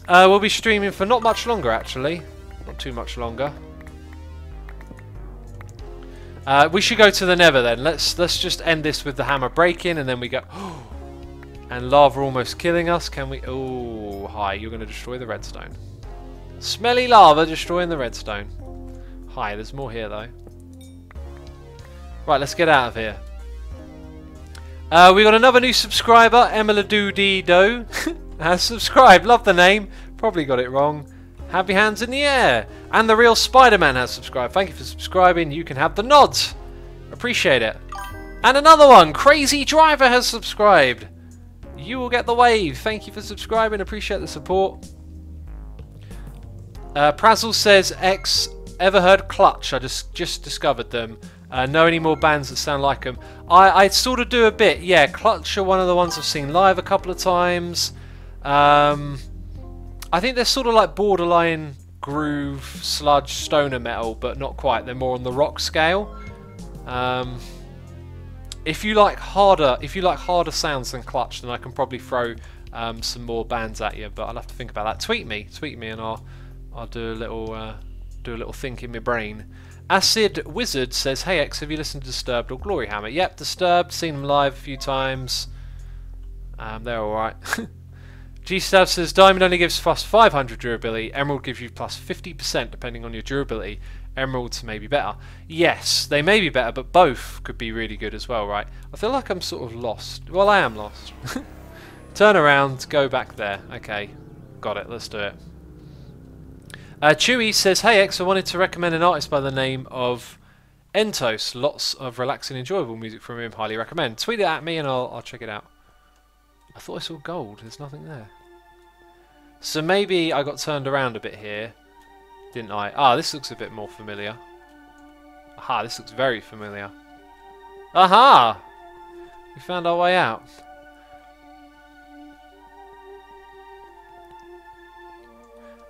We'll be streaming for not much longer, actually. Not too much longer. We should go to the Nether then. Let's just end this with the hammer breaking, and then we go... And lava almost killing us. Can we... Oh, hi. You're going to destroy the redstone. Smelly lava destroying the redstone. Hi, there's more here, though. Right, let's get out of here. We got another new subscriber, Emiladoo has subscribed. Love the name. Probably got it wrong. Have your hands in the air. And the real Spider-Man has subscribed. Thank you for subscribing. You can have the nods. Appreciate it. And another one, Crazy Driver has subscribed. You will get the wave. Thank you for subscribing. Appreciate the support. Prazzle says, X, ever heard Clutch? I just discovered them. Know any more bands that sound like them? I sort of do a bit, yeah. Clutch are one of the ones I've seen live a couple of times. I think they're sort of like borderline groove, sludge, stoner metal, but not quite. They're more on the rock scale. If you like harder sounds than Clutch, then I can probably throw some more bands at you. But I'll have to think about that. Tweet me, and I'll do a little think in my brain. Acid Wizard says, hey X, have you listened to Disturbed or Glory Hammer? Yep, Disturbed, seen them live a few times. They're alright. G-Stab says Diamond only gives plus 500 durability, Emerald gives you plus 50% depending on your durability. Emeralds may be better. Yes, they may be better, but both could be really good as well, right? I feel like I'm sort of lost. Well, I am lost. Turn around, go back there. Okay, got it, let's do it. Chewy says, hey X, I wanted to recommend an artist by the name of Entos. Lots of relaxing, enjoyable music from him, highly recommend. Tweet it at me and I'll check it out. I thought I saw gold, there's nothing there. So maybe I got turned around a bit here, didn't I? Ah, this looks a bit more familiar. Aha, this looks very familiar. Aha! We found our way out.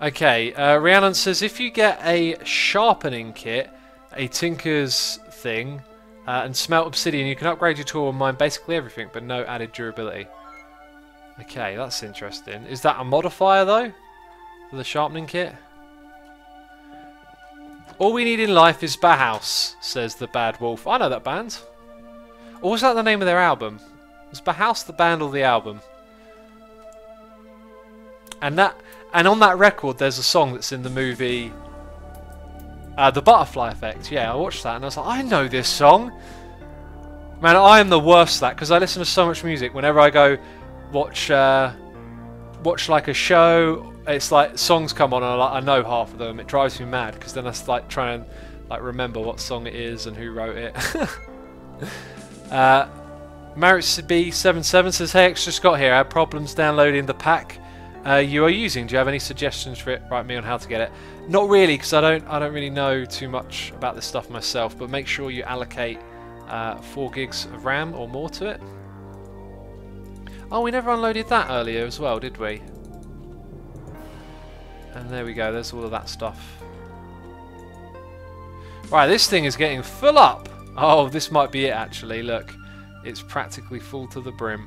Okay, Rhiannon says if you get a sharpening kit, a tinker's thing, and smelt obsidian, you can upgrade your tool and mine basically everything, but no added durability. Okay, that's interesting. Is that a modifier though? For the sharpening kit? All we need in life is Bauhaus, says the Bad Wolf. I know that band. Or was that the name of their album? Was Bauhaus the band or the album? And on that record there's a song that's in the movie The Butterfly Effect. Yeah, I watched that and I was like, I know this song. Man, I am the worst at that because I listen to so much music. Whenever I go watch like a show, it's like songs come on and I know half of them. It drives me mad because then I like try and like remember what song it is and who wrote it. MarriageB77 says, hey X, just got here. I had problems downloading the pack you are using. Do you have any suggestions for it? Write me on how to get it. Not really, because I don't really know too much about this stuff myself. But make sure you allocate 4 gigs of RAM or more to it. Oh, we never unloaded that earlier as well, did we? And there we go. There's all of that stuff. Right, this thing is getting full up. Oh, this might be it actually. Look, it's practically full to the brim.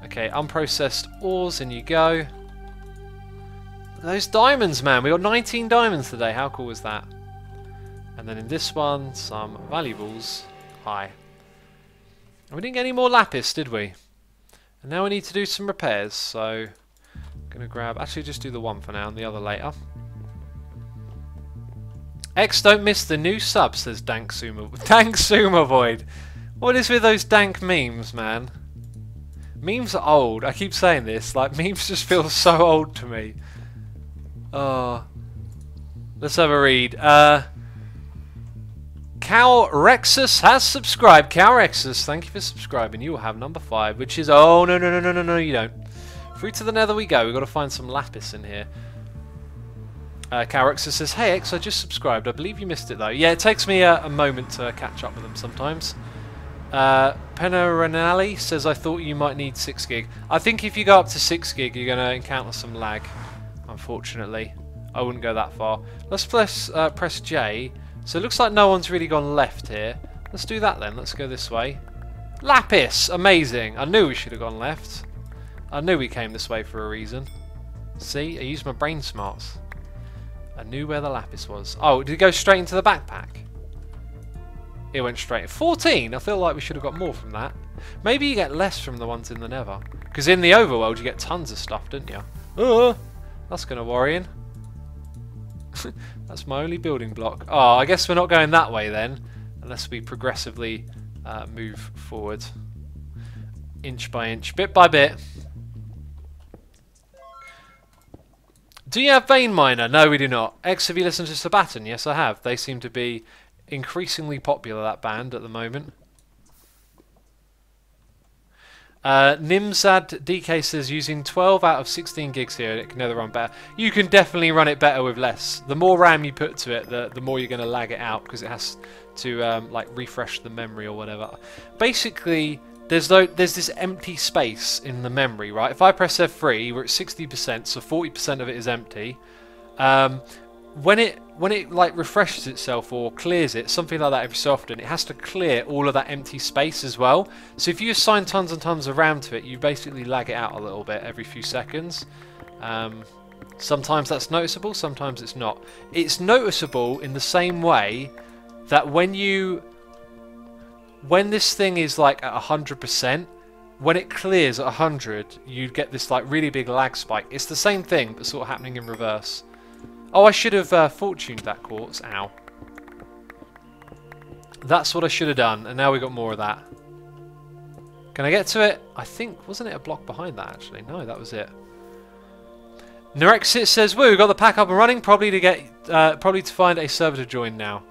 Okay, unprocessed ores, in you go. Those diamonds, man. We got 19 diamonds today. How cool was that? And then in this one, some valuables. Hi. And we didn't get any more lapis, did we? And now we need to do some repairs. So, I'm going to grab... Actually, just do the one for now and the other later. X, don't miss the new sub, says Dank Sumo Void. What is with those dank memes, man? Memes are old. I keep saying this. Like, memes just feel so old to me. Oh. Let's have a read. Calrexus has subscribed. Calrexus, thank you for subscribing. You will have number 5, which is... Oh, no, you don't. Through to the nether we go. We've got to find some lapis in here. Calrexus says, hey X, I just subscribed. I believe you missed it though. Yeah, it takes me a moment to catch up with them sometimes. Penaranali says, I thought you might need 6 gig. I think if you go up to 6 gig, you're going to encounter some lag, unfortunately. I wouldn't go that far. Let's press J. So it looks like no one's really gone left here. Let's do that then. Let's go this way. Lapis! Amazing. I knew we should have gone left. I knew we came this way for a reason. See? I used my brain smarts. I knew where the lapis was. Oh, did it go straight into the backpack? It went straight. 14! I feel like we should have got more from that. Maybe you get less from the ones in the nether. Because in the overworld you get tons of stuff, don't you? That's going to worry. That's my only building block. Oh, I guess we're not going that way then. Unless we progressively move forward. Inch by inch, bit by bit. Do you have Vein Miner? No, we do not. X, have you listened to Sabaton? Yes, I have. They seem to be increasingly popular, that band, at the moment. Nimzad DK says, using 12 out of 16 gigs here, it can never run better. You can definitely run it better with less. The more RAM you put to it, the more you're going to lag it out, because it has to like refresh the memory or whatever. Basically, there's this empty space in the memory, right? If I press F3, we're at 60%, so 40% of it is empty. When it like refreshes itself or clears it, something like that every so often, it has to clear all of that empty space as well. So if you assign tons and tons of RAM to it, you basically lag it out a little bit every few seconds. Sometimes that's noticeable, sometimes it's not. It's noticeable in the same way that when this thing is like at 100%, when it clears at 100, you get this like really big lag spike. It's the same thing, but sort of happening in reverse. Oh, I should have fortuned that quartz. Ow. That's what I should have done, and now we got more of that. Can I get to it? I think, wasn't it a block behind that actually? No, that was it. Nerexit says, "Woo, got the pack up and running. Probably to find a server to join now."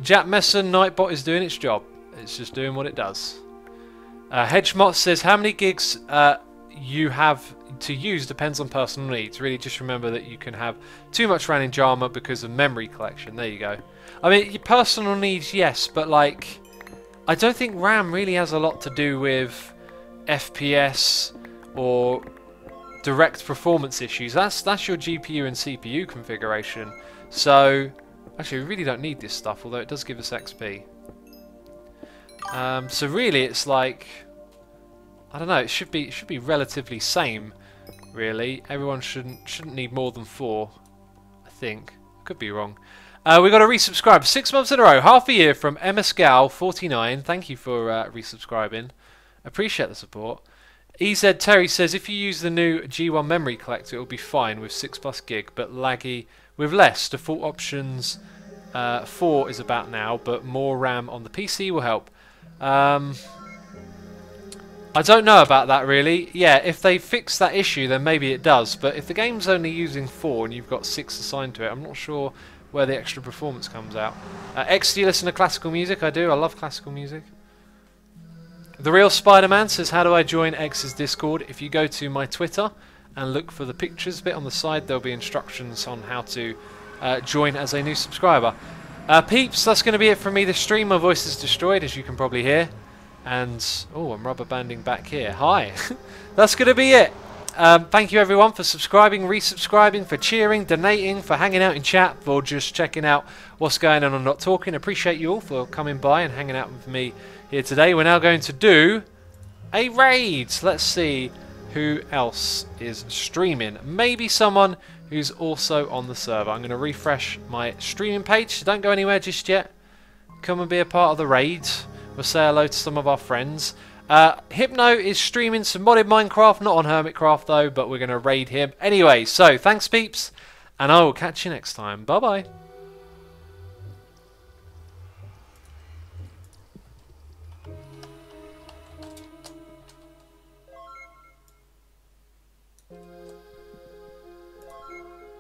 Jap Messon Nightbot is doing its job. It's just doing what it does. Hedgemot says, "How many gigs you have to use depends on personal needs. Really, just remember that you can have too much RAM in JAMA because of memory collection." There you go. I mean, your personal needs, yes, but like, I don't think RAM really has a lot to do with FPS or direct performance issues. That's your GPU and CPU configuration. So actually, we really don't need this stuff, although it does give us XP. So really, it's like, I don't know. It should be relatively same. Really, everyone shouldn't need more than 4. I think. Could be wrong. We got a resubscribe 6 months in a row, half a year from MSGal49. Thank you for resubscribing. Appreciate the support. EZ Terry says, "If you use the new G1 memory collector, it will be fine with 6+ gig, but laggy with less. Default options 4 is about now, but more RAM on the PC will help." I don't know about that really. Yeah, if they fix that issue, then maybe it does. But if the game's only using 4 and you've got 6 assigned to it, I'm not sure where the extra performance comes out. X, do you listen to classical music? I do. I love classical music. The Real Spider-Man says, "How do I join X's Discord?" If you go to my Twitter and look for the pictures bit on the side, there'll be instructions on how to join as a new subscriber. Peeps, that's going to be it from me this stream. My voice is destroyed, as you can probably hear. And, oh, I'm rubber banding back here. Hi. That's going to be it. Thank you everyone for subscribing, resubscribing, for cheering, donating, for hanging out in chat, for just checking out what's going on and not talking. Appreciate you all for coming by and hanging out with me here today. We're now going to do a raid. Let's see who else is streaming. Maybe someone who's also on the server. I'm going to refresh my streaming page, so don't go anywhere just yet. Come and be a part of the raid. We'll say hello to some of our friends. Hypno is streaming some modded Minecraft, not on Hermitcraft though, but we're going to raid him anyway. So thanks peeps, and I will catch you next time. Bye bye.